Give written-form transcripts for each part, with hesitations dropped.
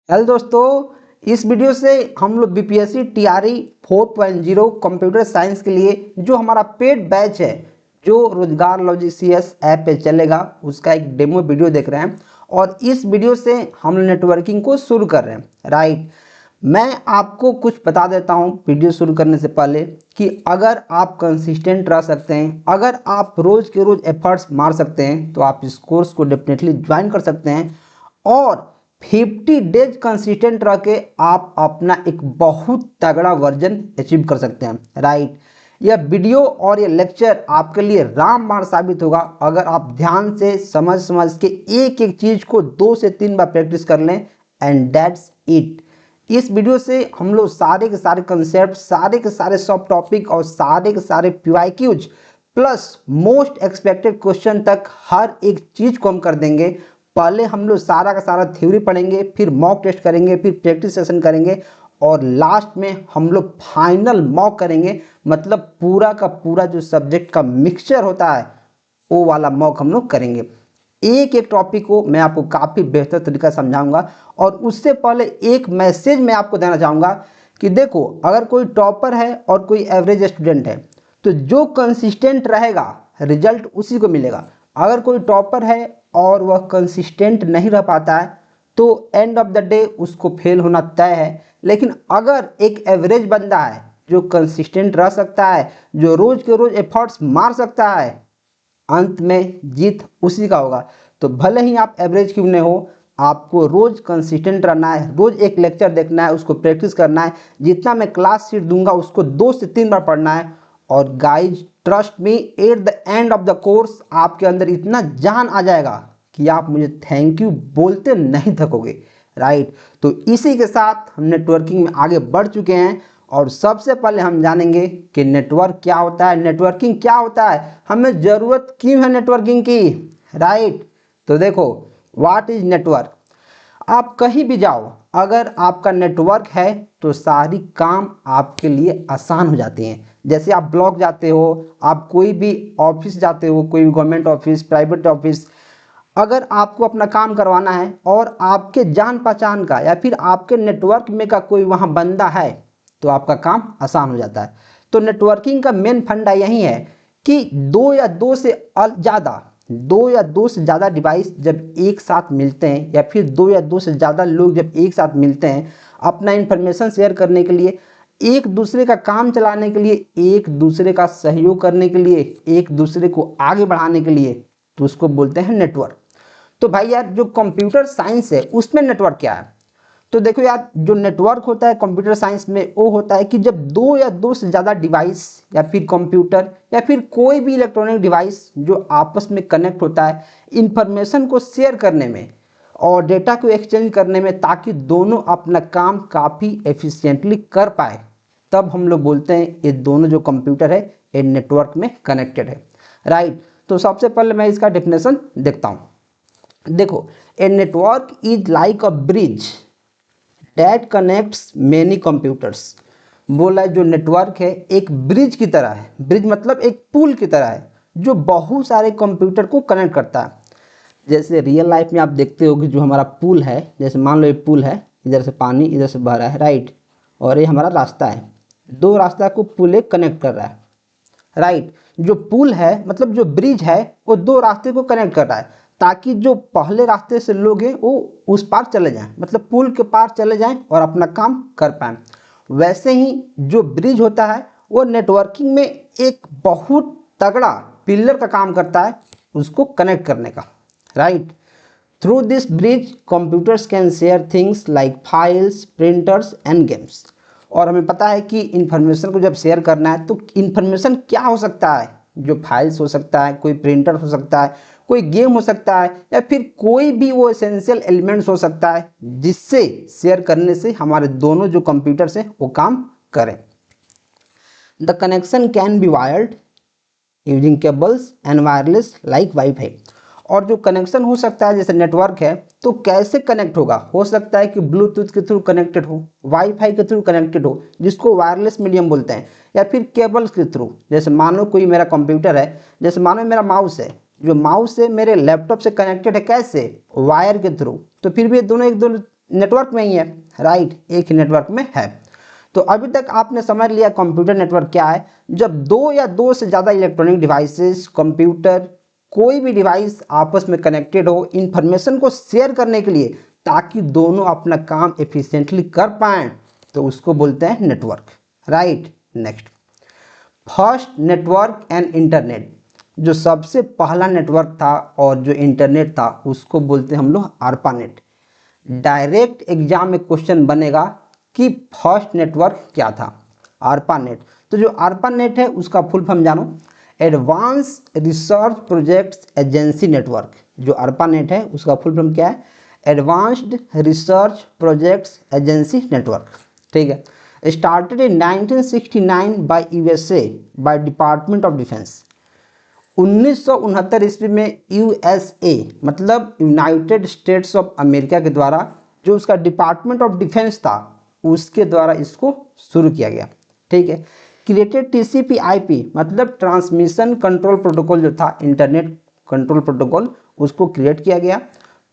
Hello दोस्तों, इस video से हम लोग बीपीएससी टीआरई 4.0 कंप्यूटर साइंस के लिए जो हमारा पेड बैच है जो रोजगार लॉजिसियस ऐप पे चलेगा उसका एक डेमो वीडियो देख रहे हैं। और इस वीडियो से हम नेटवर्किंग को शुरू कर रहे हैं। राइट, मैं आपको कुछ बता देता हूं वीडियो शुरू करने से पहले कि अगर आप कंसिस्टेंट रह सकते हैं, अगर आप रोज के रोज एफर्ट्स मार सकते हैं तो आप इस कोर्स को डेफिनेटली ज्वाइन कर सकते हैं और 50 डेज कंसिस्टेंट रह के आप अपना एक बहुत तगड़ा वर्जन अचीव कर सकते हैं। राइट, यह वीडियो और यह लेक्चर आपके लिए रामबाण साबित होगा अगर आप ध्यान से समझ समझ के एक एक चीज को 2 से 3 बार प्रैक्टिस कर लें। And that's it. इस वीडियो से हम लोग सारे के सारे कंसेप्ट, सारे के सारे सब टॉपिक और सारे के सारे PYQs plus most expected question तक हर एक चीज को हम कर देंगे। पहले हम लोग सारा का सारा थ्योरी पढ़ेंगे, फिर मॉक टेस्ट करेंगे, फिर प्रैक्टिस सेशन करेंगे और लास्ट में हम लोग फाइनल मॉक करेंगे। मतलब पूरा का पूरा जो सब्जेक्ट का मिक्सचर होता है वो वाला मॉक हम लोग करेंगे। एक एक टॉपिक को मैं आपको काफ़ी बेहतर तरीका से समझाऊंगा। और उससे पहले एक मैसेज मैं आपको देना चाहूँगा कि देखो, अगर कोई टॉपर है और कोई एवरेज स्टूडेंट है तो जो कंसिस्टेंट रहेगा रिजल्ट उसी को मिलेगा। अगर कोई टॉपर है और वह कंसिस्टेंट नहीं रह पाता है तो एंड ऑफ द डे उसको फेल होना तय है। लेकिन अगर एक एवरेज बंदा है जो कंसिस्टेंट रह सकता है, जो रोज के रोज एफर्ट्स मार सकता है, अंत में जीत उसी का होगा। तो भले ही आप एवरेज क्यों नहीं हो, आपको रोज कंसिस्टेंट रहना है, रोज एक लेक्चर देखना है, उसको प्रैक्टिस करना है। जितना मैं क्लास शीट दूंगा उसको 2 से 3 बार पढ़ना है। और guys trust me, at the end of the course आपके अंदर इतना जान आ जाएगा कि आप मुझे थैंक यू बोलते नहीं थकोगे। राइट, तो इसी के साथ हम नेटवर्किंग में आगे बढ़ चुके हैं और सबसे पहले हम जानेंगे कि नेटवर्क क्या होता है, नेटवर्किंग क्या होता है, हमें जरूरत क्यों है नेटवर्किंग की। राइट, तो देखो, व्हाट इज नेटवर्क। आप कहीं भी जाओ, अगर आपका नेटवर्क है तो सारी काम आपके लिए आसान हो जाते हैं। जैसे आप ब्लॉक जाते हो, आप कोई भी ऑफिस जाते हो, कोई गवर्नमेंट ऑफिस, प्राइवेट ऑफिस, अगर आपको अपना काम करवाना है और आपके जान पहचान का या फिर आपके नेटवर्क में का कोई वहाँ बंदा है तो आपका काम आसान हो जाता है। तो नेटवर्किंग का मेन फंडा यही है कि दो या दो से ज़्यादा डिवाइस जब एक साथ मिलते हैं या फिर 2 या 2 से ज़्यादा लोग जब एक साथ मिलते हैं अपना इंफॉर्मेशन शेयर करने के लिए, एक दूसरे का काम चलाने के लिए, एक दूसरे का सहयोग करने के लिए, एक दूसरे को आगे बढ़ाने के लिए, तो उसको बोलते हैं नेटवर्क। तो भाई यार, जो कंप्यूटर साइंस है उसमें नेटवर्क क्या है। तो देखो यार, जो नेटवर्क होता है कंप्यूटर साइंस में वो होता है कि जब 2 या 2 से ज़्यादा डिवाइस या फिर कंप्यूटर या फिर कोई भी इलेक्ट्रॉनिक डिवाइस जो आपस में कनेक्ट होता है इंफॉर्मेशन को शेयर करने में और डेटा को एक्सचेंज करने में, ताकि दोनों अपना काम काफ़ी एफिशिएंटली कर पाए, तब हम लोग बोलते हैं ये दोनों जो कंप्यूटर है ये नेटवर्क में कनेक्टेड है। राइट, तो सबसे पहले मैं इसका डेफिनेशन देखता हूँ। देखो, a network is like a bridge that connects many computers. बोला है जो नेटवर्क है एक ब्रिज की तरह है। ब्रिज मतलब एक पुल की तरह है जो बहुत सारे कंप्यूटर को कनेक्ट करता है। जैसे रियल लाइफ में आप देखते हो कि जो हमारा पुल है, जैसे मान लो ये पुल है, इधर से पानी इधर से बह रहा है, राइट, और ये हमारा रास्ता है, 2 रास्ता को पुल एक कनेक्ट कर रहा है। राइट, जो पुल है मतलब जो ब्रिज है वो 2 रास्ते को कनेक्ट कर रहा है ताकि जो पहले रास्ते से लोग हैं वो उस पार चले जाएं, मतलब पुल के पार चले जाएं और अपना काम कर पाएं। वैसे ही जो ब्रिज होता है वो नेटवर्किंग में एक बहुत तगड़ा पिलर का काम करता है उसको कनेक्ट करने का। Right, through this bridge computers can share things like files, printers and games. और हमें पता है कि इन्फॉर्मेशन को जब शेयर करना है तो इन्फॉर्मेशन क्या हो सकता है, जो फाइल्स हो सकता है, कोई प्रिंटर हो सकता है, कोई गेम हो सकता है, या फिर कोई भी वो एसेंशियल एलिमेंट्स हो सकता है जिससे शेयर करने से हमारे दोनों जो कंप्यूटर्स हैं वो काम करें। The connection can be wired using cables and wireless like wifi. और जो कनेक्शन हो सकता है जैसे नेटवर्क है तो कैसे कनेक्ट होगा, हो सकता है कि ब्लूटूथ के थ्रू कनेक्टेड हो, वाईफाई के थ्रू कनेक्टेड हो जिसको वायरलेस मीडियम बोलते हैं, या फिर केबल्स के थ्रू। जैसे मानो कोई मेरा कंप्यूटर है, जैसे मानो मेरा माउस है, जो माउस है मेरे लैपटॉप से कनेक्टेड है, कैसे, वायर के थ्रू। तो फिर भी दोनों एक नेटवर्क में ही है, राइट, एक ही नेटवर्क में है। तो अभी तक आपने समझ लिया कंप्यूटर नेटवर्क क्या है। जब दो या दो से ज़्यादा इलेक्ट्रॉनिक डिवाइसेस, कंप्यूटर, कोई भी डिवाइस आपस में कनेक्टेड हो इंफॉर्मेशन को शेयर करने के लिए, ताकि दोनों अपना काम एफिशिएंटली कर पाएं, तो उसको बोलते हैं network, right. Next, first network and internet. जो सबसे पहला नेटवर्क था और जो इंटरनेट था उसको बोलते हैं हम लोग ARPANET। डायरेक्ट एग्जाम में क्वेश्चन बनेगा कि फर्स्ट नेटवर्क क्या था, ARPANET। तो जो ARPANET है उसका फुल फॉर्म जानो, advance research projects agency network. जो ARPANET है उसका फुल फॉर्म क्या है, advanced research projects agency network, ठीक है। Started in 1969 by USA by department of defence. 1969 ईस्वी में USA मतलब यूनाइटेड स्टेट्स ऑफ अमेरिका के द्वारा, जो उसका डिपार्टमेंट ऑफ डिफेंस था उसके द्वारा इसको शुरू किया गया, ठीक है। क्रिएटेड TCP/IP मतलब ट्रांसमिशन कंट्रोल प्रोटोकॉल जो था, इंटरनेट कंट्रोल प्रोटोकॉल, उसको क्रिएट किया गया।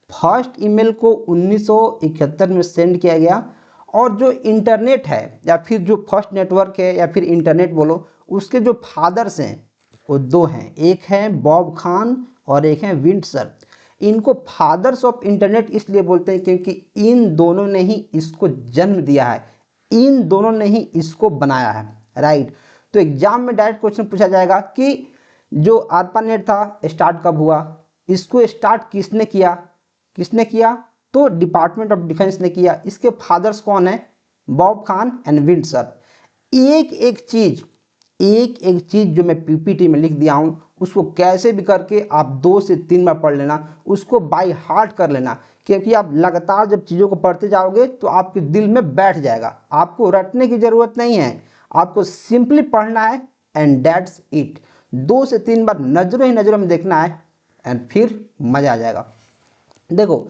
फर्स्ट ईमेल को 1971 में सेंड किया गया। और जो इंटरनेट है या फिर जो फर्स्ट नेटवर्क है या फिर इंटरनेट बोलो, उसके जो फादर्स हैं वो दो हैं, एक हैं बॉब खान और एक हैं विंडसर। इनको फादर्स ऑफ इंटरनेट इसलिए बोलते हैं क्योंकि इन दोनों ने ही इसको जन्म दिया है, इन दोनों ने ही इसको बनाया है, राइट। तो एग्जाम में डायरेक्ट क्वेश्चन पूछा जाएगा कि जो ARPANET था स्टार्ट कब हुआ, इसको स्टार्ट किसने किया, किसने किया, तो डिपार्टमेंट ऑफ डिफेंस ने किया। इसके फादर्स कौन है, बॉब खान एंड विंडसर। एक एक चीज जो मैं PPT में लिख दिया हूं उसको कैसे भी करके आप 2 से 3 बार पढ़ लेना, उसको बाय हार्ट कर लेना, क्योंकि आप लगातार जब चीज़ों को पढ़ते जाओगे तो आपके दिल में बैठ जाएगा। आपको रटने की ज़रूरत नहीं है, आपको सिंपली पढ़ना है एंड दैट्स इट। 2 से 3 बार नजरों ही नजरों में देखना है एंड फिर मज़ा आ जाएगा। देखो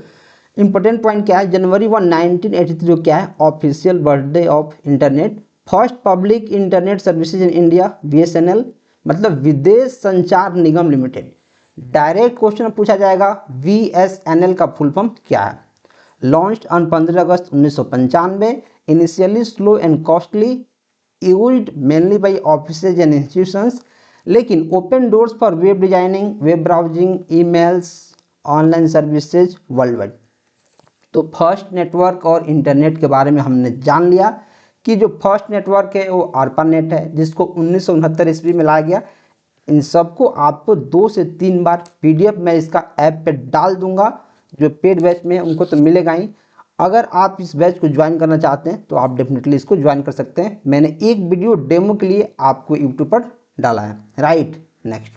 इंपॉर्टेंट पॉइंट क्या है, जनवरी 1 1983 क्या है, official birthday of internet. First public internet services in India, BSNL मतलब विदेश संचार निगम लिमिटेड। डायरेक्ट क्वेश्चन पूछा जाएगा VSNL का फुल फॉर्म क्या है। लॉन्च्ड ऑन 15 अगस्त 1995, initially slow and costly, used mainly by offices and institutions, लेकिन open doors for web designing, web browsing, emails, online services world wide. तो फर्स्ट नेटवर्क और internet के बारे में हमने जान लिया कि जो फर्स्ट नेटवर्क है वो ARPANET है, जिसको 1969 ईस्वी में लाया गया। इन सबको आपको 2 से 3 बार PDF मैं इसका ऐप पे डाल दूंगा, जो पेड बैच में है उनको तो मिलेगा ही। अगर आप इस बैच को ज्वाइन करना चाहते हैं तो आप डेफिनेटली इसको ज्वाइन कर सकते हैं। मैंने एक वीडियो डेमो के लिए आपको यूट्यूब पर डाला है, right. Next,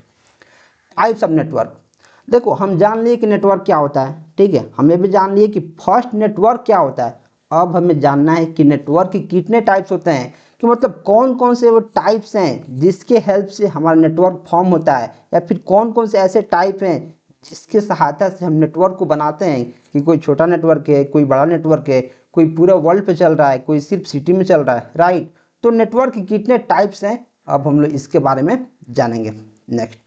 types of network. देखो हम जान लिए कि नेटवर्क क्या होता है, ठीक है, हमें भी जान लिए कि फर्स्ट नेटवर्क क्या होता है। अब हमें जानना है कि नेटवर्क के कितने टाइप्स होते हैं, कि मतलब कौन कौन से वो टाइप्स हैं जिसके हेल्प से हमारा नेटवर्क फॉर्म होता है, या फिर कौन कौन से ऐसे टाइप हैं जिसके सहायता से हम नेटवर्क को बनाते हैं, कि कोई छोटा नेटवर्क है, कोई बड़ा नेटवर्क है, कोई पूरा वर्ल्ड पे चल रहा है, कोई सिर्फ सिटी में चल रहा है, राइट। तो नेटवर्क के कितने टाइप्स हैं अब हम लोग इसके बारे में जानेंगे। नेक्स्ट,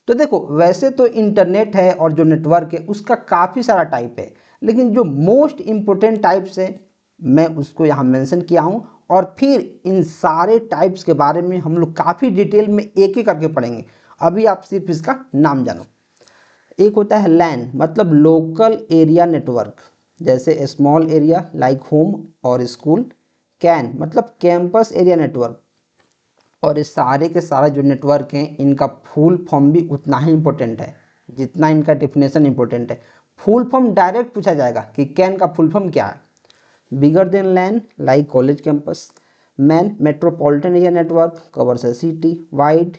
तो देखो वैसे तो इंटरनेट है और जो नेटवर्क है उसका काफ़ी सारा टाइप है, लेकिन जो मोस्ट इम्पोर्टेंट टाइप्स है मैं उसको यहाँ मेंशन किया हूँ। और फिर इन सारे टाइप्स के बारे में हम लोग काफ़ी डिटेल में एक एक करके पढ़ेंगे। अभी आप सिर्फ इसका नाम जानो। एक होता है LAN मतलब लोकल एरिया नेटवर्क, जैसे स्मॉल एरिया लाइक होम और स्कूल। CAN मतलब कैंपस एरिया नेटवर्क। और ये सारे के सारा जो नेटवर्क हैं इनका फुल फॉर्म भी उतना ही इम्पोर्टेंट है जितना इनका डेफिनेशन इम्पोर्टेंट है। फुल फॉर्म डायरेक्ट पूछा जाएगा कि कैन का फुल फॉर्म क्या है। Bigger than LAN like college campus. MAN metropolitan area network covers a city wide.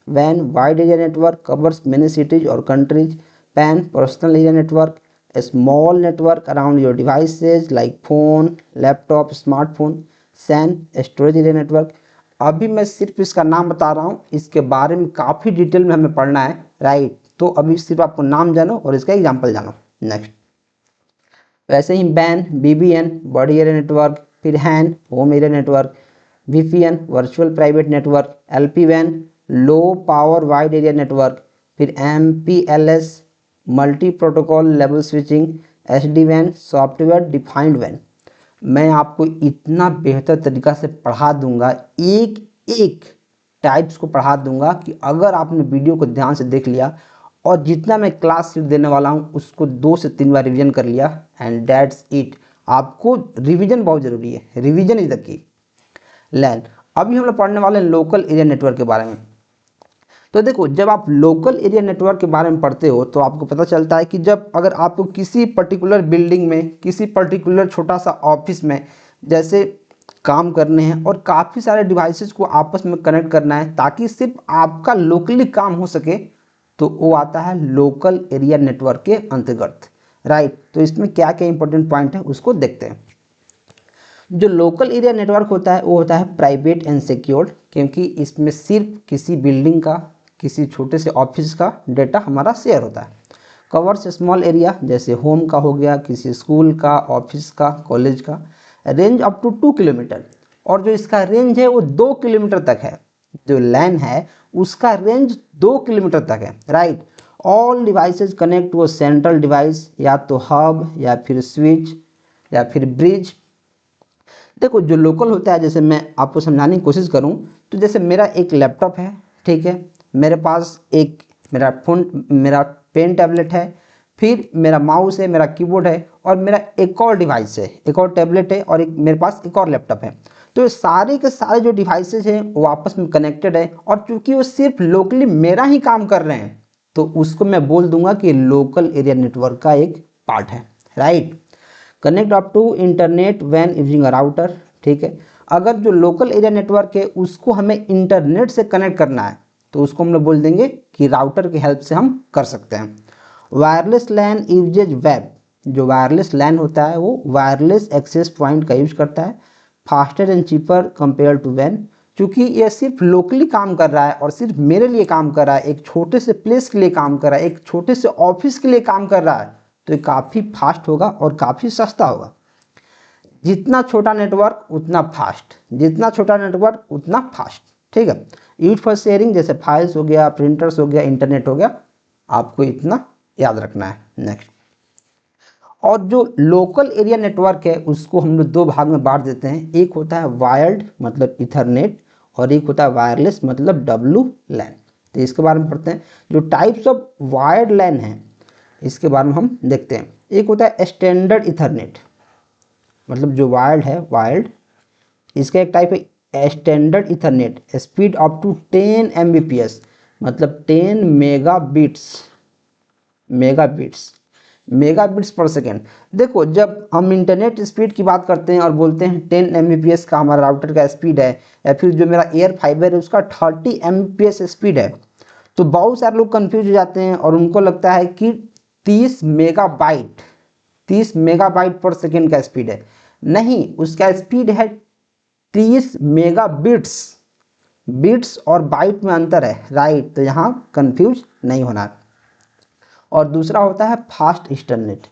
WAN wide area network covers many cities और countries. PAN personal area network a small network around your devices like phone, laptop, smartphone. SAN storage area network। अभी मैं सिर्फ इसका नाम बता रहा हूँ, इसके बारे में काफ़ी डिटेल में हमें पढ़ना है, राइट। तो अभी सिर्फ आपको नाम जानो और इसका एग्जाम्पल जानो। नेक्स्ट, वैसे ही BAN BBN body area network, फिर HAN home area network, VPN virtual private network, LPWAN low power wide area network, फिर MPLS multi protocol level switching, SD WAN, software defined WAN। मैं आपको इतना बेहतर तरीका से पढ़ा दूंगा, एक एक टाइप्स को पढ़ा दूंगा कि अगर आपने वीडियो को ध्यान से देख लिया और जितना मैं क्लास सीट देने वाला हूँ उसको 2 से 3 बार रिवीजन कर लिया, एंड दैट्स इट। आपको रिवीजन बहुत ज़रूरी है, रिवीजन इज द की। लैन, अभी हम लोग पढ़ने वाले हैं लोकल एरिया नेटवर्क के बारे में। तो देखो, जब आप लोकल एरिया नेटवर्क के बारे में पढ़ते हो तो आपको पता चलता है कि जब अगर आपको किसी पर्टिकुलर बिल्डिंग में, किसी पर्टिकुलर छोटा सा ऑफिस में जैसे काम करने हैं और काफ़ी सारे डिवाइसेस को आपस में कनेक्ट करना है ताकि सिर्फ आपका लोकली काम हो सके, तो वो आता है लोकल एरिया नेटवर्क के अंतर्गत, राइट। तो इसमें क्या क्या इंपॉर्टेंट पॉइंट है उसको देखते हैं। जो लोकल एरिया नेटवर्क होता है वो होता है प्राइवेट एंड सिक्योर्ड, क्योंकि इसमें सिर्फ किसी बिल्डिंग का, किसी छोटे से ऑफिस का डेटा हमारा शेयर होता है। कवर्स स्मॉल एरिया, जैसे होम का हो गया, किसी स्कूल का, ऑफिस का, कॉलेज का। रेंज अप टू 2 किलोमीटर, और जो इसका रेंज है वो 2 किलोमीटर तक है। जो लैन है उसका रेंज 2 किलोमीटर तक है, right. All devices connect to a central device, या तो हब या फिर स्विच या फिर ब्रिज। देखो, जो लोकल होता है, जैसे मैं आपको समझाने की कोशिश करूं तो जैसे मेरा एक लैपटॉप है, ठीक है, मेरे पास एक मेरा फ़ोन, मेरा पेन टैबलेट है, फिर मेरा माउस है, मेरा कीबोर्ड है, और मेरा एक और डिवाइस है, एक और टैबलेट है, और एक मेरे पास एक और लैपटॉप है। तो ये सारे के सारे जो डिवाइसेज हैं वो आपस में कनेक्टेड है, और चूंकि वो सिर्फ लोकली मेरा ही काम कर रहे हैं तो उसको मैं बोल दूंगा कि लोकल एरिया नेटवर्क का एक पार्ट है, right. Connect up to internet when using a router, ठीक है। अगर जो लोकल एरिया नेटवर्क है उसको हमें इंटरनेट से कनेक्ट करना है तो उसको हम लोग बोल देंगे कि राउटर की हेल्प से हम कर सकते हैं। वायरलेस लैन यूजेज वेब, जो वायरलेस लैन होता है वो वायरलेस एक्सेस पॉइंट का यूज करता है। Faster and cheaper compare to वैन, क्योंकि ये सिर्फ लोकली काम कर रहा है और सिर्फ मेरे लिए काम कर रहा है, एक छोटे से प्लेस के लिए काम कर रहा है, एक छोटे से ऑफिस के लिए काम कर रहा है, तो ये काफ़ी फास्ट होगा और काफ़ी सस्ता होगा। जितना छोटा नेटवर्क उतना फास्ट, जितना छोटा नेटवर्क उतना फास्ट, ठीक है। यूज फॉर शेयरिंग, जैसे फाइल्स हो गया, प्रिंटर्स हो गया, इंटरनेट हो गया, आपको इतना याद रखना है। नेक्स्ट, और जो लोकल एरिया नेटवर्क है उसको हम लोग 2 भाग में बांट देते हैं। एक होता है वायर्ड मतलब इथरनेट, और एक होता है वायरलेस मतलब WLAN। तो इसके बारे में पढ़ते हैं। जो टाइप्स ऑफ वायर्ड लैन है इसके बारे में हम देखते हैं। एक होता है स्टैंडर्ड इथरनेट, मतलब जो वायर्ड है, वायर्ड, इसका एक टाइप है standard ethernet, speed up to 10 Mbps, मतलब 10 मेगाबिट्स पर सेकेंड। देखो, जब हम इंटरनेट स्पीड की बात करते हैं और बोलते हैं 10 Mbps का हमारा राउटर का स्पीड है, या फिर जो मेरा एयर फाइबर है उसका 30 Mbps स्पीड है, तो बहुत सारे लोग कंफ्यूज हो जाते हैं और उनको लगता है कि 30 मेगाबाइट पर सेकेंड का स्पीड है। नहीं, उसका स्पीड है 30 मेगाबिट्स। बिट्स और बाइट में अंतर है, राइट। तो यहाँ कंफ्यूज नहीं होना। और दूसरा होता है फास्ट इथरनेट,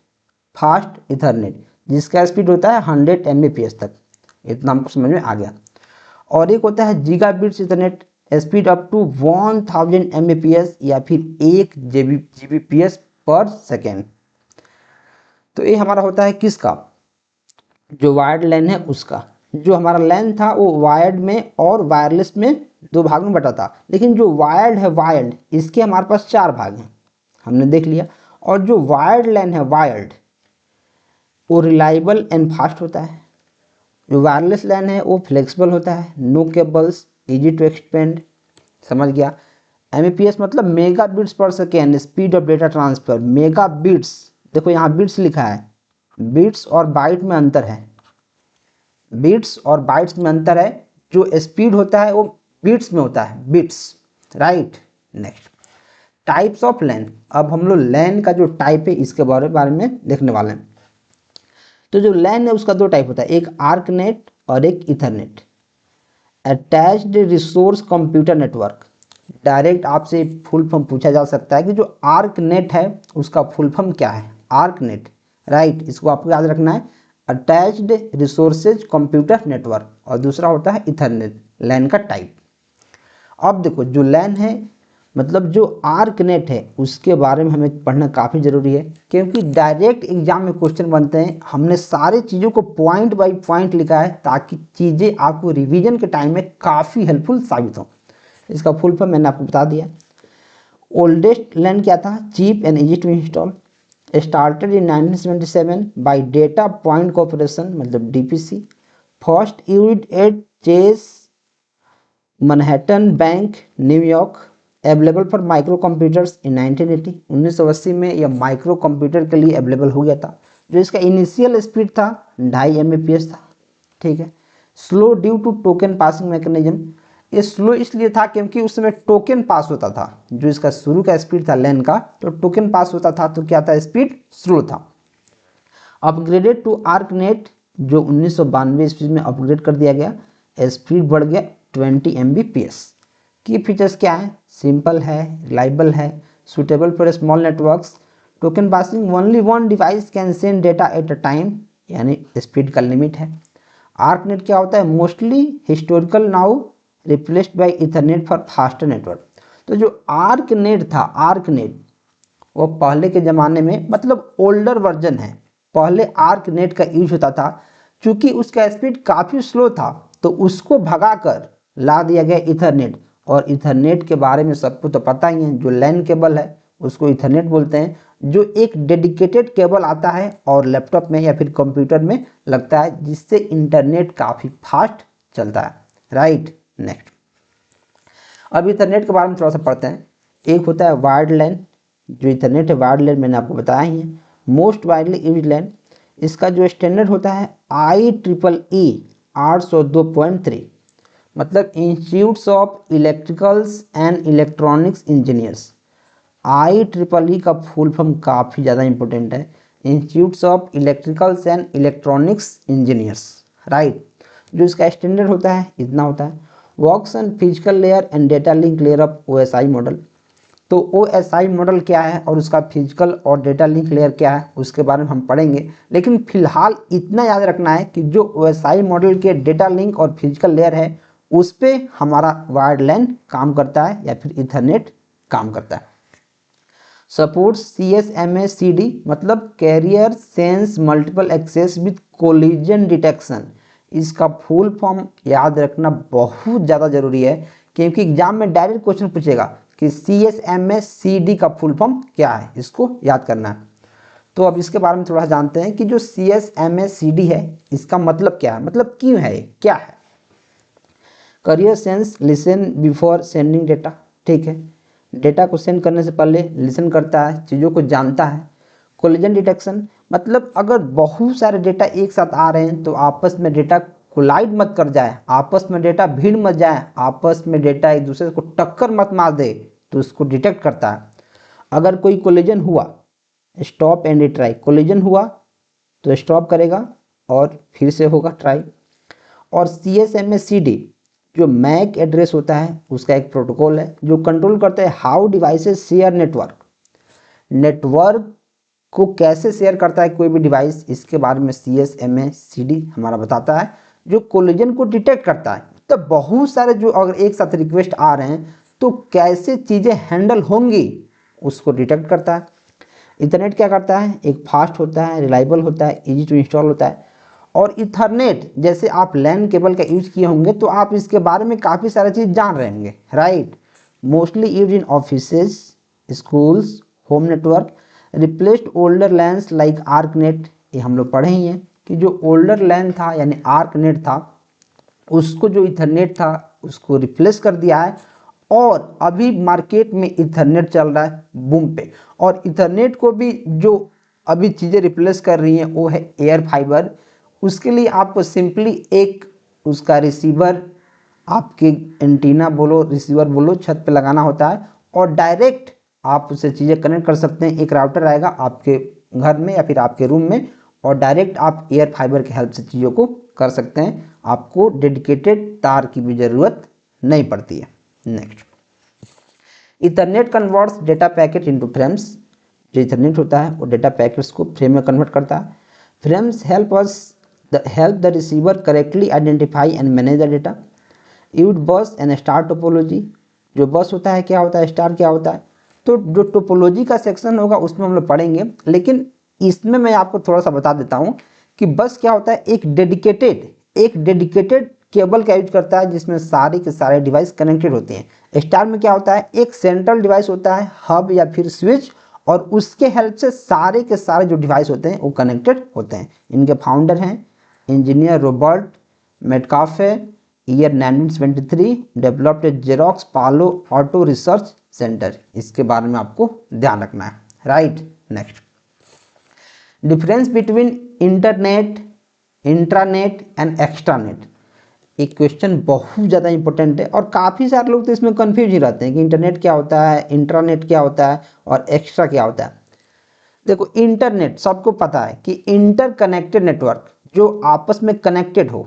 जिसका स्पीड होता है 100 Mbps तक। इतना हमको समझ में आ गया। और एक होता है gigabits ethernet, speed up to 1000 Mbps या फिर 1 Gbps पर सेकेंड। तो ये हमारा होता है किसका, जो वायर्ड लैन है उसका। जो हमारा लैन था वो वायर्ड में और वायरलेस में 2 भाग में बटा था, लेकिन जो वायर्ड है, वायर्ड, इसके हमारे पास 4 भाग हैं, हमने देख लिया। और जो वायर्ड लैन है, वायर्ड, वो रिलायबल एंड फास्ट होता है। जो वायरलेस लैन है वो फ्लेक्सिबल होता है, no cables, easy to expand, समझ गया। Mbps मतलब megabits per second, speed of data transfer. Megabits, देखो यहाँ बिट्स लिखा है, बिट्स और बाइट में अंतर है, बिट्स और बाइट्स में अंतर है। जो स्पीड होता है वो बिट्स में होता है, bits, right. Next, types of LAN. अब हम लोग लैन का जो टाइप है इसके बारे में देखने वाले हैं। तो जो लैन है उसका 2 टाइप होता है, एक आर्कनेट और एक Ethernet. Attached resource computer network, direct आपसे फुल फॉर्म पूछा जा सकता है कि जो आर्कनेट है उसका फुल फॉर्म क्या है। आर्कनेट, राइट, इसको आपको याद रखना है, अटैच्ड रिसोर्सेज कंप्यूटर नेटवर्क। और दूसरा होता है इथरनेट, लैन का टाइप। अब देखो, जो लैन है मतलब जो आर्कनेट है उसके बारे में हमें पढ़ना काफ़ी ज़रूरी है, क्योंकि डायरेक्ट एग्जाम में क्वेश्चन बनते हैं। हमने सारे चीज़ों को पॉइंट बाय पॉइंट लिखा है ताकि चीज़ें आपको रिवीजन के टाइम में काफ़ी हेल्पफुल साबित हों। इसका फुल फॉर्म मैंने आपको बता दिया। ओल्डेस्ट लैन क्या था? Cheap and easy to install. Started in 1977 by data point corporation, मतलब DPC. First used at Chase Manhattan bank, New York. Available for micro computers in 1980। 1980 में यह माइक्रो कंप्यूटर के लिए अवेलेबल हो गया था। जो इसका इनिशियल स्पीड था 2.5 Mbps था। ठीक है। Slow due to token passing mechanism. ये स्लो इसलिए था क्योंकि उस समय टोकन पास होता था। जो इसका शुरू का स्पीड था लैन का, तो टोकन पास होता था तो क्या था, स्पीड स्लो था। अपग्रेडेड टू आर्कनेट, जो 1992 ईस्वी में अपग्रेड कर दिया गया, स्पीड बढ़ गया 20 Mbps। की फीचर्स क्या है? सिंपल है, रिलायबल है, suitable for small networks. Token passing, only one device can send data at a time, यानी स्पीड का लिमिट है। आर्कनेट क्या होता है? Mostly historical, now replaced by Ethernet for faster network. तो जो आर्कनेट था, आर्कनेट वो पहले के ज़माने में, मतलब ओल्डर वर्जन है। पहले आर्कनेट का यूज होता था, चूँकि उसका स्पीड काफ़ी स्लो था तो उसको भगाकर ला दिया गया इथरनेट। और इथरनेट के बारे में सबको तो पता ही है, जो लैन केबल है उसको इथरनेट बोलते हैं, जो एक डेडिकेटेड केबल आता है और लैपटॉप में या फिर कंप्यूटर में लगता है, जिससे इंटरनेट काफ़ी फास्ट चलता है। राइट। नेक्स्ट, अब इथरनेट के बारे में थोड़ा सा पढ़ते हैं। एक होता है वायर्ड लैन। जो इथरनेट है वायर्ड लैन मैंने आपको बताया ही है, मोस्ट वाइडली यूज्ड लैन। इसका जो स्टैंडर्ड होता है IEEE 802.3, मतलब institutes of electricals and electronics engineers. IEEE का फुल फॉर्म काफ़ी ज़्यादा इंपॉर्टेंट है, institutes of electricals and electronics engineers. Right. जो इसका स्टैंडर्ड होता है इतना होता है, works and physical layer and data link layer of OSI model. तो OSI मॉडल क्या है और उसका फिजिकल और डेटा लिंक लेयर क्या है उसके बारे में हम पढ़ेंगे, लेकिन फिलहाल इतना याद रखना है कि जो OSI मॉडल के डेटा लिंक और फिजिकल लेयर है उस पर हमारा वायर्ड लैन काम करता है या फिर इथरनेट काम करता है। सपोर्ट CSMA CD, मतलब carrier sense multiple access with collision detection. इसका फुल फॉर्म याद रखना बहुत ज़्यादा ज़रूरी है, क्योंकि एग्जाम में डायरेक्ट क्वेश्चन पूछेगा कि CSMA CD का फुल फॉर्म क्या है, इसको याद करना है। तो अब इसके बारे में थोड़ा जानते हैं कि जो CSMA CD है इसका मतलब क्या है, मतलब क्यों है, क्या है। Career sense listen before sending data. ठीक है, डेटा को सेंड करने से पहले लिसन करता है, चीज़ों को जानता है। कोलिजन डिटेक्शन, मतलब अगर बहुत सारे डेटा एक साथ आ रहे हैं तो आपस में डेटा कोलाइड मत कर जाए, आपस में डेटा भीड़ मत जाए, आपस में डेटा एक दूसरे को टक्कर मत मार दे, तो उसको डिटेक्ट करता है। अगर कोई कोलिजन हुआ, स्टॉप एंड रिट्राई, कोलिजन हुआ तो स्टॉप करेगा और फिर से होगा ट्राई। और CSMA CD जो मैक एड्रेस होता है उसका एक प्रोटोकॉल है जो कंट्रोल करता है how devices share network. Network को कैसे शेयर करता है कोई भी डिवाइस, इसके बारे में CSMA CD हमारा बताता है। जो कोलिजन को डिटेक्ट करता है, तो बहुत सारे जो अगर एक साथ रिक्वेस्ट आ रहे हैं तो कैसे चीज़ें हैंडल होंगी उसको डिटेक्ट करता है। इंटरनेट क्या करता है, एक फास्ट होता है, रिलायबल होता है, इजी टू इंस्टॉल होता है। और इथरनेट, जैसे आप लैन केबल का यूज किए होंगे तो आप इसके बारे में काफ़ी सारी चीज़ जान रहे होंगे। Right. Mostly use in offices, schools, home network. Replaced older LANs like ARCNET, ये हम लोग पढ़े ही हैं कि जो ओल्डर लैन था यानी आर्कनेट था उसको जो इथरनेट था उसको रिप्लेस कर दिया है। और अभी मार्केट में इथरनेट चल रहा है बूम पे। और इथरनेट को भी जो अभी चीज़ें रिप्लेस कर रही हैं वो है एयर फाइबर। उसके लिए आपको सिंपली एक उसका रिसीवर, आपके एंटीना बोलो, रिसीवर बोलो, छत पे लगाना होता है और डायरेक्ट आप उससे चीज़ें कनेक्ट कर सकते हैं। एक राउटर आएगा आपके घर में या फिर आपके रूम में और डायरेक्ट आप एयर फाइबर की हेल्प से चीज़ों को कर सकते हैं। आपको डेडिकेटेड तार की भी ज़रूरत नहीं पड़ती है। Next, Ethernet converts data packet into frames. जो इथरनेट होता है वो डेटा पैकेट्स को फ्रेम में कन्वर्ट करता है। Frames help the receiver correctly identify and manage the data. It bus and star topology, जो बस होता है क्या होता है, स्टार क्या होता है। तो जो टोपोलॉजी का सेक्शन होगा उसमें हम लोग पढ़ेंगे, लेकिन इसमें मैं आपको थोड़ा सा बता देता हूँ कि बस क्या होता है, एक डेडिकेटेड केबल का यूज करता है जिसमें सारे के सारे डिवाइस कनेक्टेड होते हैं। स्टार में क्या होता है, एक सेंट्रल डिवाइस होता है, हब या फिर स्विच, और उसके हेल्प से सारे के सारे जो डिवाइस होते हैं वो कनेक्टेड होते हैं। इनके फाउंडर हैं engineer Robert Metcalfe, year 1973, developed Xerox Palo Alto research center. इसके बारे में आपको ध्यान रखना है, right. Next, difference between internet, intranet and extranet. एक क्वेश्चन बहुत ज़्यादा इंपॉर्टेंट है और काफ़ी सारे लोग तो इसमें कंफ्यूज ही रहते हैं कि इंटरनेट क्या होता है, इंट्रानेट क्या होता है और एक्स्ट्रा क्या होता है। देखो, इंटरनेट सबको पता है कि इंटरकनेक्टेड नेटवर्क, जो आपस में कनेक्टेड हो।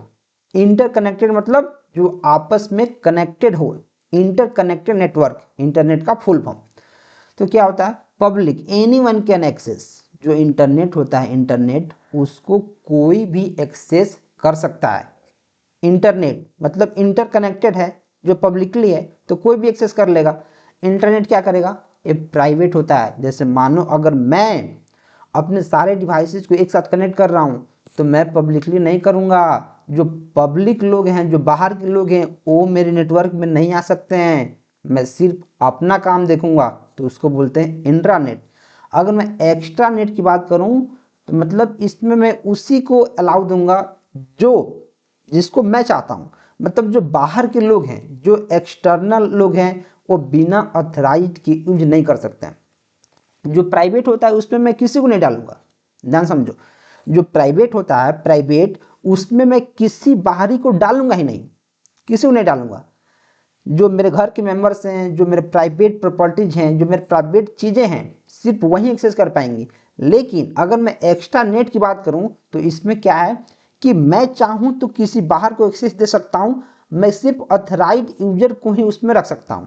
इंटरकनेक्टेड मतलब जो आपस में कनेक्टेड हो, इंटरकनेक्टेड नेटवर्क, इंटरनेट का फुल फॉर्म। तो क्या होता है, पब्लिक, एनीवन कैन एक्सेस। जो इंटरनेट होता है, इंटरनेट, उसको कोई भी एक्सेस कर सकता है। इंटरनेट मतलब इंटरकनेक्टेड है, जो पब्लिकली है तो कोई भी एक्सेस कर लेगा। इंटरनेट क्या करेगा, ये प्राइवेट होता है। जैसे मानो अगर मैं अपने सारे डिवाइसेस को एक साथ कनेक्ट कर रहा हूँ तो मैं पब्लिकली नहीं करूँगा। जो पब्लिक लोग हैं, जो बाहर के लोग हैं, वो मेरे नेटवर्क में नहीं आ सकते हैं। मैं सिर्फ अपना काम देखूंगा, तो उसको बोलते हैं इंट्रानेट। अगर मैं एक्स्ट्रा नेट की बात करूं तो मतलब इसमें मैं उसी को अलाउ दूंगा जिसको मैं चाहता हूं। मतलब जो बाहर के लोग हैं, जो एक्सटर्नल लोग हैं, वो बिना ऑथराइज के यूज नहीं कर सकते हैं। जो प्राइवेट होता है उसमें मैं किसी को नहीं डालूंगा, ध्यान समझो। जो प्राइवेट होता है, प्राइवेट, उसमें मैं किसी बाहरी को डालूंगा ही नहीं, किसी को नहीं डालूंगा। जो मेरे घर के मेंबर्स हैं, जो मेरे प्राइवेट प्रॉपर्टीज हैं, जो मेरे प्राइवेट चीज़ें हैं, सिर्फ वही एक्सेस कर पाएंगी। लेकिन अगर मैं एक्स्ट्रा नेट की बात करूं तो इसमें क्या है कि मैं चाहूं तो किसी बाहर को एक्सेस दे सकता हूं, मैं सिर्फ ऑथराइज्ड यूजर को ही उसमें रख सकता हूं,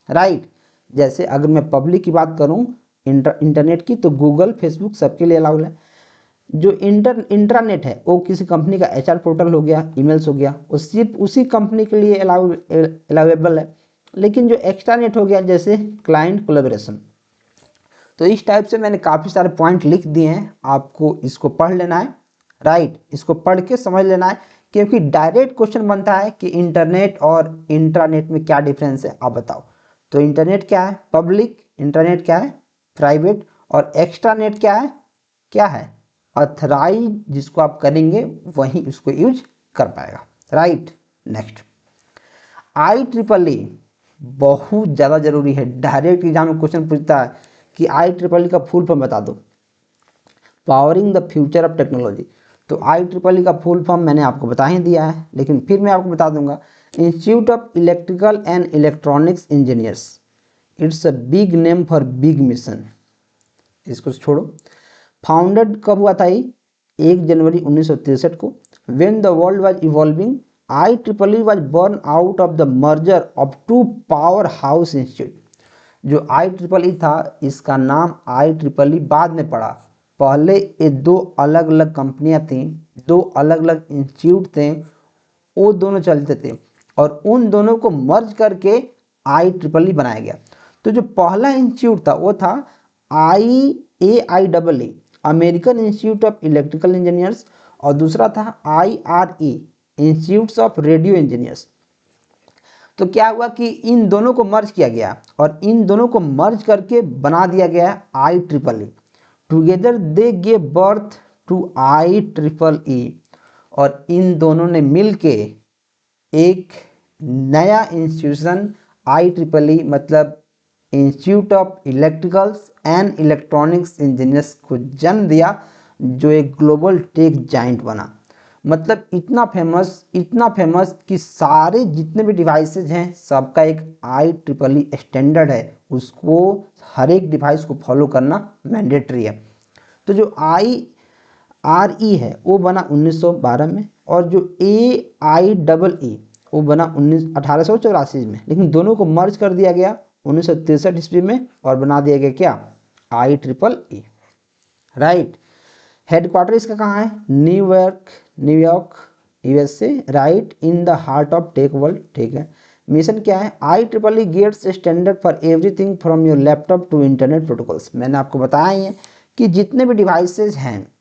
राइट। जैसे अगर मैं पब्लिक की बात करूं इंटरनेट की, तो गूगल, फेसबुक सबके लिए अलाउड है। जो इंट्रानेट है वो किसी कंपनी का एचआर पोर्टल हो गया, ईमेल्स हो गया, वो सिर्फ उसी कंपनी के लिए अलाउेबल है। लेकिन जो एक्स्ट्रानेट हो गया, जैसे क्लाइंट कोलैबोरेशन। तो इस टाइप से मैंने काफ़ी सारे पॉइंट लिख दिए हैं, आपको इसको पढ़ लेना है, राइट। इसको पढ़ के समझ लेना है, क्योंकि डायरेक्ट क्वेश्चन बनता है कि इंटरनेट और इंट्रानेट में क्या डिफरेंस है, आप बताओ। तो इंटरनेट क्या है, पब्लिक। इंटरनेट क्या है, प्राइवेट। और एक्स्ट्रानेट क्या है ऑथराइज, जिसको आप करेंगे वही उसको यूज कर पाएगा, राइट। नेक्स्ट, IEEE बहुत ज़्यादा जरूरी है। डायरेक्ट एग्जाम में क्वेश्चन पूछता है कि IEEE का फुल फॉर्म बता दो, powering the future of technology. तो IEEE का फुल फॉर्म मैंने आपको बता ही दिया है, लेकिन फिर मैं आपको बता दूंगा, institute of electrical and electronics engineers. It's a big name for big mission. इसको छोड़ो। फाउंडेड कब हुआ था ये, 1 जनवरी 1963 को। When the world was evolving, IEEE was born out of the merger of 2 power house institute. जो IEEE था, इसका नाम IEEE बाद में पड़ा। पहले ये 2 अलग अलग कंपनियां थी, 2 अलग अलग इंस्टीट्यूट थे, वो दोनों चलते थे और उन दोनों को मर्ज करके IEEE बनाया गया। तो जो पहला इंस्टीट्यूट था वो था AIEE, American institute of electrical engineers, और दूसरा था IRE, institutes of radio engineers. तो क्या हुआ कि इन दोनों को मर्ज किया गया और इन दोनों को मर्ज करके बना दिया गया IEEE। Together they gave birth to IEEE, और इन दोनों ने मिलके एक नया इंस्टीट्यूशन IEEE मतलब institute of electricals and electronics engineers को जन्म दिया, जो एक ग्लोबल टेक जाइंट बना। मतलब इतना फेमस कि सारे जितने भी डिवाइसेज हैं सबका एक IEEE स्टैंडर्ड है, उसको हर एक डिवाइस को फॉलो करना मैंडेटरी है। तो जो IRE है वो बना 1912 में, और जो AIEE वो बना 1884 में। लेकिन दोनों को मर्ज कर दिया गया 1963 ईस्वी में और बना दिया गया क्या, IEEE, राइट। हेडक्वार्टर इसका कहाँ है, New York USA, right in the heart of tech world, ठीक है। मिशन क्या है? IEEE gets standard for everything from your laptop to internet protocols. मैंने आपको बताया ही है कि जितने भी डिवाइसेज हैं,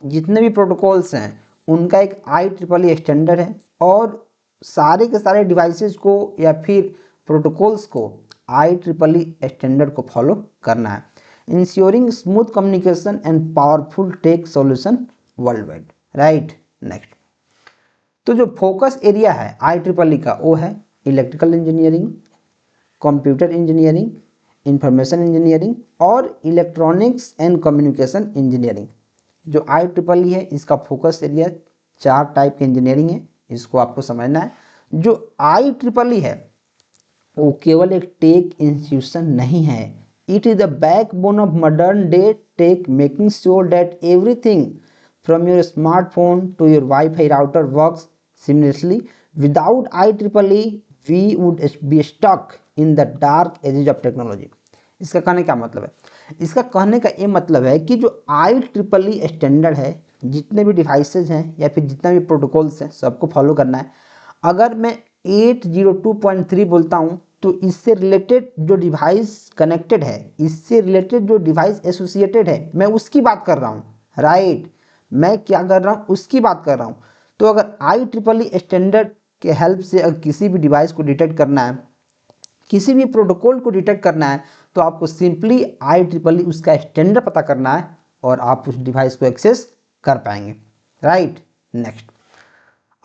जितने भी प्रोटोकॉल्स हैं, उनका एक IEEE स्टैंडर्ड है और सारे के सारे डिवाइसेज को या फिर प्रोटोकॉल्स को IEEE स्टैंडर्ड को फॉलो करना है। Ensuring smooth communication and powerful tech solution world wide, right. Next, तो जो फोकस एरिया है IEEE का वो है electrical engineering, computer engineering, information engineering और इलेक्ट्रॉनिक्स एंड कम्युनिकेशन इंजीनियरिंग। जो IEEE है इसका फोकस एरिया 4 टाइप के इंजीनियरिंग है, इसको आपको समझना है। जो IEEE है वो केवल एक टेक इंस्टीट्यूशन नहीं है, it is the backbone of modern day tech, making sure that everything from your smartphone to your wifi router works seamlessly. Without IEEE we would be stuck in the dark ages of technology. इसका कहने का मतलब है, इसका कहने का ये मतलब है कि जो IEEE स्टैंडर्ड है, जितने भी डिवाइसेज हैं या फिर जितने भी प्रोटोकॉल्स हैं सबको फॉलो करना है। अगर मैं 802.3 बोलता हूँ तो इससे रिलेटेड जो डिवाइस कनेक्टेड है, इससे रिलेटेड जो डिवाइस एसोसिएटेड है, मैं उसकी बात कर रहा हूँ, राइट। मैं क्या कर रहा हूँ, उसकी बात कर रहा हूँ। तो अगर IEEE स्टैंडर्ड के हेल्प से अगर किसी भी डिवाइस को डिटेक्ट करना है, किसी भी प्रोटोकॉल को डिटेक्ट करना है, तो आपको सिंपली IEEE उसका स्टैंडर्ड पता करना है और आप उस डिवाइस को एक्सेस कर पाएंगे, right. Next,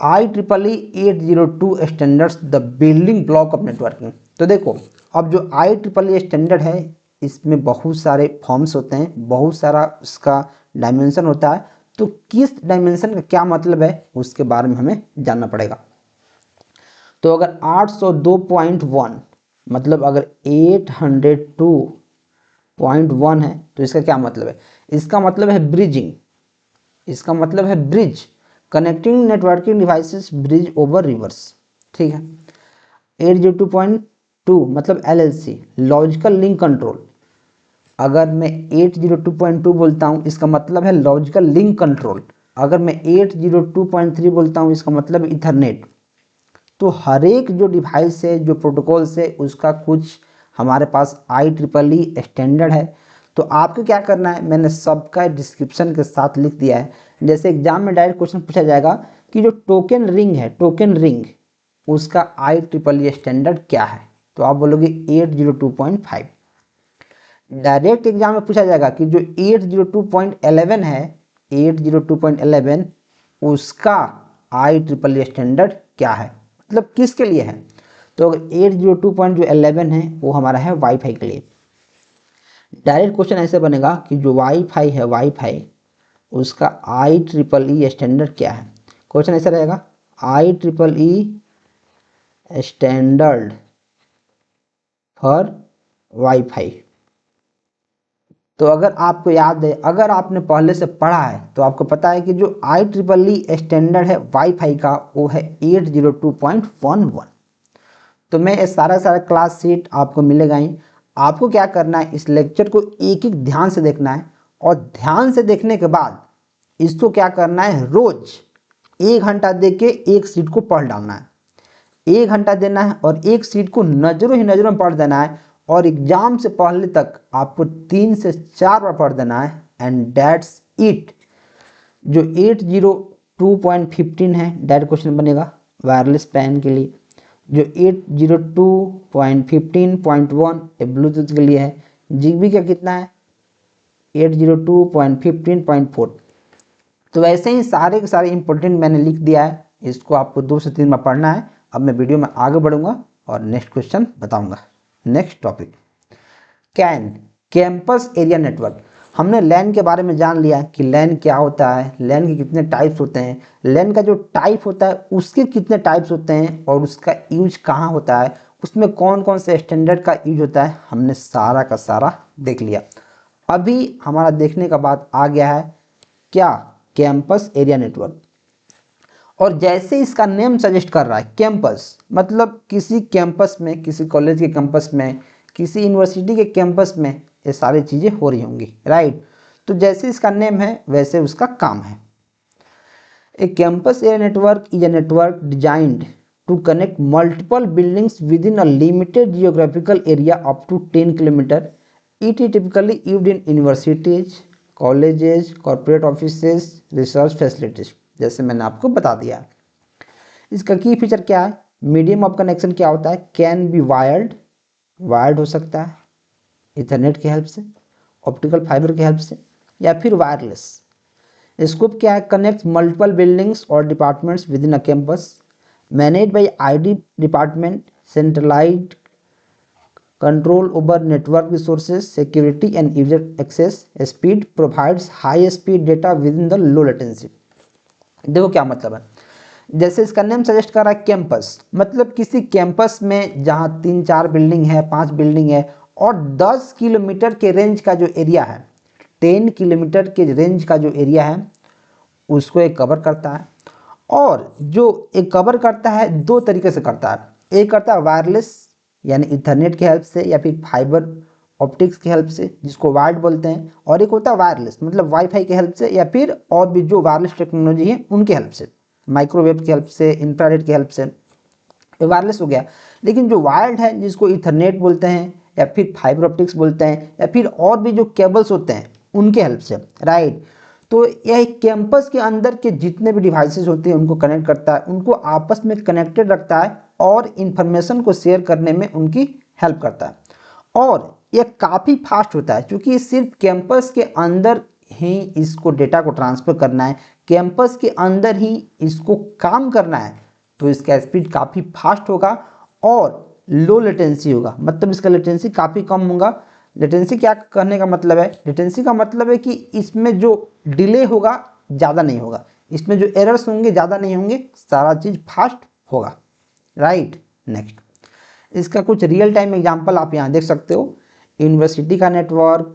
IEEE 802 standards the building block of networking. तो देखो, अब जो IEEE स्टैंडर्ड है इसमें बहुत सारे फॉर्म्स होते हैं, बहुत सारा उसका डायमेंशन होता है। तो किस डायमेंशन का क्या मतलब है उसके बारे में हमें जानना पड़ेगा। तो अगर 802.1 मतलब अगर 802.1 है तो इसका क्या मतलब है? इसका मतलब है ब्रिजिंग, इसका मतलब है bridge, connecting networking devices, bridge over reverse, ठीक है। 802.2 मतलब LLC, लॉजिकल लिंक कंट्रोल। अगर मैं 802.2 बोलता हूँ इसका मतलब है लॉजिकल लिंक कंट्रोल। अगर मैं 802.3 बोलता हूँ इसका मतलब इथरनेट। तो हर एक जो डिवाइस है, जो प्रोटोकॉल से, उसका कुछ हमारे पास IEEE स्टैंडर्ड है। तो आपको क्या करना है, मैंने सबका डिस्क्रिप्शन के साथ लिख दिया है। जैसे एग्जाम में डायरेक्ट क्वेश्चन पूछा जाएगा कि जो टोकन रिंग है, टोकन रिंग, उसका IEEE स्टैंडर्ड क्या है, तो आप बोलोगे 802.5। डायरेक्ट एग्जाम में पूछा जाएगा कि जो 802.11 है, 802.11 उसका IEEE स्टैंडर्ड क्या है, मतलब किसके लिए है। तो अगर 802.11 है वो हमारा है वाईफाई के लिए। डायरेक्ट क्वेश्चन ऐसे बनेगा कि जो वाईफाई है, वाईफाई उसका IEEE स्टैंडर्ड क्या है। क्वेश्चन ऐसा रहेगा, IEEE स्टैंडर्ड फॉर वाईफाई। तो अगर आपको याद है, अगर आपने पहले से पढ़ा है तो आपको पता है कि जो IEEE स्टैंडर्ड है वाईफाई का वो है 802.11। तो मैं ये सारा क्लास शीट आपको मिलेगा ही। आपको क्या करना है, इस लेक्चर को एक एक ध्यान से देखना है और ध्यान से देखने के बाद इसको क्या करना है, रोज 1 घंटा दे के एक सीट को पढ़ डालना है। 1 घंटा देना है और एक सीट को नजरों ही नजरों में पढ़ देना है और एग्जाम से पहले तक आपको 3 से 4 बार पढ़ देना है, एंड दैट्स इट। जो 802.15 है डायरेक्ट क्वेश्चन बनेगा वायरलेस पैन के लिए। जो 802.15.1 ये ब्लूटूथ के लिए है। जीबी का कितना है, 802.15.4। तो वैसे ही सारे के सारे इंपॉर्टेंट मैंने लिख दिया है, इसको आपको 2 से 3 बार पढ़ना है। अब मैं वीडियो में आगे बढ़ूंगा और नेक्स्ट क्वेश्चन बताऊंगा। Next topic, can, campus area network. हमने लैन के बारे में जान लिया कि लैन क्या होता है, लैन के कितने टाइप्स होते हैं, लैन का जो टाइप होता है उसके कितने टाइप्स होते हैं और उसका यूज कहाँ होता है, उसमें कौन कौन से स्टैंडर्ड का यूज होता है, हमने सारा का सारा देख लिया। अभी हमारा देखने का बाद आ गया है क्या, कैंपस एरिया नेटवर्क। और जैसे इसका नेम सजेस्ट कर रहा है, कैंपस मतलब किसी कैंपस में, किसी कॉलेज के कैंपस में, किसी यूनिवर्सिटी के कैंपस में ये सारी चीज़ें हो रही होंगी, राइट। तो जैसे इसका नेम है वैसे उसका काम है। A campus area network is a network designed to connect multiple buildings within a limited geographical area up to 10 kilometer. It is typically used in universities, colleges, corporate offices, research facilities, जैसे मैंने आपको बता दिया। इसका की feature क्या है? Medium of connection क्या होता है? कैन बी वायर्ड हो सकता है इथरनेट की हेल्प से, ऑप्टिकल फाइबर की हेल्प से, या फिर वायरलेस। स्कोप क्या है? कनेक्ट मल्टीपल बिल्डिंग्स और departments within a campus, manage by ID department, centralised control over network resources, security and user access, speed, provides high speed data within the low latency. देखो क्या मतलब है, जैसे इसका name suggest कर रहा है कैंपस, मतलब किसी कैंपस में जहाँ 3-4 बिल्डिंग है, 5 बिल्डिंग है और 10 किलोमीटर के रेंज का जो एरिया है, 10 किलोमीटर के रेंज का जो एरिया है उसको एक कवर करता है। और जो एक कवर करता है दो तरीके से करता है, एक करता है वायरलेस यानी इथरनेट की हेल्प से या फिर फाइबर ऑप्टिक्स की हेल्प से जिसको वायर्ड बोलते हैं, और एक होता है वायरलेस मतलब वाईफाई की हेल्प से या फिर और भी जो वायरलेस टेक्नोलॉजी है उनकी हेल्प से, माइक्रोवेव की हेल्प से, इंफ्रारेड की हेल्प से, वायरलेस हो गया। लेकिन जो वायर्ड है जिसको इथरनेट बोलते हैं या फिर फाइबर ऑप्टिक्स बोलते हैं या फिर और भी जो केबल्स होते हैं उनके हेल्प से, राइट। तो यह कैंपस के अंदर के जितने भी डिवाइसेस होते हैं उनको कनेक्ट करता है, उनको आपस में कनेक्टेड रखता है और इंफॉर्मेशन को शेयर करने में उनकी हेल्प करता है। और यह काफ़ी फास्ट होता है क्योंकि सिर्फ कैंपस के अंदर ही इसको डेटा को ट्रांसफ़र करना है, कैंपस के अंदर ही इसको काम करना है, तो इसका स्पीड काफ़ी फास्ट होगा और लो लेटेंसी होगा, मतलब इसका लेटेंसी काफ़ी कम होगा। लेटेंसी क्या करने का मतलब है? लेटेंसी का मतलब है कि इसमें जो डिले होगा ज़्यादा नहीं होगा, इसमें जो एरर्स होंगे ज़्यादा नहीं होंगे, सारा चीज़ फास्ट होगा, राइट। नेक्स्ट, इसका कुछ रियल टाइम एग्जांपल आप यहाँ देख सकते हो। यूनिवर्सिटी का नेटवर्क,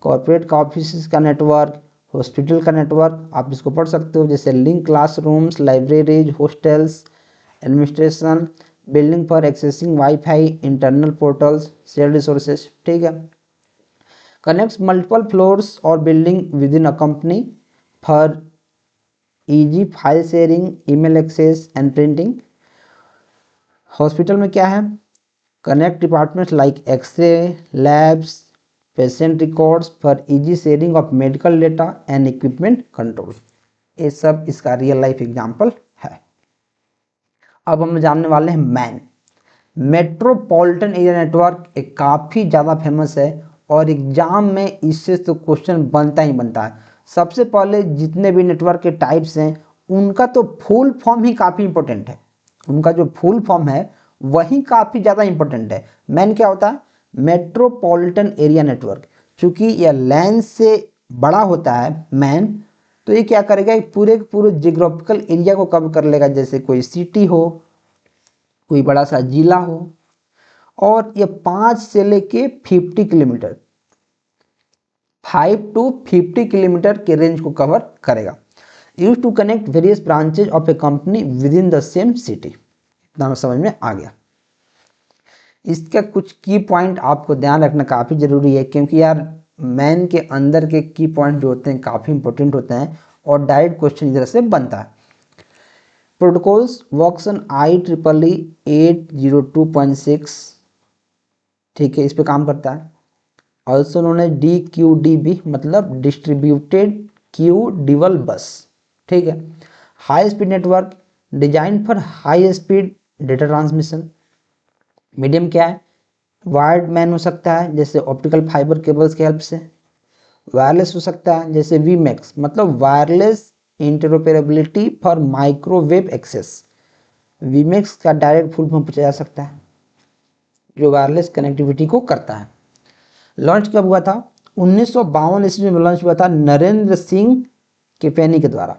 कॉर्पोरेट का ऑफिस का नेटवर्क, हॉस्पिटल का नेटवर्क, आप इसको पढ़ सकते हो, जैसे link classrooms, libraries, hostels, administration, building for accessing wifi, internal portals, share resources, ठीक है। कनेक्ट्स मल्टीपल फ्लोर्स और building within a company for easy file sharing, email access and printing. Hospital में क्या है? Connect departments like X ray, labs, patient records for easy sharing of medical data and equipment control. ये सब इसका real life example है। अब हम जानने वाले हैं मैन, मेट्रोपॉलिटन एरिया नेटवर्क। एक काफ़ी ज़्यादा फेमस है और एग्जाम में इससे तो क्वेश्चन बनता ही बनता है। सबसे पहले जितने भी नेटवर्क के टाइप्स हैं उनका तो फुल फॉर्म ही काफ़ी इंपॉर्टेंट है, उनका जो फुल फॉर्म है वही काफ़ी ज़्यादा इंपॉर्टेंट है। मैन क्या होता है? Metropolitan area network. चूँकि यह लैंड से बड़ा होता है मैन, तो ये क्या करेगा, एक पूरे जियोग्राफिकल एरिया को कवर कर लेगा, जैसे कोई सिटी हो, कोई बड़ा सा जिला हो, और ये 5 से लेके 50 किलोमीटर, 5 to 50 किलोमीटर के रेंज को कवर करेगा। Use to connect various branches of a company within the same city. इतना समझ में आ गया। इसका कुछ की पॉइंट आपको ध्यान रखना काफ़ी ज़रूरी है, क्योंकि यार मैन के अंदर के की पॉइंट जो होते हैं काफ़ी इंपॉर्टेंट होते हैं और डायरेक्ट क्वेश्चन इधर से बनता है। प्रोटोकॉल्स वर्क्स ऑन IEEE 802.6, ठीक है, इस पे काम करता है। ऑल्सो नोन एज DQDB, मतलब डिस्ट्रीब्यूटेड क्यू डिवल बस, ठीक है। High speed network design for high speed data transmission. Medium क्या है? वायर्ड मैन हो सकता है जैसे ऑप्टिकल फाइबर केबल्स की हेल्प से। वायरलेस हो सकता है जैसे VMAX, मतलब wireless interoperability for microwave access. VMAX का डायरेक्ट फुल फॉर्म पूछा जा सकता है, जो वायरलेस कनेक्टिविटी को करता है। लॉन्च कब हुआ था? 1952 ईस्वी में लॉन्च हुआ था नरेंद्र सिंह केपेनी के द्वारा।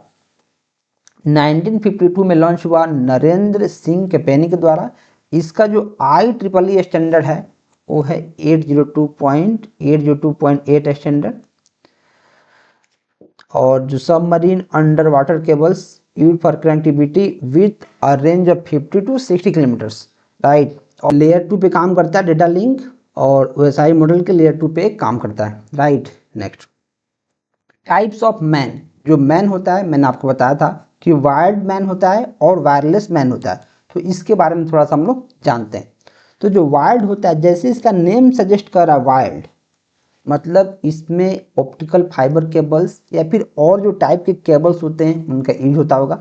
1952 में लॉन्च हुआ नरेंद्र सिंह केपेनी के द्वारा। इसका जो IEEE स्टैंडर्ड है वो है 802.8 स्टैंडर्ड। और जो submarine under water cables use for connectivity with a range of 50 to 60 kilometres, right. और लेयर 2 पे काम करता है डेटा लिंक, और OSI मॉडल के लेयर 2 पे काम करता है, right. Next, types of man. जो मैन होता है मैंने आपको बताया था कि वायर्ड मैन होता है और वायरलेस मैन होता है। तो इसके बारे में थोड़ा सा हम लोग जानते हैं। तो जो वायर्ड होता है, जैसे इसका नेम सजेस्ट कर रहा है वायर्ड, मतलब इसमें ऑप्टिकल फाइबर केबल्स या फिर और जो टाइप के केबल्स होते हैं उनका यूज होता होगा।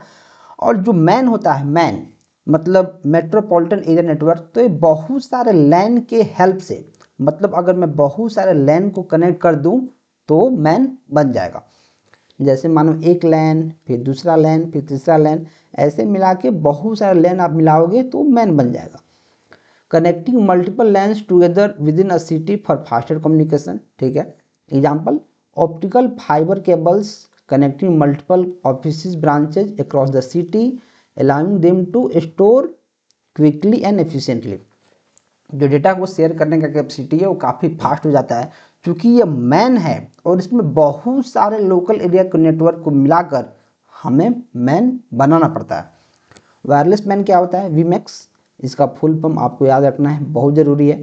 और जो मैन होता है, मैन मतलब मेट्रोपॉलिटन एरिया नेटवर्क, तो ये बहुत सारे लैन के हेल्प से, मतलब अगर मैं बहुत सारे लैन को कनेक्ट कर दूं तो मैन बन जाएगा। जैसे मानो एक लैन, फिर दूसरा लैन, फिर तीसरा लैन, ऐसे मिला के बहुत सारे लैन आप मिलाओगे तो मैन बन जाएगा। Connecting multiple LANs together within a city for faster communication, ठीक है। Example, optical fibre cables connecting multiple office branches across the city allowing them to store quickly and efficiently. जो डेटा को शेयर करने का capacity है वो काफ़ी फास्ट हो जाता है, क्योंकि ये मैन है और इसमें बहुत सारे लोकल एरिया के नेटवर्क को मिलाकर हमें मैन बनाना पड़ता है। वायरलेस मैन क्या होता है? वीमैक्स, इसका फुल फॉर्म आपको याद रखना है, बहुत ज़रूरी है।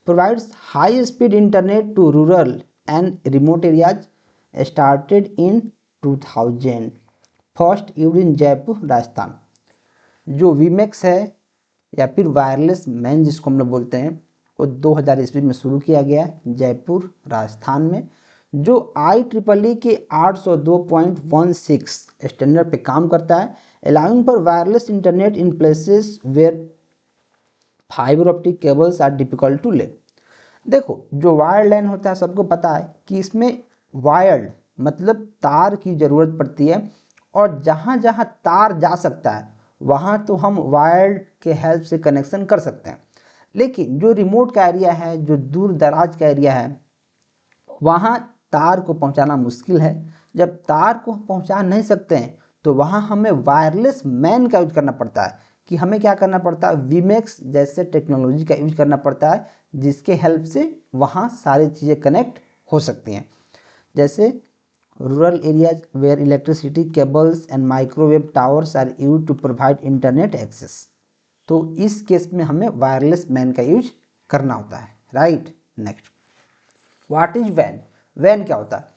Provides high speed internet to rural and remote areas, started in 2000, first used in Jaipur Rajasthan. जो वीमैक्स है या फिर वायरलेस मैन जिसको हम लोग बोलते हैं, वो 2000 ईस्वी में शुरू किया गया है जयपुर राजस्थान में, जो IEEE के 802.16 स्टैंडर्ड पे काम करता है, allowing for wireless internet in places where fibre optic cables are difficult to lay. देखो, जो वायर लाइन होता है सबको पता है कि इसमें वायर्ड मतलब तार की ज़रूरत पड़ती है, और जहाँ जहाँ तार जा सकता है वहाँ तो हम वायर्ड के हेल्प से कनेक्शन कर सकते हैं। लेकिन जो रिमोट का एरिया है, जो दूर दराज का एरिया है, वहाँ तार को पहुँचाना मुश्किल है। जब तार को पहुँचा नहीं सकते हैं तो वहाँ हमें वायरलेस मैन का यूज करना पड़ता है। कि हमें क्या करना पड़ता है? वीमैक्स जैसे टेक्नोलॉजी का यूज करना पड़ता है, जिसके हेल्प से वहाँ सारी चीज़ें कनेक्ट हो सकती हैं। जैसे rural areas where electricity cables and microwave towers are use to provide internet access. तो इस केस में हमें वायरलेस मैन का यूज करना होता है, राइट। नेक्स्ट, व्हाट इज वैन? वैन क्या होता है?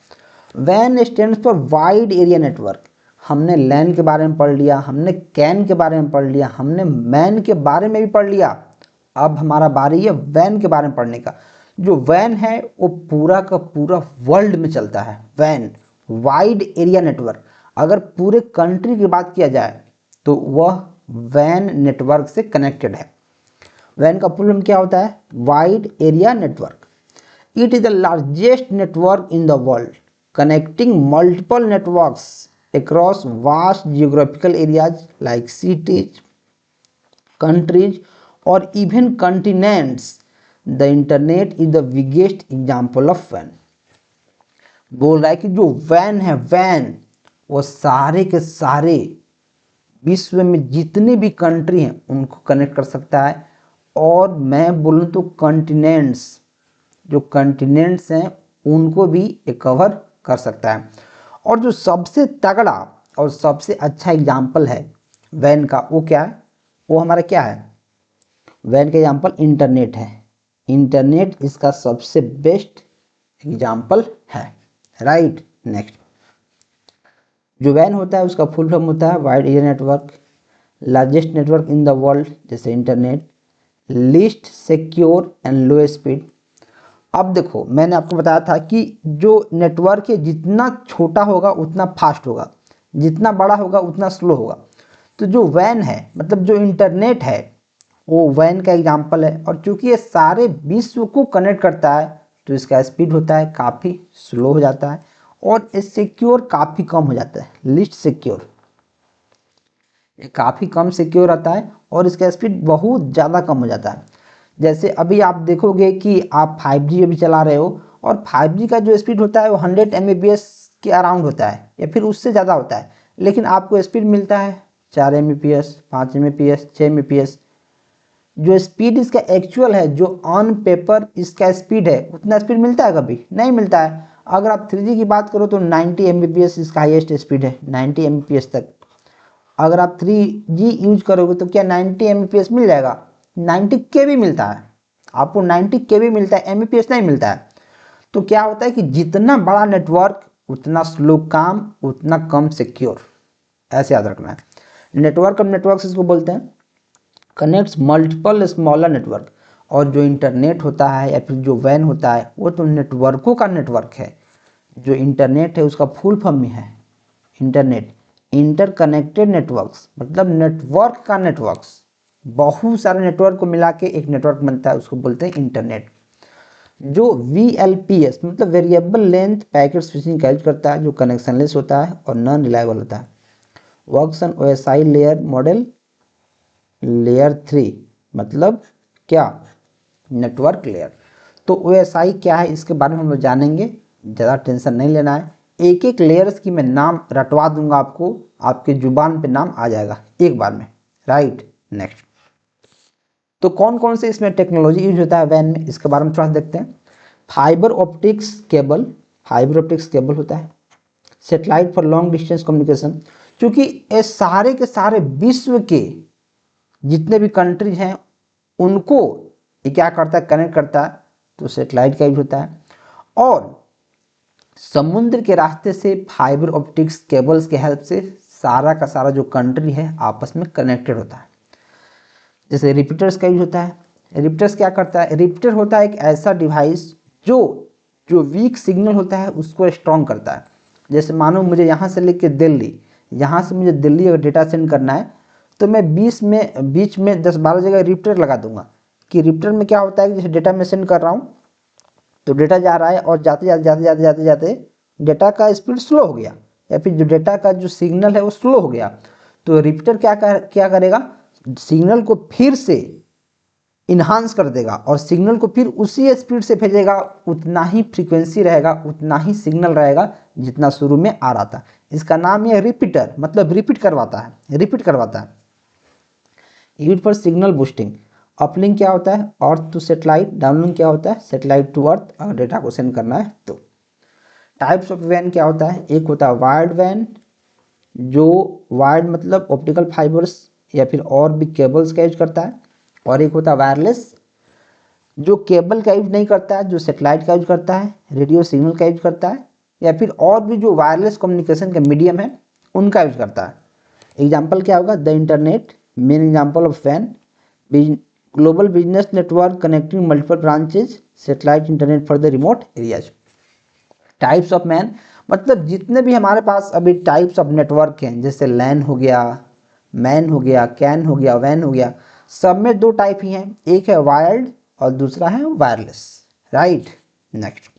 वैन stands for wide area network. हमने लैन के बारे में पढ़ लिया, हमने कैन के बारे में पढ़ लिया, हमने मैन के बारे में भी पढ़ लिया। अब हमारा बारी है वैन के बारे में पढ़ने का। जो वैन है वो पूरा का पूरा वर्ल्ड में चलता है। वैन वाइड एरिया नेटवर्क, अगर पूरे कंट्री की बात किया जाए तो वह वैन नेटवर्क से कनेक्टेड है। वैन का फुल फॉर्म क्या होता है? Wide area network. It is the largest network in the world, connecting multiple networks across vast geographical areas like cities, countries, or even continents. The internet is the biggest example of WAN. बोल रहा है कि जो van है, van वो सारे के सारे विश्व में जितने भी कंट्री हैं उनको कनेक्ट कर सकता है। और मैं बोलूँ तो कॉन्टिनेंट्स, जो कॉन्टिनेंट्स हैं उनको भी कवर कर सकता है। और जो सबसे तगड़ा और सबसे अच्छा एग्जाम्पल है वैन का, वो क्या है? वो हमारा क्या है? वैन का एग्जाम्पल इंटरनेट है। इंटरनेट इसका सबसे बेस्ट एग्जाम्पल है, राइट। नेक्स्ट, जो वैन होता है उसका फुल फॉर्म होता है wide area network, largest network in the world जैसे internet, least secure and low speed. अब देखो, मैंने आपको बताया था कि जो नेटवर्क है जितना छोटा होगा उतना फास्ट होगा, जितना बड़ा होगा उतना स्लो होगा। तो जो वैन है मतलब जो इंटरनेट है वो वैन का एग्जाम्पल है। और चूंकि ये सारे विश्व को कनेक्ट करता है तो इसका स्पीड होता है काफ़ी स्लो हो जाता है, और सिक्योर काफ़ी कम हो जाता है। लिस्ट सिक्योर, ये काफ़ी कम सिक्योर आता है और इसका स्पीड बहुत ज़्यादा कम हो जाता है। जैसे अभी आप देखोगे कि आप 5G अभी चला रहे हो और 5G का जो स्पीड होता है वो 100 Mbps के अराउंड होता है या फिर उससे ज़्यादा होता है, लेकिन आपको स्पीड मिलता है 4 Mbps, 5 Mbps, 6 Mbps। जो स्पीड इसका एक्चुअल है, जो ऑन पेपर इसका स्पीड है, उतना स्पीड मिलता है? कभी नहीं मिलता है। अगर आप 3G की बात करो तो 90 Mbps इसका हाईएस्ट स्पीड है, 90 Mbps तक। अगर आप 3G यूज करोगे तो क्या 90 Mbps मिल जाएगा? 90 KB मिलता है आपको, 90 KB मिलता है, Mbps नहीं मिलता है। तो क्या होता है कि जितना बड़ा नेटवर्क उतना स्लो काम, उतना कम सिक्योर, ऐसे याद रखना है। नेटवर्क ऑफ नेटवर्क्स इसको बोलते हैं। Connects multiple smaller network. और जो इंटरनेट होता है या फिर जो वैन होता है वो तो नेटवर्कों का नेटवर्क है। जो इंटरनेट है उसका फुल फॉर्म ही है इंटरनेट, इंटरकनेक्टेड नेटवर्क्स, मतलब नेटवर्क का नेटवर्क्स, बहुत सारे नेटवर्क को मिला के एक नेटवर्क बनता है, उसको बोलते हैं इंटरनेट। जो VLPS मतलब वेरिएबल लेंथ पैकेट स्विचिंग का यूज करता है, जो कनेक्शनलेस होता है और नॉन रिलायबल होता है। Works on OSI layer model layer 3, मतलब क्या, नेटवर्क लेयर। तो OSI क्या है इसके बारे में हम लोग जानेंगे, ज़्यादा टेंशन नहीं लेना है। एक एक लेयर्स की मैं नाम रटवा दूंगा आपको, आपके जुबान पे नाम आ जाएगा एक बार में, राइट। नेक्स्ट, तो कौन कौन से इसमें टेक्नोलॉजी यूज होता है वैन में, इसके बारे में थोड़ा सा देखते हैं। Fibre optics cable, fibre optics cable होता है। Satellite for long distance communication, क्योंकि ये सारे के सारे विश्व के जितने भी कंट्रीज हैं उनको ये क्या करता है, कनेक्ट करता है, तो सेटेलाइट का यूज होता है। और समुद्र के रास्ते से फाइबर ऑप्टिक्स केबल्स के हेल्प से सारा का सारा जो कंट्री है आपस में कनेक्टेड होता है। जैसे रिपीटर्स का यूज होता है। रिपीटर्स क्या करता है, रिपीटर होता है एक ऐसा डिवाइस जो जो वीक सिग्नल होता है उसको स्ट्रॉन्ग करता है। जैसे मानो मुझे यहाँ से लेके दिल्ली, यहाँ से मुझे दिल्ली अगर डेटा सेंड करना है तो मैं बीच में 10-12 जगह रिपीटर लगा दूंगा कि रिपीटर में क्या होता है कि जैसे डेटा मैं सेंड कर रहा हूँ तो डेटा जा रहा है और जाते जाते जाते जाते जाते जाते डेटा का स्पीड स्लो हो गया या फिर जो डेटा का जो सिग्नल है वो स्लो हो गया, तो रिपीटर क्या करेगा, सिग्नल को फिर से इन्हांस कर देगा और सिग्नल को फिर उसी स्पीड से भेजेगा, उतना ही फ्रीक्वेंसी रहेगा, उतना ही सिग्नल रहेगा जितना शुरू में आ रहा था। इसका नाम है रिपीटर, मतलब रिपीट करवाता है। Use for signal boosting. Uplink क्या होता है, अर्थ टू सेटेलाइट। डाउनलिंक क्या होता है, सेटेलाइट टू अर्थ, अगर डेटा को सेंड करना है तो। टाइप्स ऑफ वैन क्या होता है, एक होता है वायर्ड वैन, जो वायर्ड मतलब ऑप्टिकल फाइबर्स या फिर और भी केबल्स का यूज करता है। और एक होता है वायरलेस, जो केबल का यूज नहीं करता है, जो सेटेलाइट का यूज करता है, रेडियो सिग्नल का यूज करता है, या फिर और भी जो वायरलेस कम्युनिकेशन के मीडियम है उनका यूज करता है। एग्जाम्पल क्या होगा, the internet, main example of वैन, global business network connecting multiple branches, satellite internet for the remote areas. Types of मतलब जितने भी हमारे पास अभी टाइप्स ऑफ नेटवर्क हैं, जैसे लैन हो गया, मैन हो गया, कैन हो गया, वैन हो गया, सब में दो टाइप ही हैं, एक है वायर्ड और दूसरा है wireless, right. Next,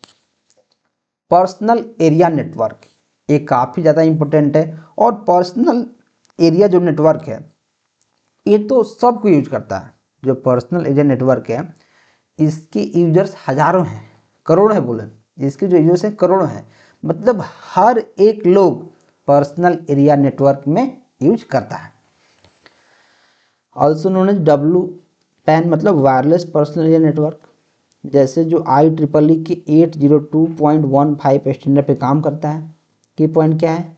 personal area network, ये काफ़ी ज़्यादा इंपॉर्टेंट है। और पर्सनल एरिया जो नेटवर्क है ये तो सबको यूज करता है। जो पर्सनल एरिया नेटवर्क है इसके यूजर्स हजारों हैं, करोड़ों हैं, बोले इसके जो यूजर्स हैं करोड़ों हैं, मतलब हर एक लोग पर्सनल एरिया नेटवर्क में यूज करता है। ऑल्सो नोन एज WPAN मतलब वायरलेस पर्सनल एरिया नेटवर्क, जैसे जो IEEE के 802.15 स्टैंडर्ड पे काम करता है। की पॉइंट क्या है,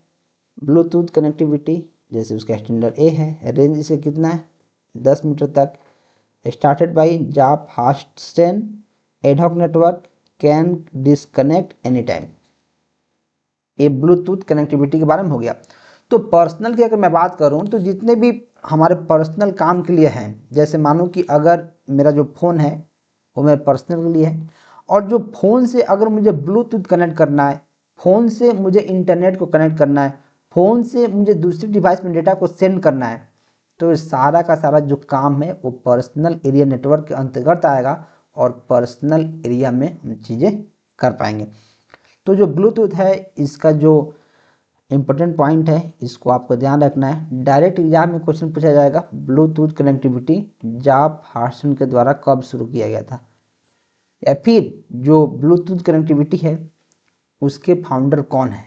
ब्लूटूथ कनेक्टिविटी, जैसे उसका स्टैंडर्ड A है, रेंज इसका कितना है 10 मीटर तक, started by Jaap Haartsen, ad hoc network, can disconnect any time. ये ब्लूटूथ कनेक्टिविटी के बारे में हो गया। तो पर्सनल की अगर मैं बात करूं तो जितने भी हमारे पर्सनल काम के लिए हैं, जैसे मानो कि अगर मेरा जो फ़ोन है वो मेरे पर्सनल के लिए है, और जो फ़ोन से अगर मुझे ब्लूटूथ कनेक्ट करना है, फ़ोन से मुझे इंटरनेट को कनेक्ट करना है, फ़ोन से मुझे दूसरी डिवाइस में डेटा को सेंड करना है, तो सारा का सारा जो काम है वो पर्सनल एरिया नेटवर्क के अंतर्गत आएगा और पर्सनल एरिया में हम चीज़ें कर पाएंगे। तो जो ब्लूटूथ है इसका जो इम्पोर्टेंट पॉइंट है इसको आपको ध्यान रखना है। डायरेक्ट एग्जाम में क्वेश्चन पूछा जाएगा, ब्लूटूथ कनेक्टिविटी जाप हार्सन के द्वारा कब शुरू किया गया था, या फिर जो ब्लूटूथ कनेक्टिविटी है उसके फाउंडर कौन है,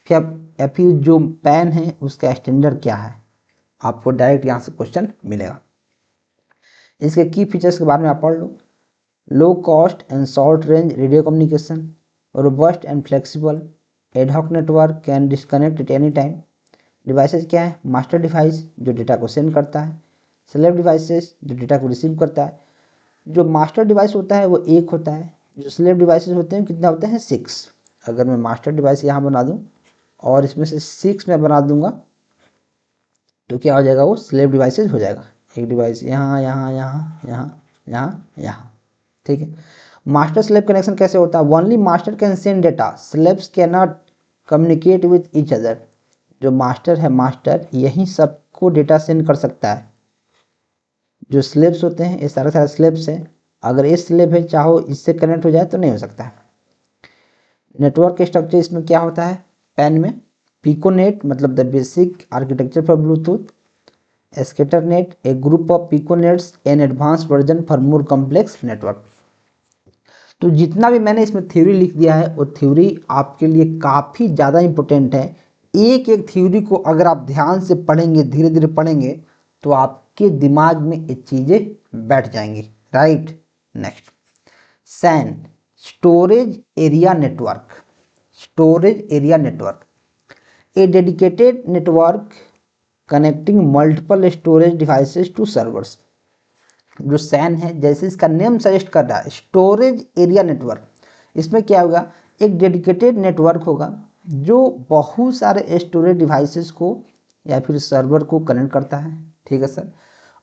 या फिर जो पैन है उसका स्टैंडर्ड क्या है, आपको डायरेक्ट यहाँ से क्वेश्चन मिलेगा। इसके की फीचर्स के बारे में आप पढ़ लो। Low cost and short range radio communication, robust and flexible, ad hoc network, can disconnect at any time. Devices क्या है, मास्टर डिवाइस जो डेटा को सेंड करता है, स्लेव डिवाइसेस जो डेटा को रिसीव करता है। जो मास्टर डिवाइस होता है वो एक होता है, जो स्लेव डिवाइसेस होते हैं कितना होते हैं 6। अगर मैं मास्टर डिवाइस यहाँ बना दूँ और इसमें से 6 मैं बना दूंगा तो क्या हो जाएगा, वो स्लेव डिवाइसेस हो जाएगा। एक डिवाइस यहाँ यहाँ यहाँ यहाँ यहाँ यहाँ, ठीक है। मास्टर स्लेव कनेक्शन कैसे होता है? Only master can send data, slaves can not communicate with each other. जो मास्टर है, मास्टर यही सबको डेटा सेंड कर सकता है। जो स्लेव्स होते हैं ये सारे स्लेव्स हैं, अगर ये स्लेव है चाहो इससे कनेक्ट हो जाए तो नहीं हो सकता है। नेटवर्क स्ट्रक्चर इसमें क्या होता है? पैन में पिकोनेट मतलब the basic architecture for Bluetooth, scatternet A group of piconets an advance version for more complex network. तो जितना भी मैंने इसमें थ्योरी लिख दिया है वो थ्योरी आपके लिए काफ़ी ज़्यादा इंपॉर्टेंट है। एक एक थ्योरी को अगर आप ध्यान से पढ़ेंगे, धीरे धीरे पढ़ेंगे, तो आपके दिमाग में ये चीज़ें बैठ जाएंगी, right. Next, SAN storage area network. Storage area network a dedicated network connecting multiple storage devices to servers. जो सैन है, जैसे इसका नेम सजेस्ट कर रहा है, स्टोरेज एरिया नेटवर्क, इसमें क्या होगा? एक डेडिकेटेड नेटवर्क होगा जो बहुत सारे स्टोरेज डिवाइसेस को या फिर सर्वर को कनेक्ट करता है, ठीक है sir.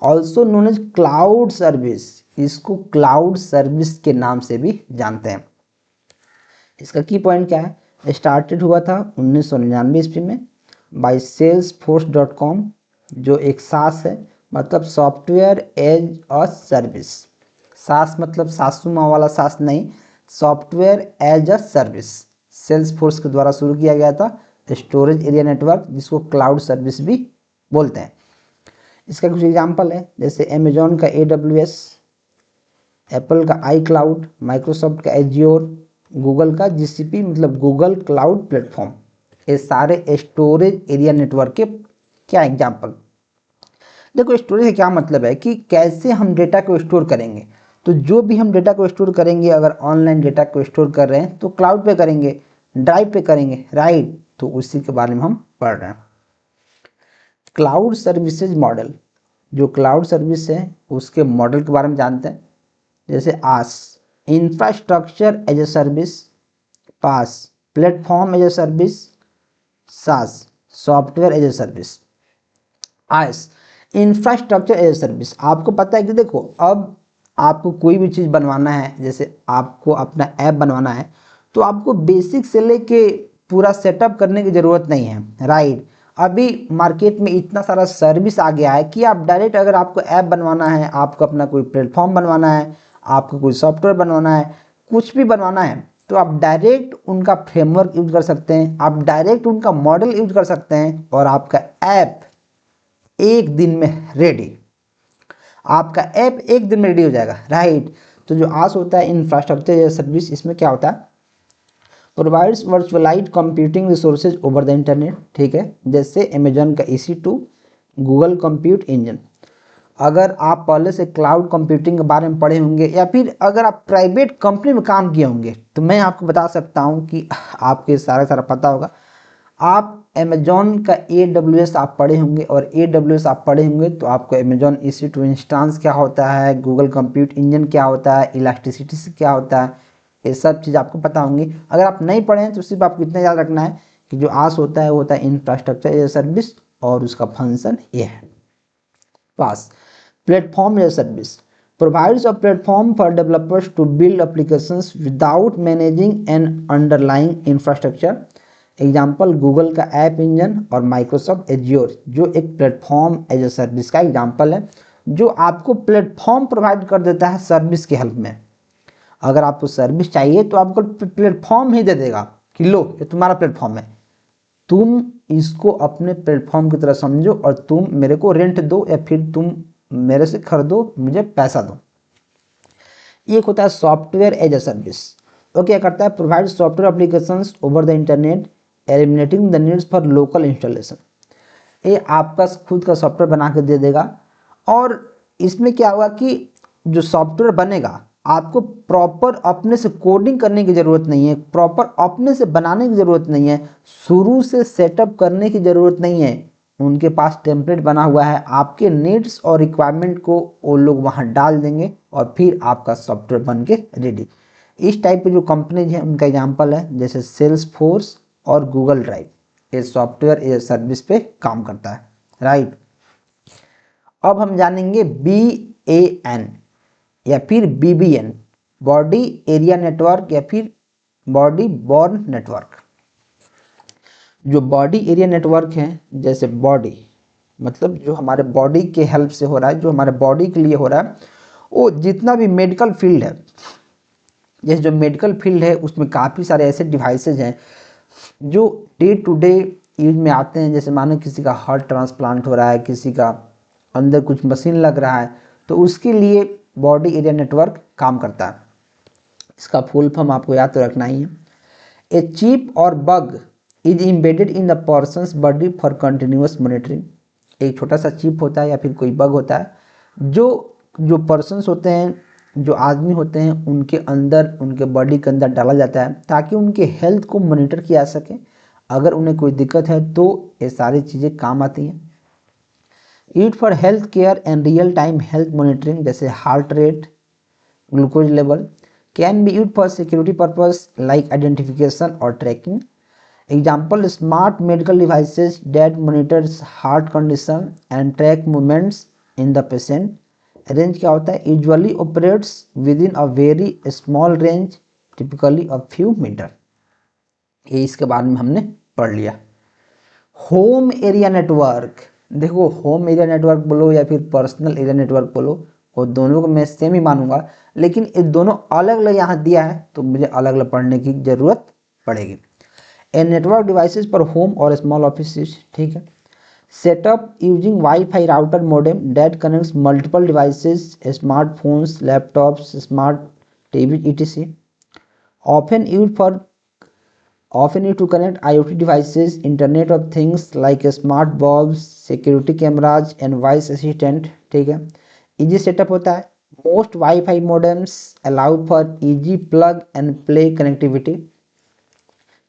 Also known as cloud service, इसको क्लाउड सर्विस के नाम से भी जानते हैं। इसका की पॉइंट क्या है? स्टार्टेड हुआ था 1999 ईस्वी में बाय salesforce.com, जो एक सास है, मतलब सॉफ्टवेयर एज अ सर्विस। सास मतलब सासू माँ वाला सास नहीं, software as a service Salesforce के द्वारा शुरू किया गया था स्टोरेज एरिया नेटवर्क, जिसको क्लाउड सर्विस भी बोलते हैं। इसका कुछ एग्जांपल है, जैसे अमेजॉन का AWS, एप्पल का iCloud, माइक्रोसॉफ्ट का एज्योर, गूगल का GCP मतलब गूगल क्लाउड प्लेटफॉर्म। ये सारे स्टोरेज एरिया नेटवर्क के क्या एग्जांपल। देखो स्टोरेज का क्या मतलब है कि कैसे हम डेटा को स्टोर करेंगे। तो जो भी हम डेटा को स्टोर करेंगे, अगर ऑनलाइन डेटा को स्टोर कर रहे हैं तो क्लाउड पे करेंगे, ड्राइव पे करेंगे, राइट। तो उसी के बारे में हम पढ़ रहे हैं। क्लाउड सर्विसेज मॉडल, जो क्लाउड सर्विस है उसके मॉडल के बारे में जानते हैं। जैसे IaaS infrastructure as a service, PaaS platform as a service, SaaS software as a service. IaaS infrastructure as a service, आपको पता है कि देखो अब आपको कोई भी चीज़ बनवाना है, जैसे आपको अपना ऐप बनवाना है, तो आपको बेसिक से लेके पूरा सेटअप करने की ज़रूरत नहीं है, राइट। अभी मार्केट में इतना सारा सर्विस आ गया है कि आप डायरेक्ट, अगर आपको ऐप बनवाना है, आपको अपना कोई प्लेटफॉर्म बनवाना है, आपको कोई सॉफ्टवेयर बनवाना है, कुछ भी बनवाना है, तो आप डायरेक्ट उनका फ्रेमवर्क यूज कर सकते हैं, आप डायरेक्ट उनका मॉडल यूज कर सकते हैं और आपका ऐप एक दिन में रेडी, आपका ऐप एक दिन में रेडी हो जाएगा, राइट। तो जो आस होता है इंफ्रास्ट्रक्चर सर्विस, इसमें क्या होता है? Provides virtualized computing resources over the internet, ठीक है। जैसे अमेजॉन का EC2, गूगल कंप्यूट इंजन। अगर आप पहले से क्लाउड कंप्यूटिंग के बारे में पढ़े होंगे या फिर अगर आप प्राइवेट कंपनी में काम किए होंगे, तो मैं आपको बता सकता हूं कि आपको सारा पता होगा। आप अमेजॉन का AWS आप पढ़े होंगे, और AWS आप पढ़े होंगे तो आपको अमेजॉन EC2 इंस्टांस क्या होता है, गूगल कंप्यूट इंजन क्या होता है, इलास्टिसिटी से क्या होता है, ये सब चीज़ आपको पता होंगी। अगर आप नहीं पढ़े हैं तो सिर्फ आपको इतना याद रखना है कि जो आस होता है वो होता है इंफ्रास्ट्रक्चर एज ए सर्विस, और उसका फंक्शन ये है। PaaS platform as a service provides a platform for developers to build applications without managing an underlying infrastructure। Example Google का ऐप इंजन और माइक्रोसॉफ्ट एज्योर, जो एक प्लेटफॉर्म एज ए सर्विस का example है, जो आपको प्लेटफॉर्म प्रोवाइड कर देता है सर्विस की हेल्प में। अगर आपको सर्विस चाहिए तो आपको प्लेटफॉर्म ही दे देगा कि लो ये तुम्हारा प्लेटफॉर्म है, तुम इसको अपने प्लेटफॉर्म की तरह समझो और तुम मेरे को रेंट दो या फिर तुम मेरे से खरीदो, मुझे पैसा दो। एक होता है सॉफ्टवेयर एज ए सर्विस। वो क्या करता है? Provide software applications over the internet eliminating the needs for local installation. ये आपका खुद का सॉफ्टवेयर बना के दे देगा, और इसमें क्या होगा कि जो सॉफ्टवेयर बनेगा आपको प्रॉपर अपने से कोडिंग करने की ज़रूरत नहीं है, प्रॉपर अपने से बनाने की ज़रूरत नहीं है, शुरू से सेटअप करने की ज़रूरत नहीं है। उनके पास टेम्पलेट बना हुआ है, आपके नीड्स और रिक्वायरमेंट को वो लोग वहाँ डाल देंगे और फिर आपका सॉफ्टवेयर बन के रेडी। इस टाइप के जो कंपनीज हैं उनका एग्जाम्पल है जैसे सेल्सफोर्स और गूगल ड्राइव। ये सॉफ्टवेयर एज सर्विस पे काम करता है, राइट। अब हम जानेंगे BAN या फिर BBN, बॉडी एरिया नेटवर्क या फिर बॉडी बॉर्न नेटवर्क। जो बॉडी एरिया नेटवर्क है, जैसे बॉडी मतलब जो हमारे बॉडी के हेल्प से हो रहा है, जो हमारे बॉडी के लिए हो रहा है, वो जितना भी मेडिकल फील्ड है, जैसे जो मेडिकल फील्ड है उसमें काफ़ी सारे ऐसे डिवाइसेज हैं जो डे टू डे यूज में आते हैं। जैसे मानो किसी का हार्ट ट्रांसप्लांट हो रहा है, किसी का अंदर कुछ मशीन लग रहा है, तो उसके लिए बॉडी एरिया नेटवर्क काम करता है। इसका फुल फॉर्म आपको याद तो रखना ही है। ए चिप और bug is embedded in the persons body for continuous monitoring. एक छोटा सा चिप होता है या फिर कोई बग होता है जो पर्सन्स होते हैं, जो आदमी होते हैं, उनके अंदर, उनके बॉडी के अंदर डाला जाता है ताकि उनके हेल्थ को मॉनिटर किया जा सके। अगर उन्हें कोई दिक्कत है तो ये सारी चीज़ें काम आती हैं। Use for health care and real time health monitoring, जैसे heart rate, glucose level. Can be use for security purpose like identification और tracking. Example, smart medical devices that monitors heart condition and track movements in the patient. Range क्या होता है? Usually operates within a very small range, typically a few meter. ये इसके बारे में हमने पढ़ लिया। होम एरिया नेटवर्क, देखो होम एरिया नेटवर्क बोलो या फिर पर्सनल एरिया नेटवर्क बोलो, और दोनों को मैं सेम ही मानूंगा, लेकिन ये दोनों अलग अलग यहाँ दिया है तो मुझे अलग अलग पढ़ने की जरूरत पड़ेगी। A network devices for home और स्मॉल ऑफिस, ठीक है। Setup using wifi router modem that connects multiple devices, smartphones, laptops, smart TV etc. often used to connect IoT devices, Internet of Things like smart bulbs, security cameras and voice assistant, ठीक है। Easy setup होता है। Most WiFi modems allow for easy plug and play connectivity.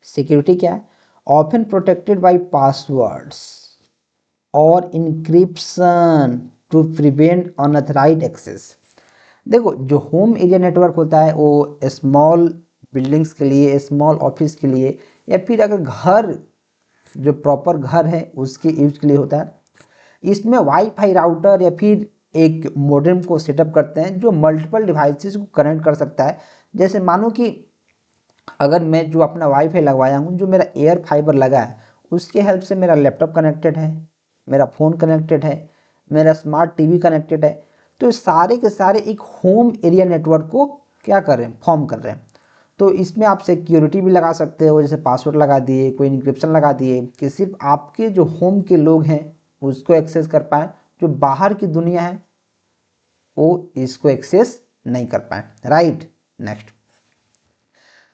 Security क्या है? Often protected by passwords और encryption to prevent unauthorized access. देखो जो home area network होता है वो स्मॉल बिल्डिंग्स के लिए, स्मॉल ऑफिस के लिए, या फिर अगर घर जो प्रॉपर घर है उसके यूज के लिए होता है। इसमें वाईफाई राउटर या फिर एक मॉडेम को सेटअप करते हैं जो मल्टीपल डिवाइसेस को कनेक्ट कर सकता है। जैसे मानो कि अगर मैं जो अपना वाईफाई लगवाया हूँ, जो मेरा एयर फाइबर लगा है, उसके हेल्प से मेरा लैपटॉप कनेक्टेड है, मेरा फ़ोन कनेक्टेड है, मेरा स्मार्ट टीवी कनेक्टेड है, तो सारे के सारे एक होम एरिया नेटवर्क को क्या कर रहे हैं? फॉर्म कर रहे हैं। तो इसमें आप सिक्योरिटी भी लगा सकते हो, जैसे पासवर्ड लगा दिए, कोई इंक्रिप्शन लगा दिए कि सिर्फ आपके जो होम के लोग हैं उसको एक्सेस कर पाए, जो बाहर की दुनिया है वो इसको एक्सेस नहीं कर पाए, राइट। नेक्स्ट,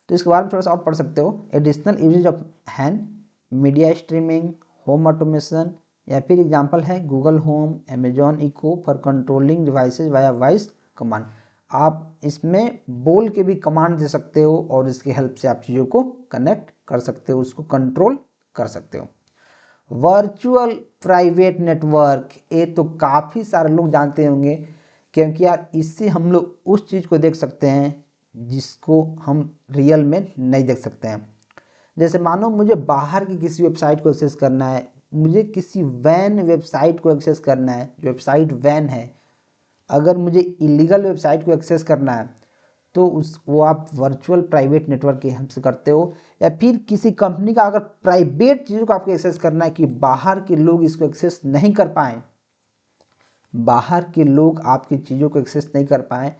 तो इसके बारे में थोड़ा सा और पढ़ सकते हो। Additional usages of hand, media streaming, home automation, या फिर एग्जांपल है Google Home, Amazon Echo for controlling devices via voice command. आप इसमें बोल के भी कमांड दे सकते हो और इसकी हेल्प से आप चीज़ों को कनेक्ट कर सकते हो, उसको कंट्रोल कर सकते हो। वर्चुअल प्राइवेट नेटवर्क, ये तो काफ़ी सारे लोग जानते होंगे, क्योंकि यार इससे हम लोग उस चीज़ को देख सकते हैं जिसको हम रियल में नहीं देख सकते हैं। जैसे मानो मुझे बाहर की किसी वेबसाइट को एक्सेस करना है, मुझे किसी वैन वेबसाइट को एक्सेस करना है, जो वेबसाइट वैन है, अगर मुझे इलीगल वेबसाइट को एक्सेस करना है तो वो आप वर्चुअल प्राइवेट नेटवर्क के हेल्प से करते हो। या फिर किसी कंपनी का अगर प्राइवेट चीज़ों को आपको एक्सेस करना है कि बाहर के लोग इसको एक्सेस नहीं कर पाएँ, बाहर के लोग आपकी चीज़ों को एक्सेस नहीं कर पाएँ,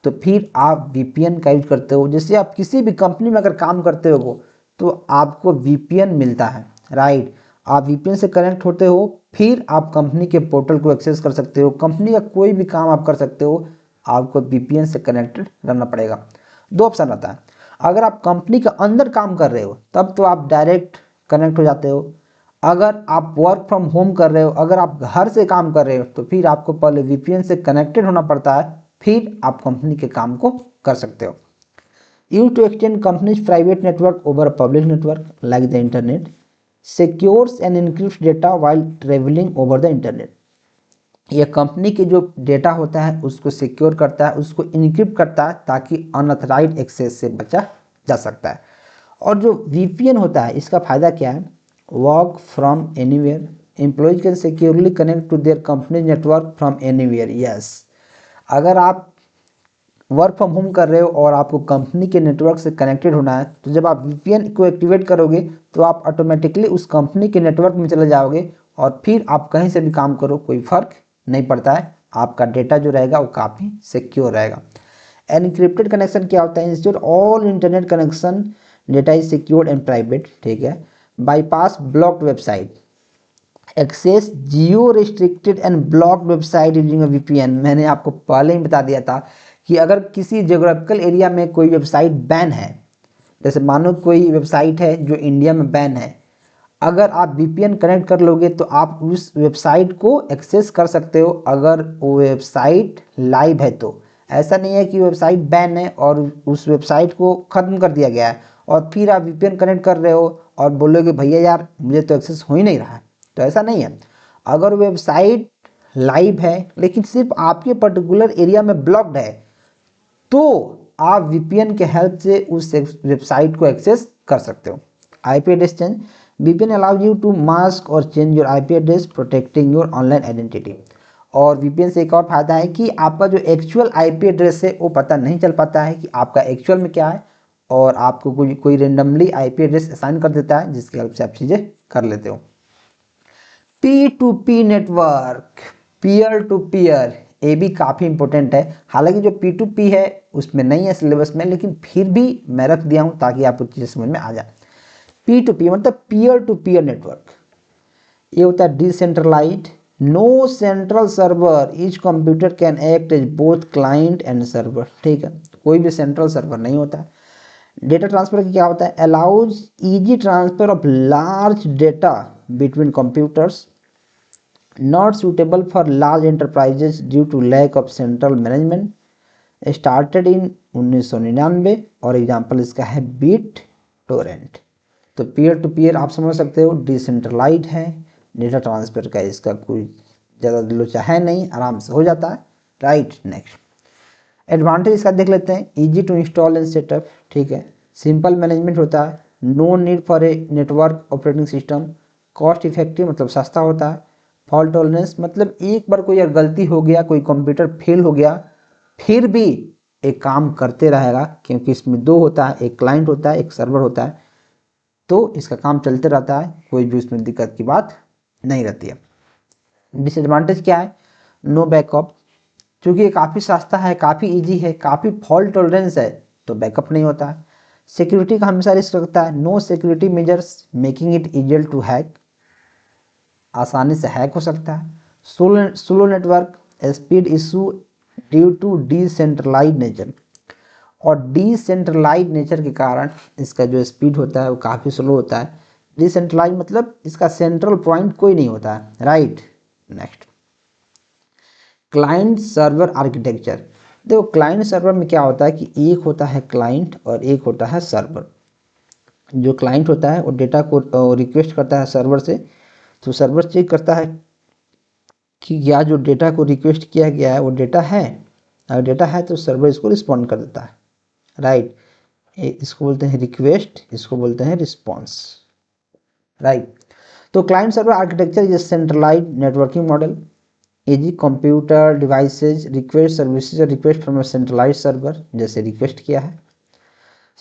तो फिर आप VPN का यूज करते हो। जैसे आप किसी भी कंपनी में अगर काम करते हो तो आपको VPN मिलता है, राइट। आप VPN से कनेक्ट होते हो, फिर आप कंपनी के पोर्टल को एक्सेस कर सकते हो, कंपनी का कोई भी काम आप कर सकते हो, आपको VPN से कनेक्टेड रहना पड़ेगा। दो ऑप्शन आता है, अगर आप कंपनी के अंदर काम कर रहे हो तब तो आप डायरेक्ट कनेक्ट हो जाते हो। अगर आप वर्क फ्रॉम होम कर रहे हो, अगर आप घर से काम कर रहे हो, तो फिर आपको पहले VPN से कनेक्टेड होना पड़ता है, फिर आप कंपनी के काम को कर सकते हो। Use to extend companies private network over public network like the internet, secures and encrypts data while travelling over the internet. यह कंपनी के जो डेटा होता है उसको सिक्योर करता है, उसको इनक्रिप्ट करता है ताकि अनऑथराइज्ड एक्सेस से बचा जा सकता है। और जो VPN होता है इसका फ़ायदा क्या है? Work from anywhere, employees can securely connect to their company network from anywhere. Yes, अगर आप वर्क फ्रॉम होम कर रहे हो और आपको कंपनी के नेटवर्क से कनेक्टेड होना है, तो जब आप वीपीएन को एक्टिवेट करोगे तो आप ऑटोमेटिकली उस कंपनी के नेटवर्क में चले जाओगे और फिर आप कहीं से भी काम करो, कोई फर्क नहीं पड़ता है, आपका डेटा जो रहेगा वो काफ़ी सिक्योर रहेगा। एनक्रिप्टेड कनेक्शन क्या होता है? Ensure all internet connection data is secured and private. ठीक है। Bypass blocked website, access geo restricted and blocked website using a VPN. मैंने आपको पहले ही बता दिया था कि अगर किसी जोग्राफिकल एरिया में कोई वेबसाइट बैन है, जैसे मानो कोई वेबसाइट है जो इंडिया में बैन है, अगर आप वीपीएन कनेक्ट कर लोगे तो आप उस वेबसाइट को एक्सेस कर सकते हो, अगर वो वेबसाइट लाइव है तो। ऐसा नहीं है कि वेबसाइट बैन है और उस वेबसाइट को ख़त्म कर दिया गया है और फिर आप वीपीएन कनेक्ट कर रहे हो और बोलोगे भैया यार मुझे तो एक्सेस हो ही नहीं रहा है, तो ऐसा नहीं है। अगर वेबसाइट लाइव है लेकिन सिर्फ आपके पर्टिकुलर एरिया में ब्लॉक्ड है, तो आप वीपीएन के हेल्प से उस वेबसाइट को एक्सेस कर सकते हो। IP address change, VPN allows you to mask और change your IP address protecting your online identity. और वीपीएन से एक और फायदा है कि आपका जो एक्चुअल आईपी एड्रेस है वो पता नहीं चल पाता है कि आपका एक्चुअल में क्या है, और आपको कोई रेंडमली आईपी एड्रेस असाइन कर देता है जिसकी हेल्प से आप चीज़ें कर लेते हो। P2P network, peer to peer, ये भी काफ़ी इंपॉर्टेंट है। हालांकि जो P2P है उसमें नहीं है सिलेबस में, लेकिन फिर भी मैं रख दिया हूँ ताकि आपको चीज़ें समझ में आ जाए। P2P मतलब पीयर टू पीयर नेटवर्क, ये होता है decentralized, no central server, each computer can act as both client and server. ठीक है, कोई भी सेंट्रल सर्वर नहीं होता है। डेटा ट्रांसफर क्या होता है? Allows easy transfer of large data between computers, not suitable for large enterprises due to lack of central management, started in 1999 और एग्जाम्पल इसका है बीट टोरेंट। तो पीयर टू पीयर आप समझ सकते हो, डिसेंट्रलाइज्ड है, डेटा ट्रांसफर का इसका कोई ज़्यादा लोचा है नहीं, आराम से हो जाता है। राइट, नेक्स्ट एडवांटेज इसका देख लेते हैं। Easy to install and setup, ठीक है, सिंपल मैनेजमेंट होता है, no need for a network operating system, cost effective मतलब सस्ता होता है, फॉल्ट टॉलरेंस मतलब एक बार कोई अगर गलती हो गया, कोई कंप्यूटर फेल हो गया, फिर भी एक काम करते रहेगा, क्योंकि इसमें दो होता है, एक क्लाइंट होता है, एक सर्वर होता है, तो इसका काम चलते रहता है, कोई भी उसमें दिक्कत की बात नहीं रहती है। डिसएडवांटेज क्या है? नो बैकअप, क्योंकि ये काफ़ी सस्ता है, काफ़ी इजी है, काफ़ी फॉल्ट टॉलरेंस है, तो बैकअप नहीं होता है। सिक्योरिटी का हमेशा रिस्क रखता है, no security measures making it easier to hack, आसानी से हैक हो सकता है। Slow network, speed issue due to decentralized nature, और डिसेंट्रलाइज्ड नेचर के कारण इसका जो स्पीड होता है वो काफ़ी स्लो होता है। डिसेंट्रलाइज मतलब इसका सेंट्रल पॉइंट कोई नहीं होता है। Right, next client server architecture. देखो क्लाइंट सर्वर में क्या होता है कि एक होता है क्लाइंट और एक होता है सर्वर। जो क्लाइंट होता है वो डेटा को रिक्वेस्ट करता है सर्वर से, तो सर्वर चेक करता है कि क्या जो डेटा को रिक्वेस्ट किया गया है वो डेटा है, अगर डेटा है तो सर्वर इसको रिस्पॉन्ड कर देता है। राइट, इसको बोलते हैं रिक्वेस्ट, इसको बोलते हैं रिस्पॉन्स। राइट, तो client server architecture is centralized networking model, easy computer devices request services और request from a centralized server, जैसे रिक्वेस्ट किया है।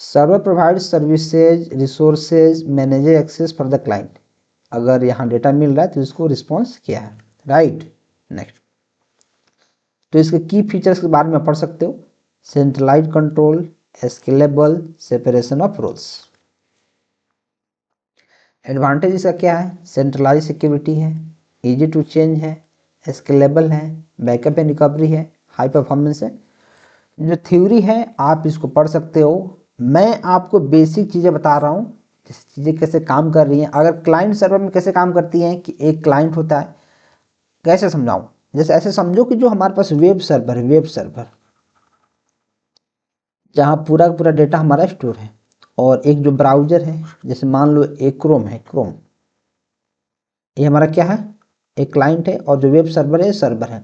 Server provide services resources manage access for the client, अगर यहाँ डेटा मिल रहा है तो इसको रिस्पॉन्स किया है। राइट, नेक्स्ट तो इसके की फीचर्स के बारे में पढ़ सकते हो। Centralized control, scalable, separation of roles. Advantage इसका क्या है? सेंट्रलाइज सिक्योरिटी है, इजी टू चेंज है, स्केलेबल है, बैकअप एंड रिकवरी है, हाई परफॉर्मेंस है। जो थ्योरी है आप इसको पढ़ सकते हो, मैं आपको बेसिक चीज़ें बता रहा हूँ, चीज़ें कैसे काम कर रही हैं। अगर क्लाइंट सर्वर में कैसे काम करती हैं कि एक क्लाइंट होता है, कैसे समझाऊँ, जैसे ऐसे समझो कि जो हमारे पास वेब सर्वर है, वेब सर्वर जहाँ पूरा का पूरा डेटा हमारा स्टोर है, और एक जो ब्राउजर है, जैसे मान लो एक क्रोम है, क्रोम ये हमारा क्या है? एक क्लाइंट है, और जो वेब सर्वर है सर्वर है।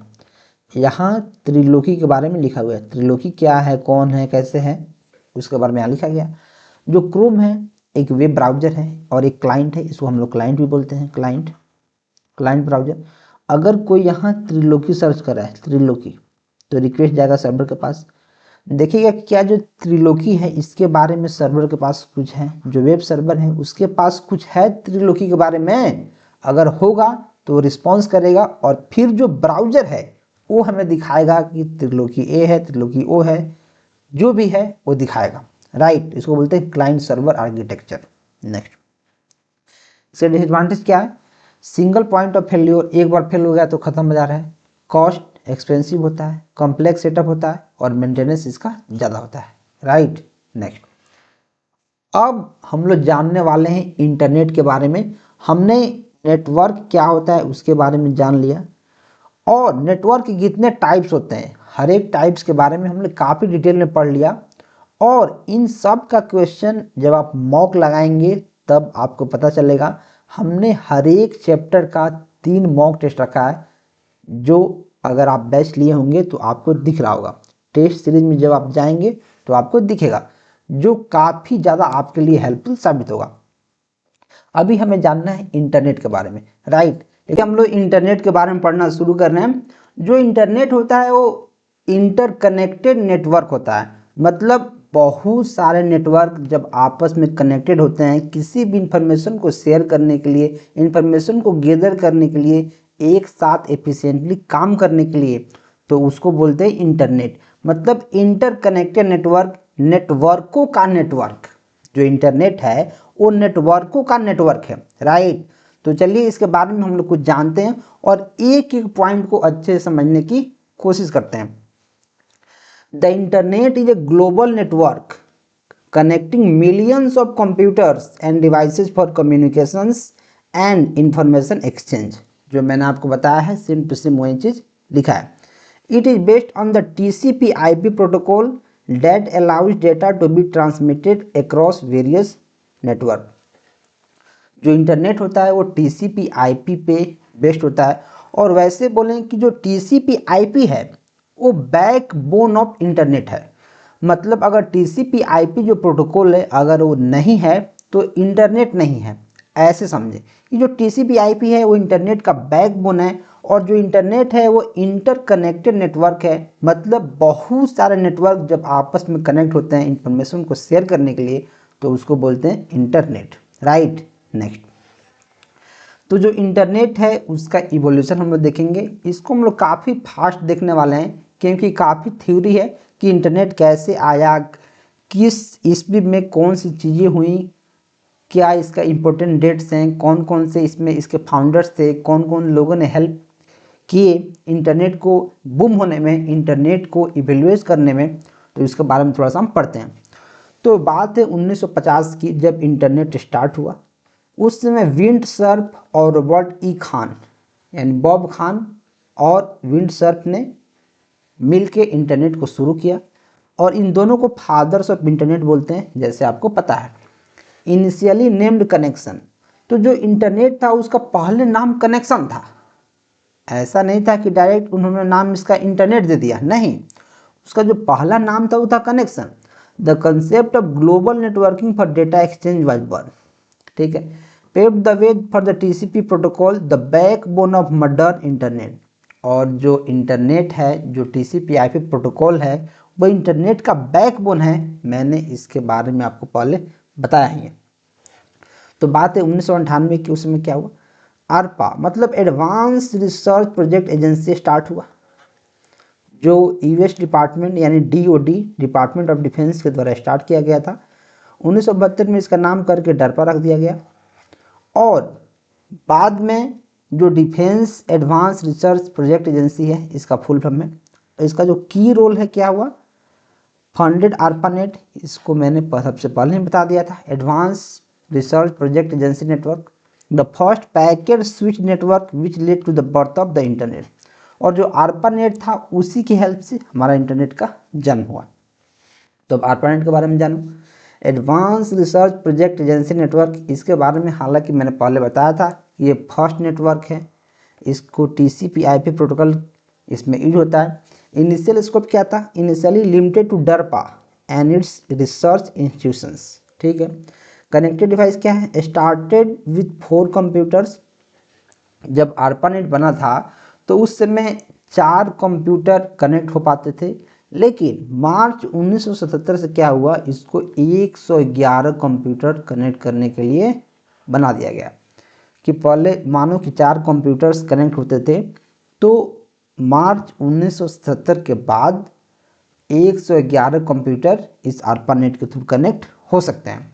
यहाँ त्रिलोकी के बारे में लिखा हुआ है, त्रिलोकी क्या है, कौन है, कैसे है, उसके बारे में यहाँ लिखा गया। जो क्रोम है एक वेब ब्राउजर है और एक क्लाइंट है, इसको हम लोग क्लाइंट भी बोलते हैं, क्लाइंट। Client browser. अगर कोई यहाँ त्रिलोकी सर्च कर रहा है, त्रिलोकी, तो रिक्वेस्ट जाएगा सर्वर के पास, देखिएगा क्या जो त्रिलोकी है इसके बारे में सर्वर के पास कुछ है, जो वेब सर्वर है उसके पास कुछ है त्रिलोकी के बारे में। अगर होगा तो रिस्पॉन्स करेगा और फिर जो ब्राउजर है वो हमें दिखाएगा कि त्रिलोकी ए है, त्रिलोकी ओ है, जो भी है वो दिखाएगा, राइट। इसको बोलते हैं क्लाइंट सर्वर आर्किटेक्चर। नेक्स्ट, इसका डिसएडवांटेज क्या है? सिंगल पॉइंट ऑफ फेल्योर, एक बार फेल हो गया तो खत्म हो जा रहा है। कॉस्ट एक्सपेंसिव होता है, कॉम्प्लेक्स सेटअप होता है और मेंटेनेंस इसका ज़्यादा होता है, राइट। नेक्स्ट, अब हम लोग जानने वाले हैं इंटरनेट के बारे में। हमने नेटवर्क क्या होता है उसके बारे में जान लिया, और नेटवर्क के कितने टाइप्स होते हैं, हर एक टाइप्स के बारे में हमने काफ़ी डिटेल में पढ़ लिया। और इन सब का क्वेश्चन जब आप मॉक लगाएंगे तब आपको पता चलेगा। हमने हर एक चैप्टर का 3 मॉक टेस्ट रखा है, जो अगर आप बैच लिए होंगे तो आपको दिख रहा होगा। टेस्ट सीरीज में जब आप जाएंगे तो आपको दिखेगा, जो काफ़ी ज़्यादा आपके लिए हेल्पफुल साबित होगा। अभी हमें जानना है इंटरनेट के बारे में, राइट। देखिए हम लोग इंटरनेट के बारे में पढ़ना शुरू कर रहे हैं। जो इंटरनेट होता है वो इंटरकनेक्टेड नेटवर्क होता है, मतलब बहुत सारे नेटवर्क जब आपस में कनेक्टेड होते हैं किसी भी इंफॉर्मेशन को शेयर करने के लिए, इंफॉर्मेशन को गैदर करने के लिए, एक साथ एफिशिएंटली काम करने के लिए, तो उसको बोलते हैं इंटरनेट। मतलब इंटरकनेक्टेड नेटवर्क, नेटवर्कों का नेटवर्क। जो इंटरनेट है वो नेटवर्कों का नेटवर्क है, राइट। तो चलिए इसके बारे में हम लोग कुछ जानते हैं और एक एक पॉइंट को अच्छे से समझने की कोशिश करते हैं। The internet is a global network connecting millions of computers and devices for communications and information exchange। जो मैंने आपको बताया है सेम टू सेम वही चीज लिखा है। It is based on the TCP/IP protocol that allows data to be transmitted across various network। जो इंटरनेट होता है वो TCP/IP पे बेस्ड होता है। और वैसे बोलें कि जो TCP/IP है वो बैकबोन ऑफ इंटरनेट है। मतलब अगर TCP/IP जो प्रोटोकॉल है अगर वो नहीं है तो इंटरनेट नहीं है, ऐसे समझे। ये जो TCP/IP है वो इंटरनेट का बैकबोन है, और जो इंटरनेट है वो इंटरकनेक्टेड नेटवर्क है। मतलब बहुत सारे नेटवर्क जब आपस में कनेक्ट होते हैं इंफॉर्मेशन को शेयर करने के लिए तो उसको बोलते हैं इंटरनेट, राइट। नेक्स्ट, तो जो इंटरनेट है उसका इवोल्यूशन हम लोग देखेंगे। इसको हम लोग काफ़ी फास्ट देखने वाले हैं क्योंकि काफ़ी थ्योरी है कि इंटरनेट कैसे आया, किस ईस्वी में कौन सी चीज़ें हुई, क्या इसका इम्पोर्टेंट डेट्स हैं, कौन कौन से इसमें इसके फाउंडर्स थे, कौन कौन लोगों ने हेल्प किए इंटरनेट को बूम होने में, इंटरनेट को इवेल्युएट करने में। तो इसके बारे में थोड़ा सा हम पढ़ते हैं। तो बात है 1950 की, जब इंटरनेट स्टार्ट हुआ। उस समय विंडसर्फ और रॉबर्ट ई खान यानी बॉब खान और विंडसर्फ ने मिलके इंटरनेट को शुरू किया, और इन दोनों को फादर्स ऑफ इंटरनेट बोलते हैं, जैसे आपको पता है। इनिशियली नेम्ड कनेक्शन, तो जो इंटरनेट था उसका पहले नाम कनेक्शन था। ऐसा नहीं था कि डायरेक्ट उन्होंने नाम इसका इंटरनेट दे दिया, नहीं। उसका जो पहला नाम था वो था connection. The concept of global networking for data exchange was born, ठीक है। Paved the way for the TCP protocol, the backbone of modern internet. और जो इंटरनेट है, जो TCP/IP प्रोटोकॉल है, वो इंटरनेट का बैकबोन है। मैंने इसके बारे में आपको पहले बताया ही है। तो बात है 1998 की, उसमें क्या हुआ, ARPA मतलब advance research project agency start हुआ, जो US डिपार्टमेंट यानी DOD, डिपार्टमेंट ऑफ डिफेंस के द्वारा स्टार्ट किया गया था। 1972 में इसका नाम करके डरपा रख दिया गया, और बाद में जो defence advance research project agency है इसका फुल फॉर्म है। इसका जो की रोल है क्या हुआ, फंडेड ARPANET, इसको मैंने सबसे पहले ही बता दिया था। Advance research project agency network, the first packet switch network which led to the birth of the internet. और जो ARPANET था उसी की हेल्प से हमारा इंटरनेट का जन्म हुआ। तो अब ARPANET के बारे में जानो। Advance research project agency network, इसके बारे में हालांकि मैंने पहले बताया था कि ये फर्स्ट नेटवर्क है। इसको TCP/IP प्रोटोकॉल इसमें यूज होता है। इनिशियल स्कोप क्या था, initially limited to DARPA and its research institutions, ठीक है। कनेक्टेड डिवाइस क्या है, स्टार्टेड विथ 4 कंप्यूटर्स जब ARPANET बना था तो उस समय 4 कंप्यूटर कनेक्ट हो पाते थे, लेकिन मार्च 1977 से क्या हुआ, इसको 111 कंप्यूटर कनेक्ट करने के लिए बना दिया गया। कि पहले मानो कि 4 कंप्यूटर्स कनेक्ट होते थे, तो मार्च 1977 के बाद 111 कंप्यूटर इस ARPANET के थ्रू कनेक्ट हो सकते हैं।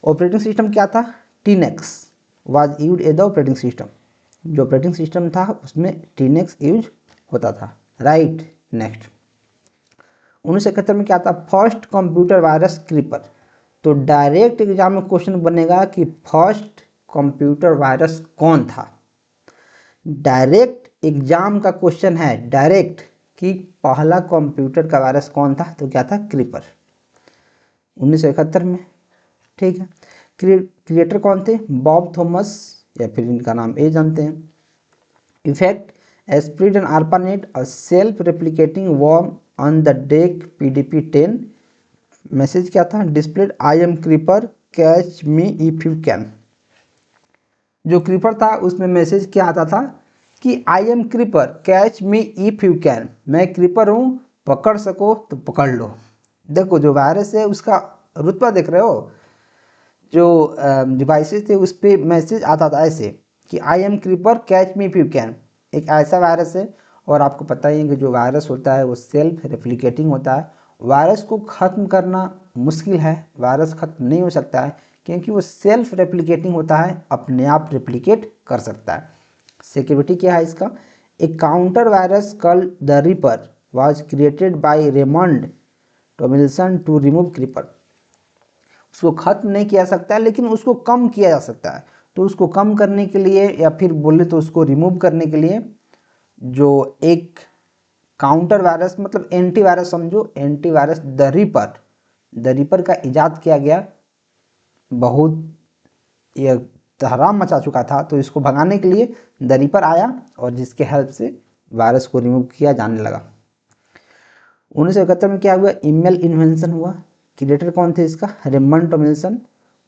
ऑपरेटिंग सिस्टम क्या था? TINX was used as the operating system. जो ऑपरेटिंग सिस्टम था उसमें TINX यूज होता था। राइट, नेक्स्ट 1971 में क्या था? First computer virus creeper. तो डायरेक्ट एग्जाम में क्वेश्चन बनेगा कि फर्स्ट कंप्यूटर वायरस कौन था। डायरेक्ट एग्जाम का क्वेश्चन है, डायरेक्ट, कि पहला कंप्यूटर का वायरस कौन था, तो क्या था? क्रीपर, 1971 में। ठीक है, क्रिएटर कौन थे? बॉब थॉमस, या फिर इनका नाम ए जानते हैं। Effect Esprit and ARPANET, a self replicating worm on the deck PDP-10। Message क्या था? Displayed I am creeper catch me if you can. जो क्रीपर था उसमें मैसेज क्या आता था कि I am creeper catch me if you can, मैं क्रीपर हूँ, पकड़ सको तो पकड़ लो। देखो जो वायरस है उसका रुतबा देख रहे हो, जो डिवाइसेस थे उस पर मैसेज आता था ऐसे कि I am creeper catch me if you can. एक ऐसा वायरस है, और आपको पता ही है कि जो वायरस होता है वो सेल्फ रेप्लिकेटिंग होता है। वायरस को ख़त्म करना मुश्किल है, वायरस ख़त्म नहीं हो सकता है, क्योंकि वो सेल्फ रेप्लिकेटिंग होता है, अपने आप रेप्लिकेट कर सकता है। सिक्योरिटी क्या है इसका? एक counter virus called the Reaper was created by Raymond Tomlinson to remove Creeper. उसको ख़त्म नहीं किया जा सकता है, लेकिन उसको कम किया जा सकता है। तो उसको कम करने के लिए, या फिर बोले तो उसको रिमूव करने के लिए, जो एक काउंटर वायरस, मतलब एंटीवायरस समझो, एंटीवायरस द रिपर का इजाद किया गया। बहुत ये तहराम मचा चुका था, तो इसको भगाने के लिए द रिपर आया, और जिसके हेल्प से वायरस को रिमूव किया जाने लगा। 1971 में क्या हुआ? ईमेल इन्वेंशन हुआ। क्रिएटर कौन थे इसका? Raymond Tomlinson.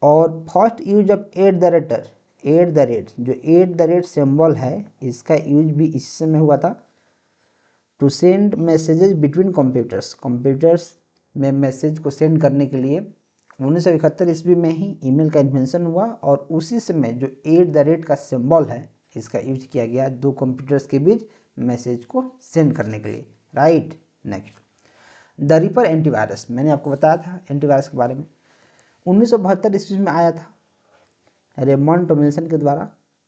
और first use of at the rate, जो एट द रेट सिंबल है, इसका यूज भी इस समय हुआ था। To send messages between computers में मैसेज को सेंड करने के लिए 1971 ईस्वी में ही ईमेल का इन्वेंशन हुआ, और उसी समय जो एट द रेट का सिंबल है इसका यूज किया गया दो कंप्यूटर्स के बीच मैसेज को सेंड करने के लिए। Right, next the ripper antivirus, मैंने आपको बताया था एंटीवायरस के बारे में। 1972 ईस्वी में आया था रेमंड टॉमिल्सन के द्वारा।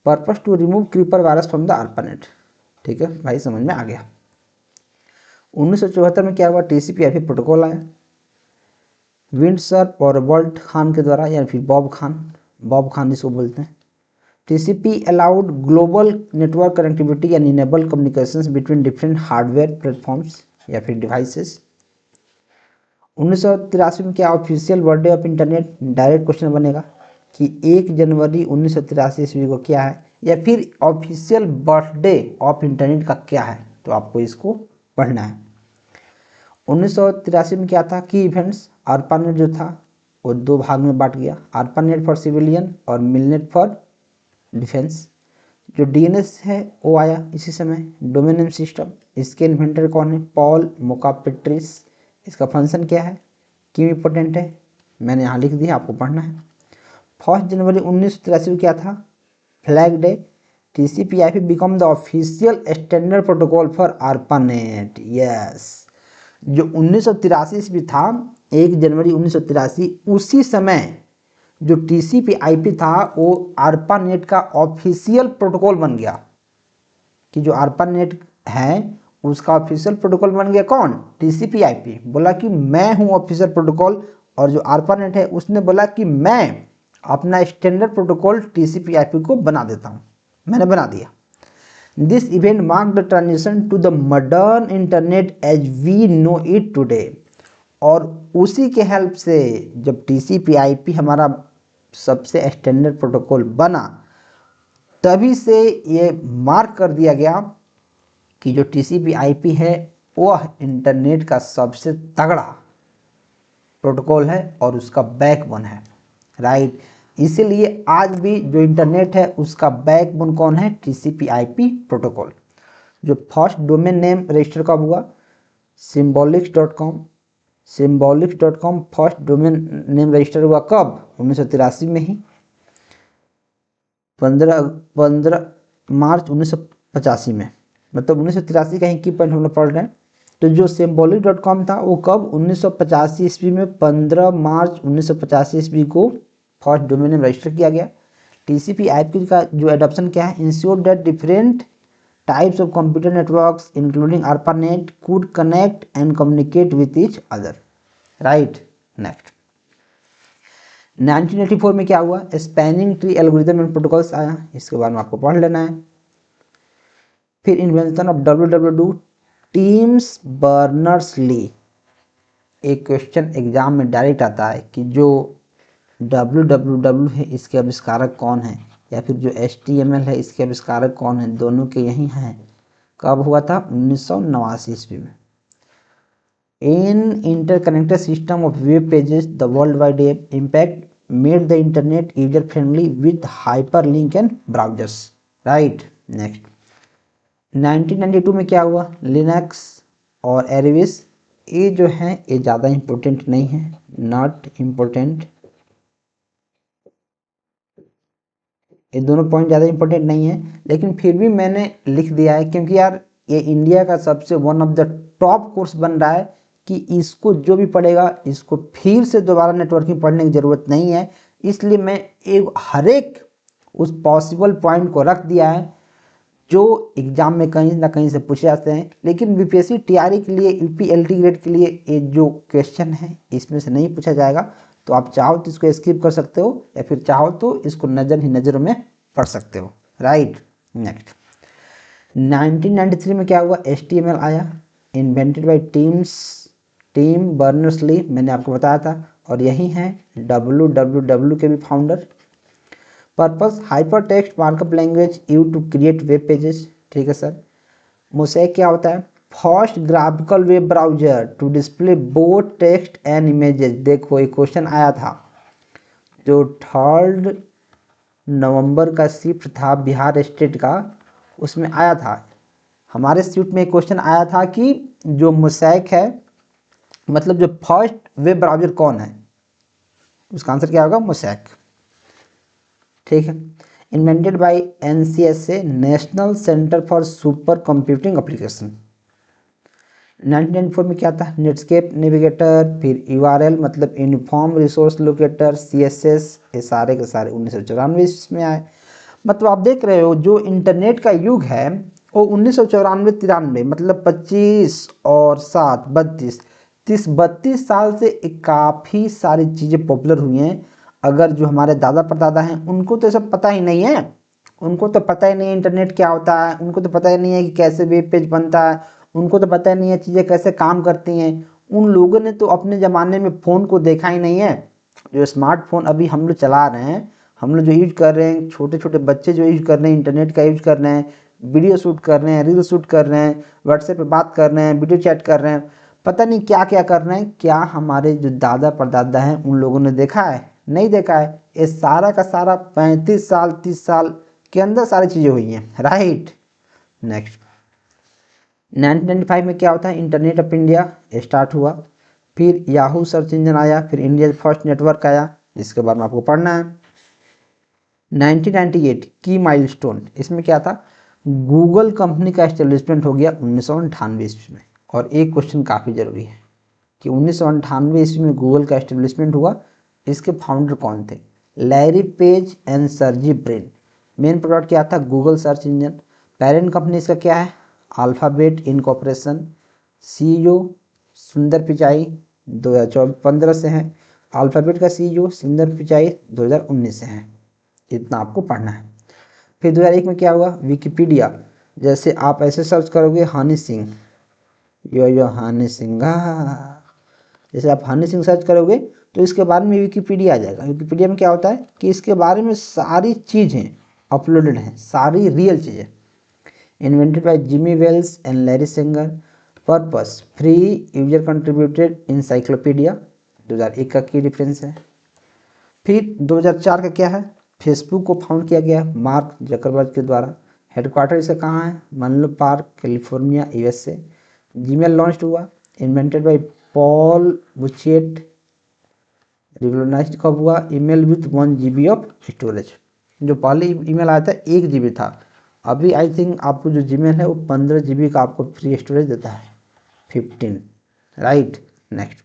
Purpose to remove Creeper virus from the ARPANET। ठीक है भाई, समझ में आ गया। 1974 में क्या हुआ? TCP/IP प्रोटोकॉल आया, विंडसर और रॉबर्ट खान के द्वारा, या फिर बॉब खान जिसको बोलते हैं। TCP allowed global network connectivity and enable communications between different hardware platforms या फिर डिवाइसेस। 1983 में क्या? Official birthday of internet. Direct question बनेगा कि 1 जनवरी 1983 ईस्वी को क्या है, या फिर ऑफिशियल बर्थडे ऑफ इंटरनेट का क्या है, तो आपको इसको पढ़ना है। 1983 में क्या था? की इवेंट्स। ARPANET जो था वो 2 भाग में बांट गया, ARPANET फॉर सिविलियन और मिलनेट फॉर डिफेंस। जो DNS है वो आया इसी समय, डोमेन नेम सिस्टम। इसके इन्वेंटर कौन है? पॉल मोकापेट्रिस। इसका फंक्शन क्या है? क्यों इम्पोर्टेंट है, मैंने यहाँ लिख दिया, आपको पढ़ना है। 1 जनवरी 1983 में क्या था? Flag day. TCP/IP become the official standard protocol for ARPANET। Yes, जो 1983 ईस्वी था, 1 जनवरी 1983, उसी समय जो TCP/IP था वो ARPANET का ऑफिशियल प्रोटोकॉल बन गया। कि जो ARPANET है उसका ऑफिशियल प्रोटोकॉल बन गया कौन? TCP/IP। बोला कि मैं हूं ऑफिशियल प्रोटोकॉल, और जो ARPANET है उसने बोला कि मैं अपना स्टैंडर्ड प्रोटोकॉल TCP/IP को बना देता हूं, मैंने बना दिया। This event mark the transition to the modern internet as we know it today. और उसी के हेल्प से जब TCP/IP हमारा सबसे स्टैंडर्ड प्रोटोकॉल बना, तभी से ये मार्क कर दिया गया कि जो TCP/IP है वह इंटरनेट का सबसे तगड़ा प्रोटोकॉल है और उसका बैकबोन है। राइट, इसीलिए आज भी जो इंटरनेट है उसका बैकबोन कौन है? TCP/IP protocol. जो फर्स्ट डोमेन नेम रजिस्टर कब हुआ? symbolics.com। symbolics.com first domain name register हुआ कब? 1983 में ही, 15 मार्च 1985 में। मतलब 1983 का ही की पॉइंट हम लोग पढ़ रहे हैं। तो जो symbolic.com था वो कब? 1985 ईस्वी में 15 मार्च 1985 ईस्वी को फर्स्ट डोमेन नेम रजिस्टर किया गया। TCP/IP का जो एडॉप्शन क्या है? Ensure that different types of computer networks including ARPANET could connect and communicate with each other, right. Next 1984 में क्या हुआ? Spanning tree algorithm and protocols आया, इसके बारे में आपको पढ़ लेना है। फिर invention of WWW teams Berners-Lee. एक क्वेश्चन एग्जाम में डायरेक्ट आता है कि जो WWW है इसके आविष्कारक कौन है, या फिर जो HTML है इसके आविष्कारक कौन है? दोनों के यही हैं। कब हुआ था? 1989 ईस्वी में। In interconnected system of web pages the world wide web impact made the internet user friendly with hyper link and browsers, right. Next 1992 में क्या हुआ? लिनक्स और एरेविस। ये जो है ये ज़्यादा इम्पोर्टेंट नहीं है, नॉट इम्पोर्टेंट। ये दोनों पॉइंट ज़्यादा इंपॉर्टेंट नहीं है, लेकिन फिर भी मैंने लिख दिया है क्योंकि यार ये इंडिया का सबसे one of the top course बन रहा है कि इसको जो भी पढ़ेगा इसको फिर से दोबारा नेटवर्किंग पढ़ने की ज़रूरत नहीं है। इसलिए मैं एक हर एक उस पॉसिबल पॉइंट को रख दिया है जो एग्जाम में कहीं ना कहीं से पूछे जाते हैं। लेकिन BPSC TRE के लिए, UPLT ग्रेड के लिए ये जो क्वेश्चन है इसमें से नहीं पूछा जाएगा। तो आप चाहो तो इसको स्किप कर सकते हो, या फिर चाहो तो इसको नज़र ही नज़रों में पढ़ सकते हो, राइट। नेक्स्ट 1993 में क्या हुआ? HTML आया, इन्वेंटेड बाय टीम बर्नर्स-ली, मैंने आपको बताया था। और यही हैं WWW के भी founder. Purpose hyper text markup language used to create web pages, ठीक है सर। मोज़ेक क्या होता है? First graphical web browser to display both text and images. देखो एक क्वेश्चन आया था जो 3 नवंबर का शिफ्ट था बिहार स्टेट का, उसमें आया था। हमारे शिफ्ट में एक क्वेश्चन आया था कि जो मोज़ेक है, मतलब जो फर्स्ट वेब ब्राउजर कौन है? उसका आंसर क्या होगा? मोज़ेक, ठीक है। Invented by NCSA, national centre for super computing application. 1994 में क्या था? नेटस्केप नेविगेटर, फिर URL मतलब यूनिफॉर्म रिसोर्स लोकेटर, CSS, ये सारे के सारे 1994 में आए। मतलब आप देख रहे हो जो इंटरनेट का युग है वो 1994-93 मतलब 25 और 7 32 साल से काफ़ी सारी चीज़ें पॉपुलर हुई हैं। अगर जो हमारे दादा परदादा हैं उनको तो सब पता ही नहीं है, उनको तो पता ही नहीं है इंटरनेट क्या होता है, उनको तो पता ही नहीं है कि कैसे वेब पेज बनता है, उनको तो पता ही नहीं है चीज़ें कैसे काम करती हैं। उन लोगों ने तो अपने ज़माने में फ़ोन को देखा ही नहीं है। जो स्मार्टफोन अभी हम लोग चला रहे हैं, हम लोग जो यूज कर रहे हैं, छोटे छोटे बच्चे जो यूज कर रहे हैं, इंटरनेट का यूज कर रहे हैं, वीडियो शूट कर रहे हैं, रील शूट कर रहे हैं, व्हाट्सएप पे बात कर रहे हैं, वीडियो चैट कर रहे हैं, पता नहीं क्या क्या कर रहे हैं। क्या हमारे जो दादा परदादा हैं उन लोगों ने देखा है? नहीं देखा है। ये सारा का सारा 35 साल 30 साल के अंदर सारी चीज़ें हुई हैं, राइट। नेक्स्ट 1995 में क्या होता है? इंटरनेट ऑफ इंडिया स्टार्ट हुआ, फिर याहू सर्च इंजन आया, फिर इंडिया फर्स्ट नेटवर्क आया, इसके बारे में आपको पढ़ना है। 1998 की माइलस्टोन, इसमें क्या था? गूगल कंपनी का एस्टेब्लिशमेंट हो गया 1998 ईस्वी में। और एक क्वेश्चन काफ़ी ज़रूरी है कि 1998 ईस्वी में गूगल का एस्टेब्लिशमेंट हुआ, इसके फाउंडर कौन थे? Larry page and Sergey Brin. Main product क्या था? Google search engine. Parent company इसका क्या है? Alphabet incorporation. CEO सुंदर पिचाई 2015 से हैं। अल्फ़ाबेट का CEO सुंदर पिचाई 2019 से हैं। इतना आपको पढ़ना है। फिर 2001 में क्या हुआ? विकिपीडिया। जैसे आप ऐसे सर्च करोगे हनी सिंह, यो हनी सिंह, जैसे आप हनी सिंह सर्च करोगे तो इसके बारे में विकिपीडिया आ जाएगा। विकिपीडिया में क्या होता है कि इसके बारे में सारी चीज़ें अपलोडेड हैं, सारी रियल चीज़ें। Invented by Jimmy Wales and Larry Sanger. Purpose free user contributed encyclopedia, 2001 का की रेफरेंस है। फिर 2004 का क्या है, फेसबुक को फाउंड किया गया मार्क जकरबर्ग के द्वारा। हेडक्वार्टर इसका कहाँ है, Menlo Park California USA. Gmail launch हुआ, invented by Paul Buchheit. Revolutionize कब हुआ, email with 1 GB of storage. जो पहले ईमेल आया था 1 GB था, अभी आई थिंक आपको जो जीमेल है वो 15 GB का आपको फ्री स्टोरेज देता है, 15, राइट। नेक्स्ट,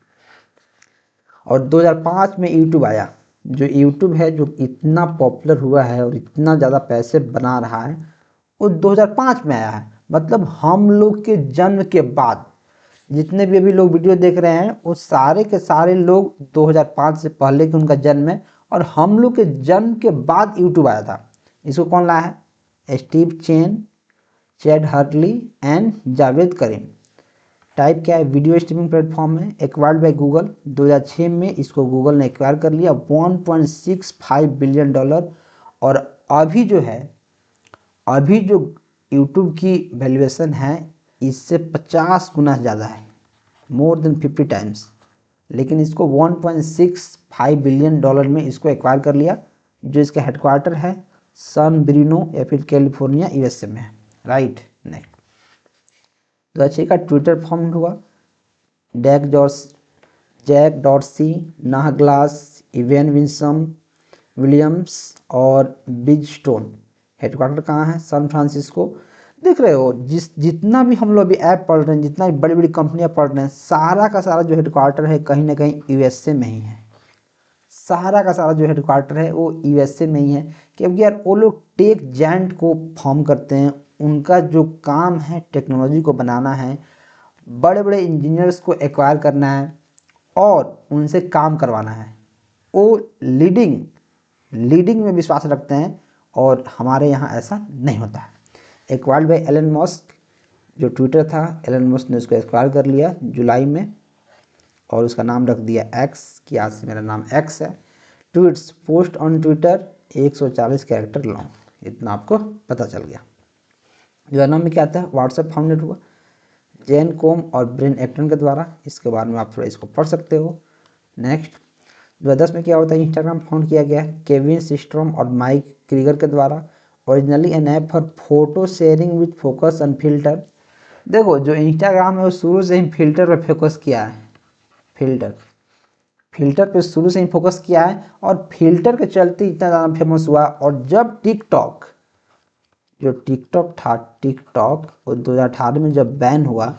और 2005 में यूट्यूब आया। जो यूट्यूब है जो इतना पॉपुलर हुआ है और इतना ज़्यादा पैसे बना रहा है वो 2005 में आया है। मतलब हम लोग के जन्म के बाद जितने भी अभी लोग वीडियो देख रहे हैं वो सारे के सारे लोग 2005 से पहले के उनका जन्म है, और हम लोग के जन्म के बाद यूट्यूब आया था। इसको कौन लाया है, स्टीव चेन, चैड हर्टली एंड जावेद करीम। टाइप क्या है, वीडियो स्ट्रीमिंग प्लेटफॉर्म है, एक्वायर्ड बाय गूगल। 2006 में इसको गूगल ने एक्वायर कर लिया, $1.65 बिलियन। और अभी जो है, अभी जो यूट्यूब की वैल्यूएशन है इससे 50 गुना ज़्यादा है, मोर देन 50 टाइम्स। लेकिन इसको $1.65 बिलियन में इसको एक्वायर कर लिया। जो इसका हेडक्वार्टर है सान ब्रूनो या फिर कैलिफोर्निया यूएसए में है, राइट। नेक्स्ट, 2006 का ट्विटर फॉर्म हुआ, जैक डॉर्सी, नाह ग्लास, इवेन विलियम्स और बिज स्टोन। हेडक्वार्टर कहाँ है, सैन फ्रांसिस्को। देख रहे हो जितना भी हम लोग अभी ऐप पढ़ रहे हैं, जितना भी बड़ी बड़ी कंपनियां पढ़ रहे हैं, सारा का सारा जो हेडक्वार्टर है कहीं ना कहीं यूएसए में ही है। सारा का सारा जो हेडक्वार्टर है वो यूएसए में ही है, क्योंकि यार वो लोग टेक जायंट को फॉर्म करते हैं। उनका जो काम है टेक्नोलॉजी को बनाना है, बड़े बड़े इंजीनियर्स को एक्वायर करना है और उनसे काम करवाना है। वो लीडिंग में विश्वास रखते हैं, और हमारे यहाँ ऐसा नहीं होता है। एक्वायर्ड बाय एलन मस्क, जो ट्विटर था एलन मस्क ने उसको एक्वायर कर लिया जुलाई में, और उसका नाम रख दिया एक्स, कि आज से मेरा नाम एक्स है। Tweets post on Twitter 140 character long, इतना आपको पता चल गया। नाम में क्या आता है, व्हाट्सएप फाउंडेड हुआ जैन कोम और ब्रेन एक्टन के द्वारा। इसके बारे में आप थोड़ा इसको पढ़ सकते हो। नेक्स्ट, 2010 में क्या होता है, इंस्टाग्राम फाउंड किया गया केविन सिस्ट्रॉम और माइक क्रीगर के द्वारा। Originally an app for photo sharing with focus and filter. देखो जो इंस्टाग्राम है वो शुरू से ही फिल्टर पर फोकस किया है, फिल्टर पे शुरू से ही फोकस किया है, और फिल्टर के चलते इतना ज़्यादा फेमस हुआ। और जब टिकटॉक वो 2018 में जब बैन हुआ,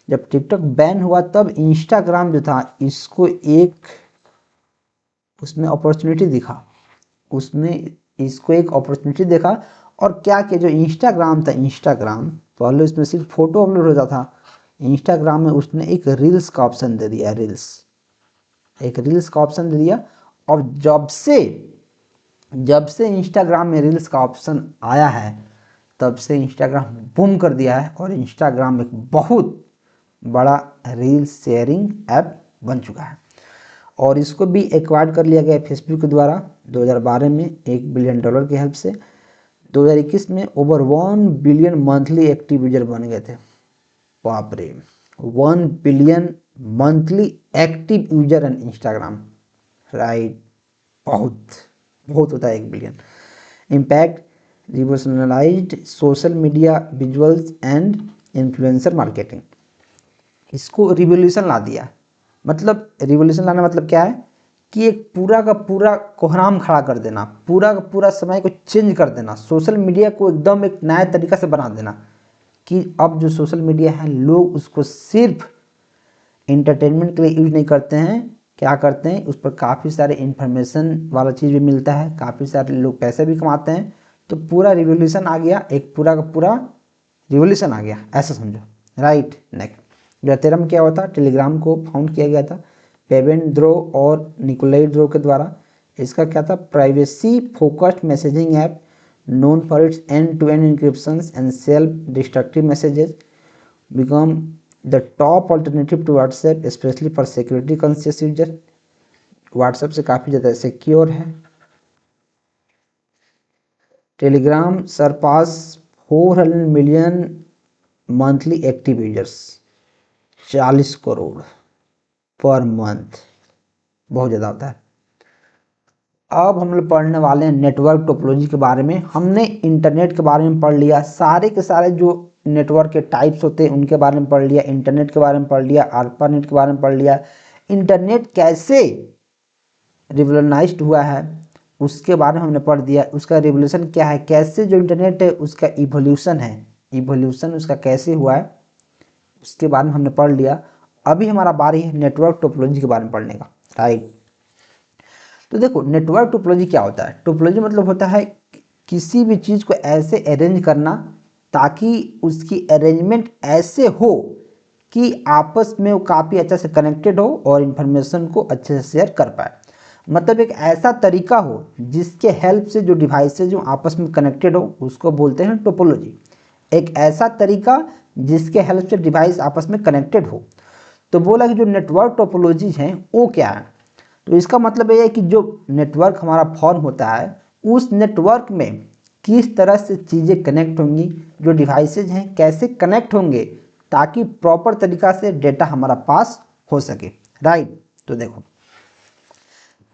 जब टिकटॉक बैन हुआ तब इंस्टाग्राम जो था इसको उसमें अपॉर्चुनिटी दिखा, उसमें इसको एक अपॉर्चुनिटी देखा। और क्या कि जो इंस्टाग्राम था, इंस्टाग्राम पहले उसमें सिर्फ फोटो अपलोड होता था, इंस्टाग्राम में उसने एक रील्स का ऑप्शन दे दिया, रील्स का ऑप्शन दे दिया। और जब से इंस्टाग्राम में रील्स का ऑप्शन आया है तब से इंस्टाग्राम बूम कर दिया है, और इंस्टाग्राम एक बहुत बड़ा रील्स शेयरिंग ऐप बन चुका है। और इसको भी एक्वायर्ड कर लिया गया फेसबुक के द्वारा 2012 में $1 बिलियन की हेल्प से। 2021 में over 1 billion monthly active user बन गए थे। बाप रे, 1 billion monthly active user and Instagram, right. बहुत होता है 1 billion. Impact, revolutionized social media visuals and influencer marketing. इसको रिवोल्यूशन ला दिया। मतलब रिवोल्यूशन लाना मतलब क्या है कि एक पूरा का पूरा कोहराम खड़ा कर देना, पूरा का पूरा समय को चेंज कर देना, सोशल मीडिया को एकदम एक नया तरीका से बना देना। कि अब जो सोशल मीडिया है लोग उसको सिर्फ इंटरटेनमेंट के लिए यूज नहीं करते हैं, क्या करते हैं, उस पर काफ़ी सारे इन्फॉर्मेशन वाला चीज़ भी मिलता है, काफ़ी सारे लोग पैसे भी कमाते हैं। तो पूरा रिवोल्यूशन आ गया, एक पूरा का पूरा रिवोल्यूशन आ गया, ऐसा समझो, राइट। नेक्स्ट, 2013 में क्या हुआ था, टेलीग्राम को फाउंड किया गया था पेवेन द्रो और निकोलाई द्रो के द्वारा। इसका क्या था, privacy focused messaging app known for its end-to-end encryptions and self-destructive messages, become the top alternative to WhatsApp, especially for security conscious user। WhatsApp से काफ़ी ज़्यादा सिक्योर है। Telegram surpass 400 million monthly active users, 40 crore per month, बहुत ज़्यादा होता है। अब हम लोग पढ़ने वाले हैं नेटवर्क टोपोलॉजी के बारे में। हमने इंटरनेट के बारे में पढ़ लिया, सारे के सारे जो नेटवर्क के टाइप्स होते हैं उनके बारे में पढ़ लिया, इंटरनेट के बारे में पढ़ लिया, आर्पानेट के बारे में पढ़ लिया, इंटरनेट कैसे रिवोल्यूशनाइज्ड हुआ है उसके बारे में हमने पढ़ दिया, उसका रिवोल्यूशन क्या है, कैसे जो इंटरनेट है उसका इवोल्यूशन है, इवोल्यूशन उसका कैसे हुआ है उसके बारे में हमने पढ़ लिया। अभी हमारा बारी है नेटवर्क टोपोलॉजी के बारे में पढ़ने का, राइट। तो देखो नेटवर्क टोपोलॉजी क्या होता है। टोपोलॉजी मतलब होता है किसी भी चीज़ को ऐसे अरेंज करना ताकि उसकी अरेंजमेंट ऐसे हो कि आपस में वो काफ़ी अच्छे से कनेक्टेड हो और इन्फॉर्मेशन को अच्छे से शेयर कर पाए। मतलब एक ऐसा तरीका हो जिसके हेल्प से जो डिवाइसेज जो आपस में कनेक्टेड हो उसको बोलते हैं टोपोलॉजी। एक ऐसा तरीका जिसके हेल्प से डिवाइस आपस में कनेक्टेड हो। तो बोला कि जो नेटवर्क टोपोलॉजी हैं वो क्या है। तो इसका मतलब ये है कि जो नेटवर्क हमारा फॉर्म होता है उस नेटवर्क में किस तरह से चीज़ें कनेक्ट होंगी, जो डिवाइसेज हैं कैसे कनेक्ट होंगे ताकि प्रॉपर तरीका से डेटा हमारा पास हो सके, राइट। तो देखो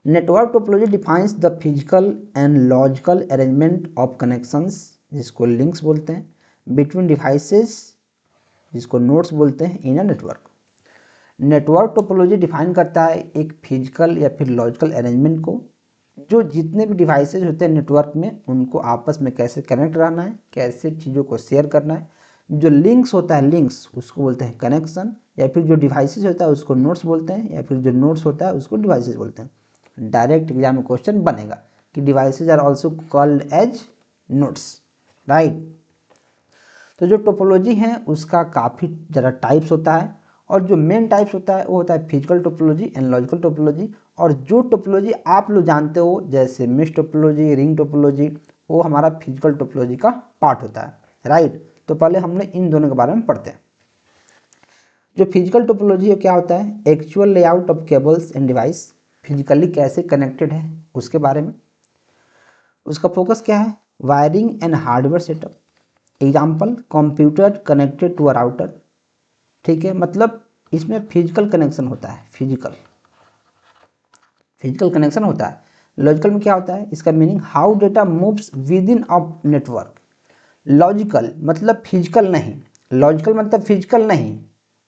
network topology defines the physical and logical arrangement of connections, जिसको लिंक्स बोलते हैं, बिटवीन डिवाइसेस, जिसको नोड्स बोलते हैं, in a network. Network topology define करता है एक फिजिकल या फिर लॉजिकल अरेंजमेंट को, जो जितने भी डिवाइसेज होते हैं नेटवर्क में उनको आपस में कैसे कनेक्ट रहना है, कैसे चीज़ों को शेयर करना है। जो लिंक्स होता है, लिंक्स उसको बोलते हैं कनेक्शन, या फिर जो डिवाइसेज होता है उसको नोड्स बोलते हैं, या फिर जो नोड्स होता है उसको डिवाइसेज बोलते हैं। डायरेक्ट एग्जाम में क्वेश्चन बनेगा कि devices are also called as nodes, right. तो जो टोपोलॉजी है उसका काफ़ी ज़्यादा टाइप्स होता है, और जो मेन टाइप्स होता है वो होता है physical topology and logical topology. और जो टोपोलॉजी आप लोग जानते हो जैसे मेश टोपोलॉजी, रिंग टोपोलॉजी, वो हमारा फिजिकल टोपोलॉजी का पार्ट होता है, राइट। तो पहले हमने इन दोनों के बारे में पढ़ते हैं। जो फिजिकल टोपोलॉजी है क्या होता है, actual layout of cables and device, physically कैसे कनेक्टेड है उसके बारे में। उसका फोकस क्या है, wiring and hardware setup. Example computer connected to a router, ठीक है। मतलब इसमें फिजिकल कनेक्शन होता है, फिजिकल कनेक्शन होता है। लॉजिकल में क्या होता है, इसका meaning how data moves with in a network. Logical मतलब फिजिकल नहीं, लॉजिकल मतलब फिजिकल नहीं,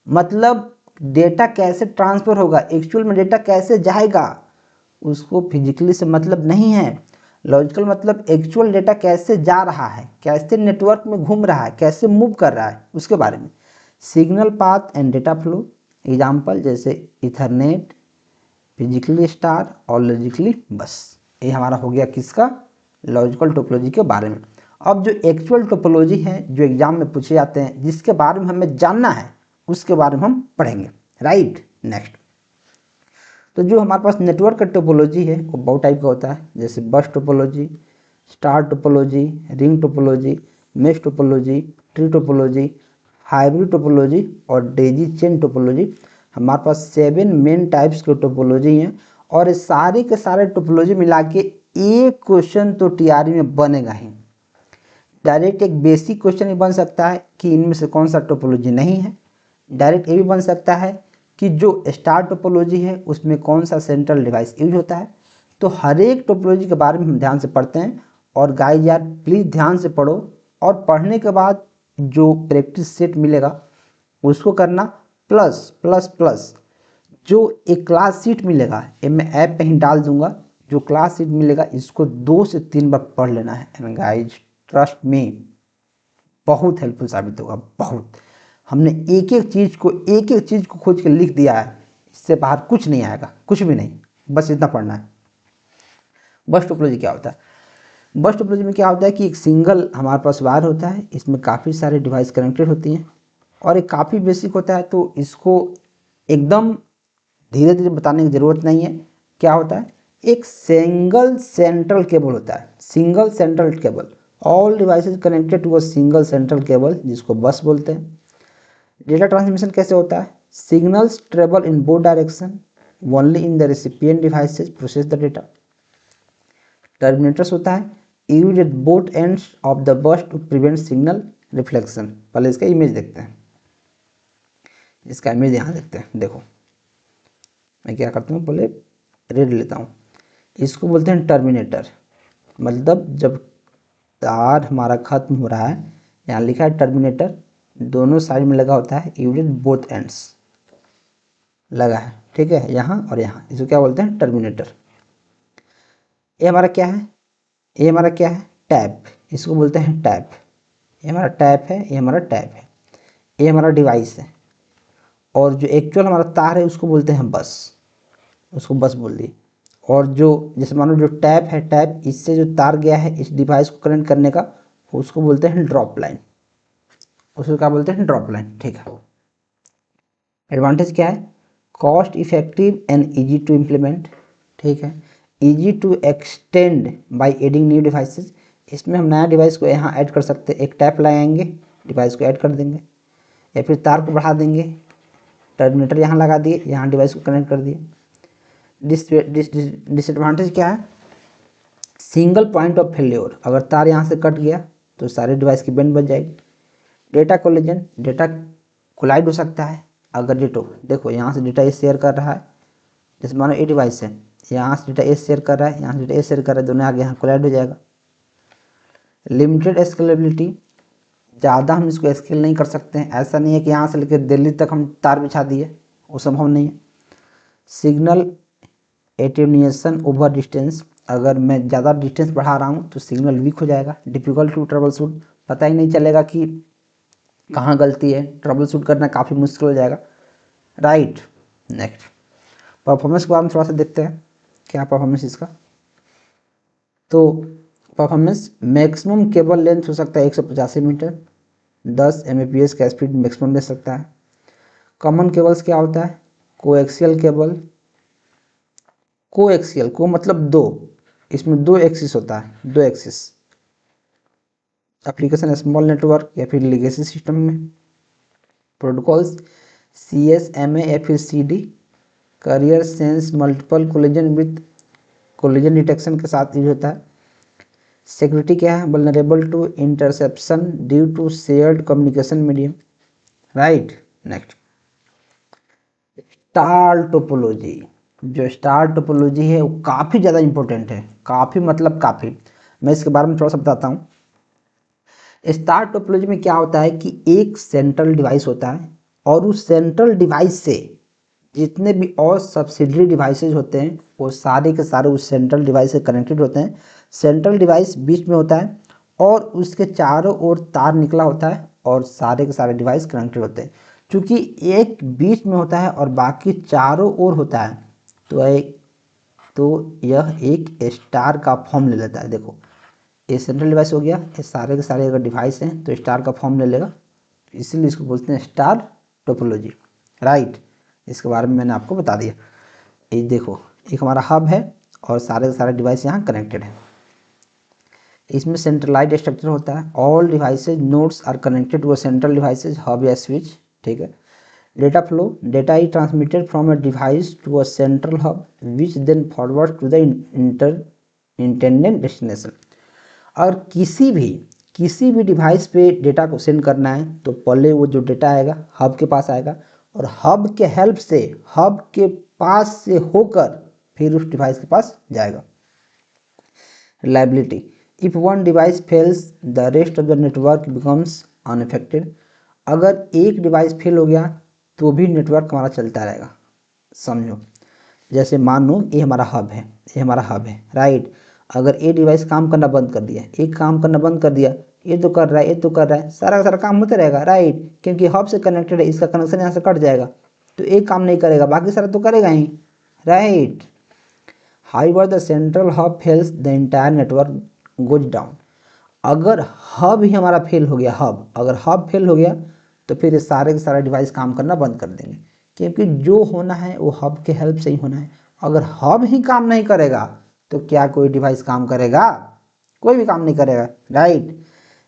मतलब डेटा कैसे ट्रांसफर होगा, एक्चुअल में डेटा कैसे जाएगा उसको फिजिकली से मतलब नहीं है। लॉजिकल मतलब एक्चुअल डेटा कैसे जा रहा है, कैसे नेटवर्क में घूम रहा है, कैसे मूव कर रहा है उसके बारे में। Signal path and data flow, example जैसे इथरनेट, फिजिकली स्टार और लॉजिकली बस। ये हमारा हो गया किसका, लॉजिकल टोपोलॉजी के बारे में। अब जो एक्चुअल टोपोलॉजी है जो एग्जाम में पूछे जाते हैं जिसके बारे में हमें जानना है उसके बारे में हम पढ़ेंगे, राइट। नेक्स्ट, तो जो हमारे पास नेटवर्क का टोपोलॉजी है वो बहुत टाइप का होता है, जैसे बस topology, star topology, ring topology, mesh topology, tree topology, hybrid topology और डेजी चेन टोपोलॉजी। हमारे पास 7 मेन टाइप्स के टोपोलॉजी हैं, और ये सारे के सारे टोपोलॉजी मिला के एक क्वेश्चन तो टीआरई में बनेगा ही। डायरेक्ट एक बेसिक क्वेश्चन भी बन सकता है कि इनमें से कौन सा टोपोलॉजी नहीं है। डायरेक्ट ये भी बन सकता है कि जो स्टार टोपोलॉजी है उसमें कौन सा सेंट्रल डिवाइस यूज होता है। तो हर एक टोपोलॉजी के बारे में हम ध्यान से पढ़ते हैं। और गाइस यार प्लीज़ ध्यान से पढ़ो, और पढ़ने के बाद जो प्रैक्टिस सेट मिलेगा उसको करना, प्लस प्लस प्लस जो एक क्लास शीट मिलेगा, ये मैं ऐप पे ही डाल दूंगा, जो क्लास शीट मिलेगा इसको 2 से 3 बार पढ़ लेना है। एंड गाइज ट्रस्ट मी, बहुत हेल्पफुल साबित होगा, बहुत। हमने एक एक चीज़ को खोज के लिख दिया है, इससे बाहर कुछ नहीं आएगा, कुछ भी नहीं, बस इतना पढ़ना है। बस टोपोलॉजी क्या होता है, बस टोपोलॉजी में क्या होता है कि एक सिंगल हमारे पास वायर होता है, इसमें काफ़ी सारे डिवाइस कनेक्टेड होती हैं, और एक काफ़ी बेसिक होता है, तो इसको एकदम धीरे धीरे बताने की ज़रूरत नहीं है। क्या होता है, एक सिंगल सेंट्रल केबल होता है, single central cable, all devices connected to a single central cable, जिसको बस बोलते हैं। डेटा ट्रांसमिशन कैसे होता है, signals travel in both direction, only in the recipient devices process the data. Terminators होता है, use at both ends of the bus to prevent signal reflection. पहले इसका इमेज देखते हैं, इसका इमेज यहाँ देखते हैं। देखो मैं क्या करता हूँ, पहले रेड लेता हूँ। इसको बोलते हैं टर्मिनेटर। मतलब जब तार हमारा खत्म हो रहा है, यहाँ लिखा है टर्मिनेटर, दोनों साइड में लगा होता है, यूनिट बोथ एंड्स लगा है, ठीक है, यहाँ और यहाँ, इसको क्या बोलते हैं टर्मिनेटर। ये हमारा क्या है, ये हमारा क्या है टैप, इसको बोलते हैं टैप। ये हमारा टैप है, ये हमारा टैप है, ये हमारा डिवाइस है। और जो एक्चुअल हमारा तार है उसको बोलते हैं बस, उसको बस बोल दिए। और जो जैसे मानो जो टैप है, टैप इससे जो तार गया है इस डिवाइस को कनेक्ट करने का, उसको बोलते हैं ड्रॉप लाइन, उसको क्या बोलते हैं ड्रॉप लाइन, ठीक है। एडवांटेज क्या है, cost effective and easy to implement, ठीक है, easy to extend by adding new devices. इसमें हम नया डिवाइस को यहाँ ऐड कर सकते हैं, एक टैप लगाएंगे, डिवाइस को ऐड कर देंगे, या फिर तार को बढ़ा देंगे, टर्मिनेटर यहाँ लगा दिए, यहाँ डिवाइस को कनेक्ट कर दिए। डिसएडवांटेज क्या है, सिंगल पॉइंट ऑफ फेल्योर, अगर तार यहाँ से कट गया तो सारे डिवाइस की बैंड बच जाएगी। डेटा कोलिजन, डेटा कोलाइड हो सकता है, अगर देखो यहाँ से डेटा ए शेयर कर रहा है, जैसे मानो ए डिवाइस है, यहाँ से डेटा ए शेयर कर रहा है, यहाँ से डेटा ए शेयर कर रहा है, दोनों आगे यहाँ कोलाइड हो जाएगा। लिमिटेड स्केलेबिलिटी, ज़्यादा हम इसको स्केल नहीं कर सकते हैं, ऐसा नहीं है कि यहाँ से लेकर दिल्ली तक हम तार बिछा दिए, वो संभव नहीं है। सिग्नल एटेन्यूएशन ओवर डिस्टेंस, अगर मैं ज़्यादा डिस्टेंस बढ़ा रहा हूँ तो सिग्नल वीक हो जाएगा। डिफिकल्ट टू ट्रबल शूट, पता ही नहीं चलेगा कि कहाँ गलती है, ट्रबल शूट करना काफ़ी मुश्किल हो जाएगा, राइट। नेक्स्ट परफॉर्मेंस के बारे में थोड़ा सा देखते हैं, क्या परफॉर्मेंस इसका। तो परफॉर्मेंस, मैक्सिमम केबल लेंथ हो सकता है 185 मीटर, 10 Mbps का स्पीड मैक्सिमम दे सकता है। कॉमन केबल्स क्या होता है, कोएक्सियल केबल, कोएक्सियल को मतलब दो, इसमें दो एक्सिस होता है, दो एक्सिस। एप्लीकेशन स्मॉल नेटवर्क या फिर लेगेसी सिस्टम में। प्रोटोकॉल्स CSMA या फिर CD, carrier sense multiple collision with collision detection के साथ यूज होता है। सिक्योरिटी क्या है, vulnerable to interception due to shared communication medium, right. Next star topology, जो स्टार टोपोलॉजी है वो काफ़ी ज़्यादा इंपॉर्टेंट है, काफ़ी मतलब काफ़ी, मैं इसके बारे में थोड़ा सा बताता हूँ। स्टार टोपोलॉजी में क्या होता है कि एक सेंट्रल डिवाइस होता है और उस सेंट्रल डिवाइस से जितने भी और सब्सिडरी डिवाइसेज होते हैं वो सारे के सारे उस सेंट्रल डिवाइस से कनेक्टेड होते हैं। सेंट्रल डिवाइस बीच में होता है और उसके चारों ओर तार निकला होता है और सारे के सारे डिवाइस कनेक्टेड होते हैं। क्योंकि एक बीच में होता है और बाकी चारों ओर होता है तो यह एक स्टार का फॉर्म ले लेता है। देखो ये सेंट्रल डिवाइस हो गया, ये सारे के सारे अगर डिवाइस हैं तो स्टार का फॉर्म ले लेगा, इसीलिए इसको बोलते हैं स्टार टोपोलॉजी, राइट। इसके बारे में मैंने आपको बता दिया। ये देखो एक हमारा हब है और सारे के सारे डिवाइस यहाँ कनेक्टेड है। इसमें सेंट्रलाइज्ड स्ट्रक्चर होता है, all devices nodes are connected to a central devices hub या स्विच, ठीक है। Data flow, data is transmitted from a device to a central hub which then forward to the intended destination. और किसी भी device पे data को send करना है तो पहले वो जो डेटा आएगा हब के पास आएगा और हब के हेल्प से, हब के पास से होकर फिर उस डिवाइस के पास जाएगा। Reliability, if one device fails the rest of the network becomes unaffected. अगर एक डिवाइस फेल हो गया तो भी नेटवर्क हमारा चलता रहेगा। समझो, जैसे मान लो ये हमारा हब है, ये हमारा हब है, राइट। अगर ये डिवाइस काम करना बंद कर दिया, एक काम करना बंद कर दिया, ये तो कर रहा है, ये तो कर रहा है, सारा का सारा काम होता रहेगा, राइट। क्योंकि हब से कनेक्टेड है, इसका कनेक्शन यहाँ से कट जाएगा तो एक काम नहीं करेगा, बाकी सारा तो करेगा ही, right. However the central hub fails the entire network goes down. अगर हब ही हमारा फेल हो गया, अगर हब फेल हो गया तो फिर ये सारे के सारे डिवाइस काम करना बंद कर देंगे, क्योंकि जो होना है वो हब के हेल्प से ही होना है। अगर हब ही काम नहीं करेगा तो क्या कोई डिवाइस काम करेगा? कोई भी काम नहीं करेगा, राइट।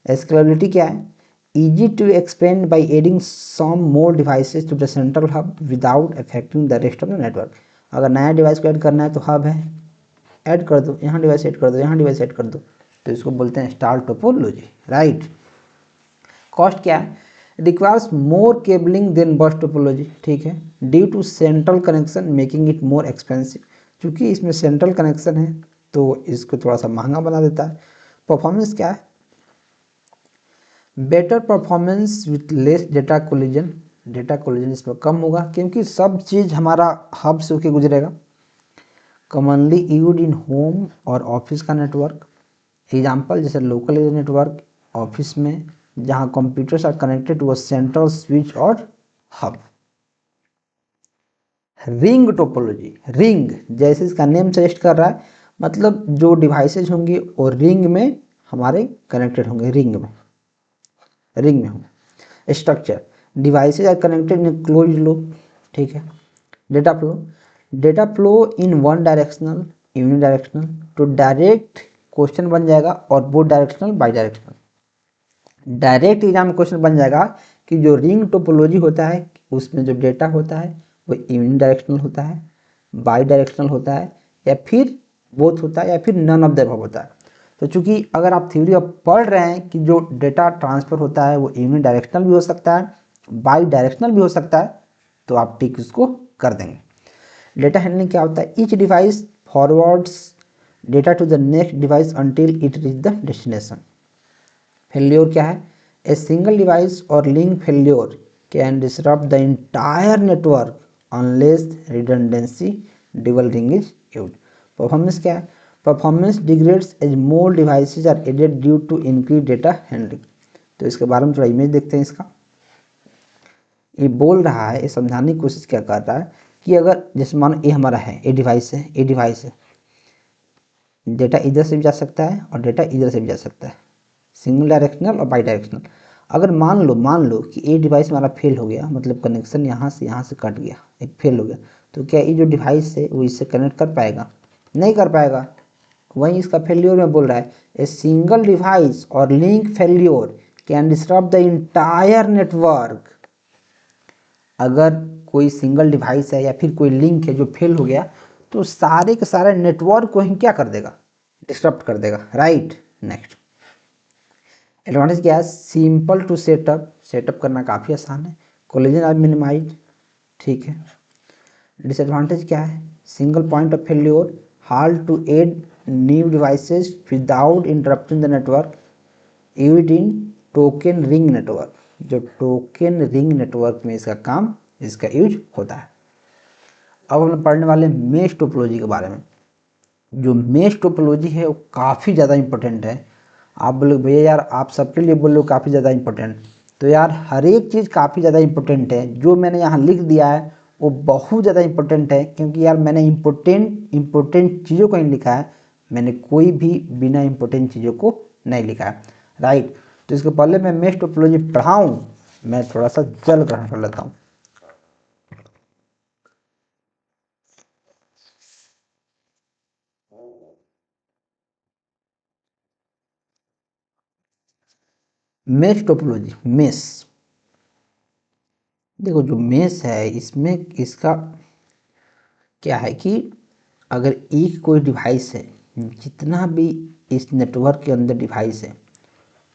स्केलेबिलिटी क्या है? Easy to expand by adding some more devices to the central hub without affecting the rest of the network. अगर नया डिवाइस को ऐड करना है तो हब है, ऐड कर दो, यहाँ डिवाइस ऐड कर दो, यहाँ डिवाइस ऐड कर दो, तो इसको बोलते हैं स्टार टोपोलॉजी, राइट। कॉस्ट क्या है? Requires more cabling than bus topology, ठीक है, due to central connection making it more expensive. क्योंकि इसमें सेंट्रल कनेक्शन है तो इसको थोड़ा सा महंगा बना देता है। परफॉर्मेंस क्या है, better performance with less data collision, data collision इसमें कम होगा क्योंकि सब चीज़ हमारा हब से होकर गुजरेगा। कॉमनली यूज इन होम और ऑफिस का नेटवर्क, एग्जाम्पल जैसे लोकल एरिया नेटवर्क ऑफिस में जहाँ computers are connected to a central switch और हब। रिंग टोपोलॉजी, रिंग जैसे इसका नेम सजेस्ट कर रहा है, मतलब जो डिवाइसेज होंगे वो रिंग में हमारे कनेक्टेड होंगे, रिंग में होंगे। Structure, devices are connected in close loop, ठीक है। Data flow in one directional, unidirectional, तो डायरेक्ट क्वेश्चन बन जाएगा और both directional bidirectional. Direct exam में क्वेश्चन बन जाएगा कि जो रिंग टोपोलॉजी होता है उसमें जो डेटा होता है वो यूनिडायरेक्शनल होता है, बाई डायरेक्शनल होता है, या फिर बोथ होता है, या फिर नन ऑफ द अबव होता है। तो चूंकि अगर आप थ्योरी अब पढ़ रहे हैं कि जो डेटा ट्रांसफर होता है वो यूनिडायरेक्शनल भी हो सकता है, बाई डायरेक्शनल भी हो सकता है, तो आप टिक उसको कर देंगे। डेटा हैंडलिंग क्या होता है, each device forwards data to the next device until it reach the destination. Failure क्या है, ए सिंगल डिवाइस और link failure can disrupt the entire network unless redundancy double ring is used. Performance क्या है, performance degrades as more devices are added due to increase data handling. तो इसके बारे में थोड़ा इमेज देखते हैं इसका। ये बोल रहा है, ये समझाने की कोशिश क्या कर रहा है कि अगर जैसे मानो ये हमारा है, ये डिवाइस है, ये डिवाइस है, डेटा इधर से भी जा सकता है और डेटा इधर से भी जा सकता है, सिंगल डायरेक्शनल और बाई डायरेक्शनल। अगर मान लो कि ये डिवाइस हमारा फेल हो गया, मतलब कनेक्शन यहाँ से कट गया, एक फेल हो गया, तो क्या ये जो डिवाइस है वो इससे कनेक्ट कर पाएगा, नहीं कर पाएगा। वहीं इसका फेल्योर में बोल रहा है, ए सिंगल डिवाइस और link failure can disturb the entire network. अगर कोई सिंगल डिवाइस है या फिर कोई लिंक है जो फेल हो गया, तो सारे के सारे नेटवर्क को ही क्या कर देगा, डिस्टर्ब कर देगा, राइट। नेक्स्ट एडवांटेज क्या है, सिंपल टू सेटअप करना काफ़ी आसान है, कोलिजन आर मिनिमाइज, ठीक है। डिसएडवांटेज क्या है, single point of failure, hard to add new devices without interrupting the network, used in token ring network. जो टोकन रिंग नेटवर्क में इसका काम, इसका यूज होता है। अब हम पढ़ने वाले मेश टोपोलॉजी के बारे में। जो मेश टोपोलॉजी है वो काफ़ी ज़्यादा इंपॉर्टेंट है। आप बोले भैया यार आप सबके लिए बोल रहे हो काफ़ी ज़्यादा इंपॉर्टेंट, तो यार हर एक चीज़ काफ़ी ज़्यादा इंपॉर्टेंट है। जो मैंने यहाँ लिख दिया है वो बहुत ज़्यादा इंपॉर्टेंट है, क्योंकि यार मैंने इम्पोर्टेंट चीज़ों को नहीं लिखा है, मैंने कोई भी बिना इम्पोर्टेंट चीज़ों को नहीं लिखा है, राइट। तो इसके पहले मैं मेश टोपोलॉजी पढ़ाऊँ, मैं थोड़ा सा जल ग्रहण कर लेता हूँ। मेश टोपोलॉजी, मेश देखो जो मेश है इसमें इसका क्या है कि अगर एक कोई डिवाइस है, जितना भी इस नेटवर्क के अंदर डिवाइस है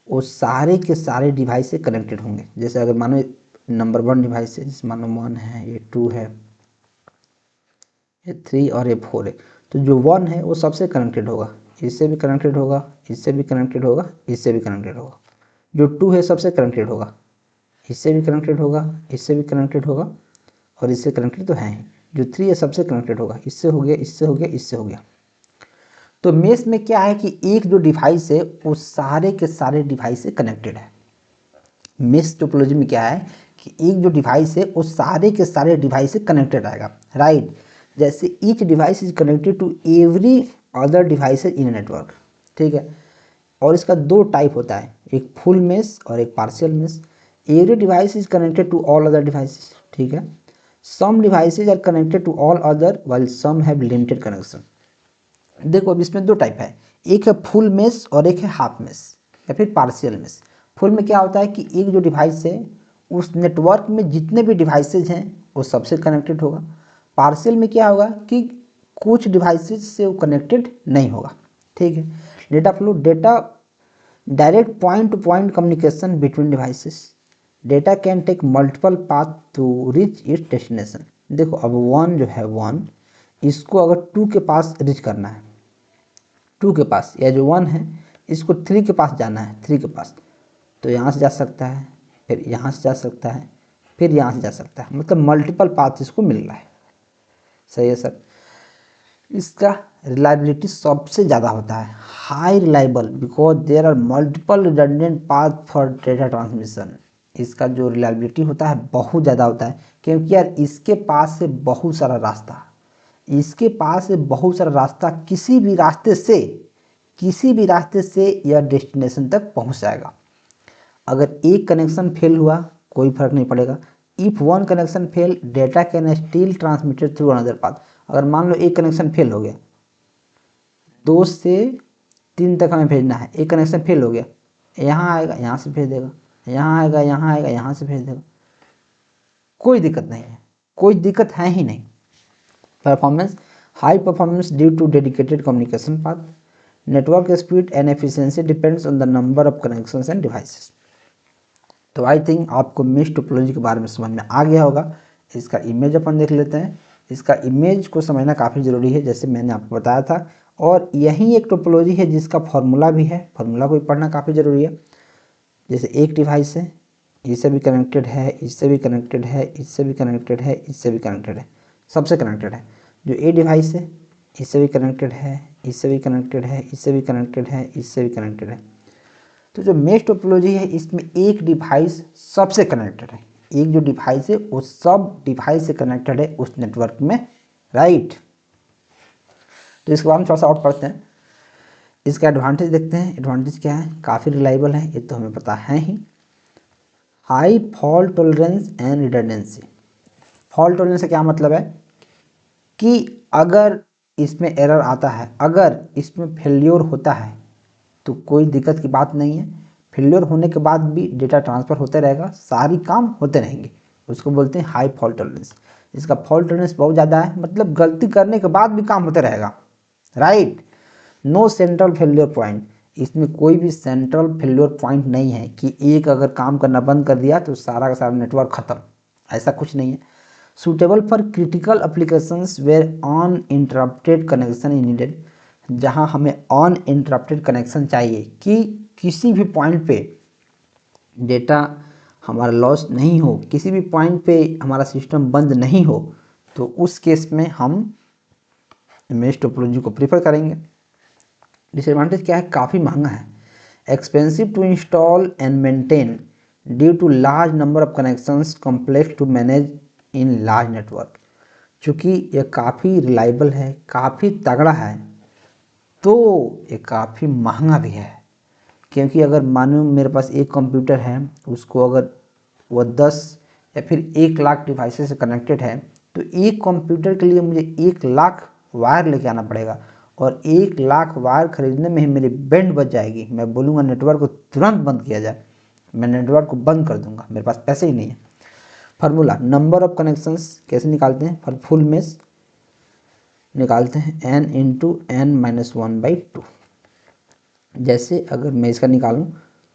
वो सारे के सारे डिवाइस से कनेक्टेड होंगे। जैसे अगर मानो नंबर 1 डिवाइस है, जैसे मानो 1 है, ये 2 है, ये 3 और ये 4 है, तो जो 1 है वो सबसे कनेक्टेड होगा, इससे भी कनेक्टेड होगा, इससे भी कनेक्टेड होगा, इससे भी कनेक्टेड होगा। जो 2 है सबसे कनेक्टेड होगा, इससे भी कनेक्टेड होगा, इससे भी कनेक्टेड होगा, और इससे कनेक्टेड तो है ही। जो 3 है सबसे कनेक्टेड होगा, इससे हो गया, इससे हो गया, इससे हो गया। तो मेश में क्या है कि एक जो डिवाइस है वो सारे के सारे डिवाइस से कनेक्टेड है। मेश टोपोलॉजी में क्या है कि एक जो डिवाइस है वो सारे के सारे डिवाइस से कनेक्टेड आएगा, राइट। जैसे each device is connected to every other device in network, ठीक है। और इसका 2 टाइप होता है, एक फुल मेश और एक partial mesh. Every device is connected to all other devices, ठीक है। Some devices are connected to all other while some have limited connection. देखो अब इसमें 2 टाइप है, एक है फुल मेश और एक है हाफ मेश या फिर पार्शियल मेश। फुल में क्या होता है कि एक जो डिवाइस है उस नेटवर्क में जितने भी डिवाइसेज हैं वो सबसे कनेक्टेड होगा। पार्शियल में क्या होगा कि कुछ डिवाइसेज से वो कनेक्टेड नहीं होगा, ठीक है। Data flow, data direct point to point communication between devices. Data can take multiple path to reach its destination. देखो अब 1 जो है 1, इसको अगर 2 के पास रीच करना है, 2 के पास, या जो 1 है इसको 3 के पास जाना है, 3 के पास, तो यहाँ से जा सकता है, फिर यहाँ से जा सकता है, फिर यहाँ से जा सकता है, मतलब मल्टीपल पाथ इसको मिल रहा है। सही है सर। इसका रिलायबिलिटी सबसे ज़्यादा होता है, high reliable, because there are multiple redundant path for data transmission. इसका जो रिलायबिलिटी होता है बहुत ज़्यादा होता है, क्योंकि यार इसके पास से बहुत सारा रास्ता, इसके पास से बहुत सारा रास्ता, किसी भी रास्ते से यह डेस्टिनेशन तक पहुंच जाएगा। अगर एक कनेक्शन फेल हुआ कोई फर्क नहीं पड़ेगा। If one connection fail, data can still transmitted through another path. अगर मान लो एक कनेक्शन फेल हो गया, 2 से 3 तक हमें भेजना है, एक कनेक्शन फेल हो गया, यहाँ आएगा यहाँ से भेज देगा, यहाँ आएगा यहाँ आएगा यहाँ से भेज देगा, कोई दिक्कत नहीं है, कोई दिक्कत है ही नहीं। Performance, high performance due to dedicated communication path. Network speed and efficiency depends on the number of connections and devices. तो आई थिंक आपको मेश टोपोलॉजी के बारे में समझ में आ गया होगा। इसका इमेज अपन देख लेते हैं। इसका इमेज को समझना काफ़ी ज़रूरी है, जैसे मैंने आपको बताया था, और यही एक टोपोलॉजी है जिसका फॉर्मूला भी है, फॉर्मूला को भी पढ़ना काफ़ी ज़रूरी है। जैसे एक डिवाइस है, इससे भी कनेक्टेड है, इससे भी कनेक्टेड है, इससे भी कनेक्टेड है, इससे भी कनेक्टेड है, सबसे कनेक्टेड है। जो ए डिवाइस है, इससे भी कनेक्टेड है, इससे भी कनेक्टेड है, इससे भी कनेक्टेड है, इससे भी कनेक्टेड है। तो जो मेश टोपोलॉजी है इसमें एक डिवाइस सबसे कनेक्टेड है, एक जो डिवाइस है वो सब डिवाइस से कनेक्टेड है उस नेटवर्क में, राइट। तो इसके बाद हम थोड़ा सा और पढ़ते हैं। इसका एडवांटेज देखते हैं। एडवांटेज क्या है? काफ़ी रिलायबल है, ये तो हमें पता है ही। High fault tolerance and redundancy. Fault tolerance से क्या मतलब है कि अगर इसमें एरर आता है, अगर इसमें फेल्योर होता है तो कोई दिक्कत की बात नहीं है, फेल्योर होने के बाद भी डेटा ट्रांसफ़र होते रहेगा, सारी काम होते रहेंगे, उसको बोलते हैं हाई फॉल्ट टॉलरेंस। इसका फॉल्ट टॉलरेंस बहुत ज़्यादा है, मतलब गलती करने के बाद भी काम होते रहेगा, right. No central failure point, इसमें कोई भी सेंट्रल फेल्योर पॉइंट नहीं है कि एक अगर काम करना बंद कर दिया तो सारा का सारा नेटवर्क ख़त्म, ऐसा कुछ नहीं है। Suitable for critical applications where uninterrupted connection is needed, जहाँ हमें अनइंटरप्टेड कनेक्शन चाहिए कि किसी भी पॉइंट पे डेटा हमारा लॉस नहीं हो, किसी भी पॉइंट पे हमारा सिस्टम बंद नहीं हो, तो उस केस में हम मेश टोपोलॉजी को प्रीफर करेंगे। डिसएडवांटेज क्या है? काफ़ी महंगा है, expensive to install and maintain due to large number of connections, complex to manage in large network. चूँकि यह काफ़ी रिलायबल है, काफ़ी तगड़ा है, तो ये काफ़ी महंगा भी है। क्योंकि अगर मानो मेरे पास एक कंप्यूटर है, उसको अगर वह 10 या फिर 1 लाख डिवाइसेस से कनेक्टेड है, तो एक कंप्यूटर के लिए मुझे 1 लाख वायर लेके आना पड़ेगा, और 1 लाख वायर खरीदने में ही मेरी बैंड बच जाएगी। मैं बोलूँगा नेटवर्क को तुरंत बंद किया जाए, मैं नेटवर्क को बंद कर दूंगा, मेरे पास पैसे ही नहीं है। फार्मूला, नंबर ऑफ कनेक्शंस कैसे निकालते हैं? फॉर फुल मेश निकालते हैं n इंटू n-1/2। जैसे अगर मैं इसका निकालूं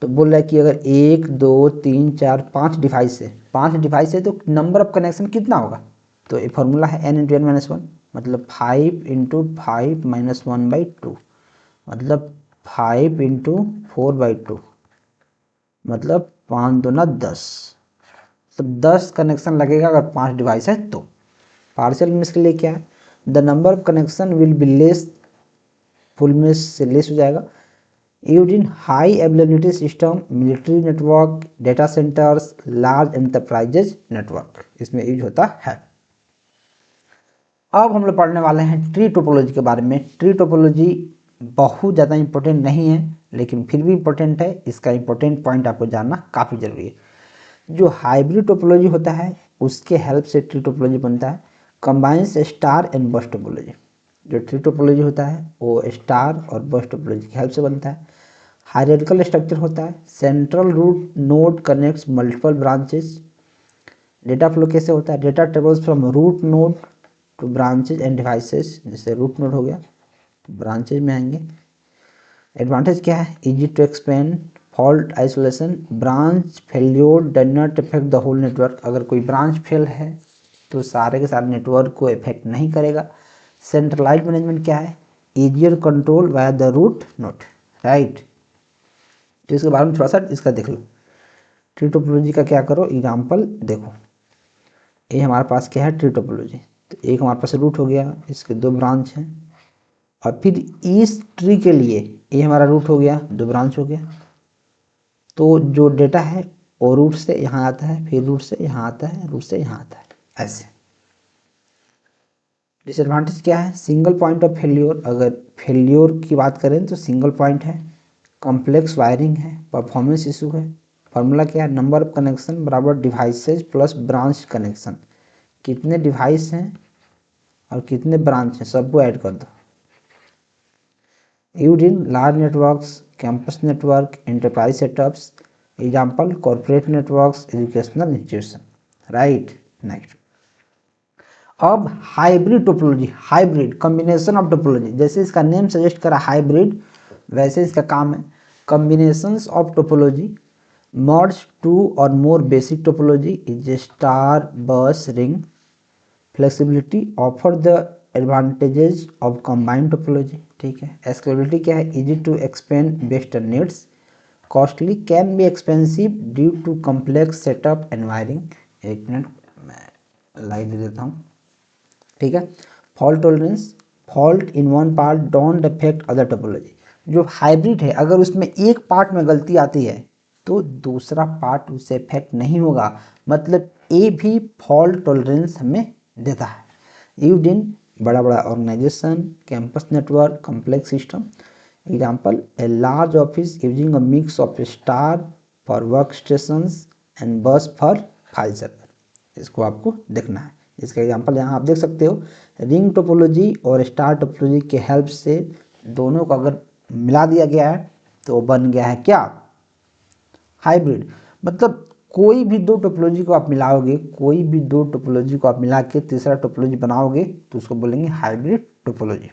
तो बोल रहा है कि अगर 1 2 3 4 5 डिवाइस है, 5 डिवाइस है, तो नंबर ऑफ कनेक्शन कितना होगा? तो ये फार्मूला है n इंटू n-1, मतलब 5 इंटू 5-1/2, मतलब 5 इंटू 4/2, मतलब 5 दूना 10, तो 10 कनेक्शन लगेगा अगर 5 डिवाइस है तो। पार्शियल मेश के लिए क्या है? The number of connection will be less, full mesh से लेस हो जाएगा। Use in high availability system, military network, data centres, large enterprises network, इसमें यूज होता है। अब हम लोग पढ़ने वाले हैं ट्री टोपोलॉजी के बारे में। ट्री टोपोलॉजी बहुत ज़्यादा इंपॉर्टेंट नहीं है, लेकिन फिर भी इंपॉर्टेंट है, इसका इंपॉर्टेंट पॉइंट आपको जानना काफ़ी जरूरी है। जो हाइब्रिड टोपोलॉजी होता है उसके हेल्प से ट्री टोपोलॉजी बनता है। कंबाइंस स्टार एंड बस टोपोलॉजी, जो ट्री टोपोलॉजी होता है वो स्टार और बस टोपोलॉजी की हेल्प से बनता है। हायरार्किकल स्ट्रक्चर होता है, central root node connects multiple branches. Data flow कैसे होता है? Data travels from root node to branches and devices, जैसे रूट नोड हो गया तो ब्रांचेज में आएंगे। एडवांटेज क्या है? Easy to explain, fault isolation, branch failure does not affect the whole network. अगर कोई ब्रांच फेल है तो सारे के सारे नेटवर्क को इफेक्ट नहीं करेगा। सेंट्रलाइज मैनेजमेंट क्या है, easier control via the route node, right. तो इसके बारे में थोड़ा सा इसका देख लो। ट्री टोपोलॉजी का क्या करो, एग्जाम्पल देखो, ये हमारे पास क्या है ट्री टोपोलॉजी, तो एक हमारे पास रूट हो गया, इसके 2 ब्रांच हैं, और फिर इस ट्री के लिए ये हमारा रूट हो गया, 2 ब्रांच हो गया, तो जो डेटा है वो रूट से यहाँ आता है, फिर रूट से यहाँ आता है, रूट से यहाँ आता है, ऐसे। डिसएडवांटेज क्या है, सिंगल पॉइंट ऑफ फेल्योर, अगर फेल्योर की बात करें तो सिंगल पॉइंट है, कॉम्प्लेक्स वायरिंग है, परफॉर्मेंस इशू है। फार्मूला क्या है, नंबर ऑफ कनेक्शन बराबर डिवाइसेज प्लस ब्रांच कनेक्शन, कितने डिवाइस हैं और कितने ब्रांच हैं सबको ऐड कर दो। Used in large networks, campus network, enterprise setups, example corporate networks, educational institution, right. Next, अब hybrid topology, hybrid combination of topology, जैसे इसका नेम सजेस्ट करा हाइब्रिड, वैसे इसका काम है combinations of topology, merge two or more basic topology is star bus ring, flexibility offer the advantages of combined topology, ठीक है। स्केलेबिलिटी क्या है, easy to expand based on needs, costly can be expensive due to complex setup and wiring. एक minute मैं light दे देता हूँ, ठीक है। Fault tolerance, fault in one part don't affect other topology, जो हाइब्रिड है अगर उसमें एक पार्ट में गलती आती है तो दूसरा पार्ट उससे इफेक्ट नहीं होगा, मतलब ए भी फॉल्ट टॉलरेंस हमें देता है। यूज्ड इन बड़ा बड़ा organisation, campus network, complex system, example a large office using a mix of star for work stations and bus for file server, इसको आपको देखना है। इसका एग्जांपल यहाँ आप देख सकते हो, रिंग टोपोलॉजी और स्टार टोपोलॉजी के हेल्प से दोनों को अगर मिला दिया गया है तो बन गया है क्या, हाइब्रिड। मतलब कोई भी 2 टोपोलॉजी को आप मिलाओगे, कोई भी 2 टोपोलॉजी को आप मिला के तीसरा टोपोलॉजी बनाओगे तो उसको बोलेंगे हाइब्रिड टोपोलॉजी।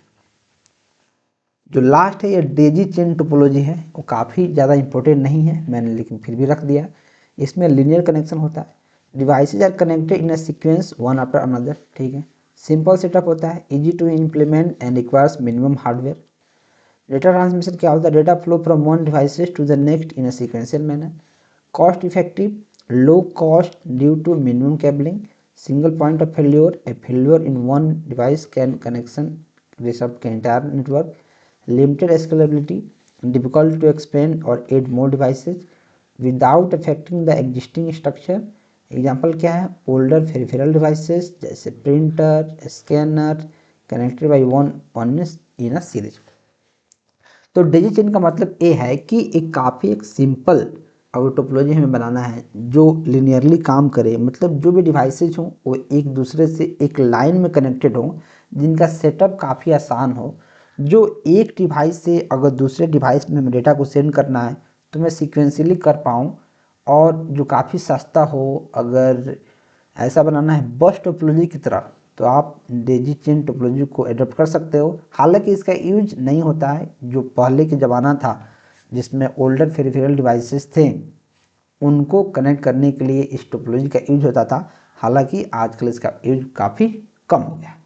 जो लास्ट है ये डेजी चेन टोपोलॉजी है, वो काफ़ी ज़्यादा इंपॉर्टेंट नहीं है, मैंने लेकिन फिर भी रख दिया। इसमें लीनियर कनेक्शन होता है, devices are connected in a sequence one after another, ठीक है। सिंपल सेटअप होता है, easy to implement and requires minimum hardware. Data transmission क्या होता है, data flow from one devices to the next in a sequential manner. Cost effective, low cost due to minimum cabling, single point of failure, a failure in one device can connection disrupt के entire network. Limited scalability, difficult to expand और add more devices without affecting the existing structure. Example क्या है, older peripheral devices जैसे printer, scanner connected by one in a series. तो daisy chain का मतलब ये है कि एक काफ़ी एक सिंपल अगर टोपोलॉजी हमें बनाना है जो लिनियरली काम करे, मतलब जो भी डिवाइसेज हों वो एक दूसरे से एक लाइन में कनेक्टेड हों, जिनका सेटअप काफ़ी आसान हो, जो एक डिवाइस से अगर दूसरे डिवाइस में डेटा को सेंड करना है तो मैं सीक्वेंशियली कर पाऊँ, और जो काफ़ी सस्ता हो। अगर ऐसा बनाना है बस टोपोलॉजी की तरह तो आप डेजी चेन टोपोलॉजी को एडॉप्ट कर सकते हो। हालांकि इसका यूज नहीं होता है, जो पहले के ज़माना था जिसमें ओल्डर पेरिफेरल डिवाइसेस थे उनको कनेक्ट करने के लिए इस टोपोलॉजी का यूज होता था, हालांकि आजकल इसका यूज काफ़ी कम हो गया।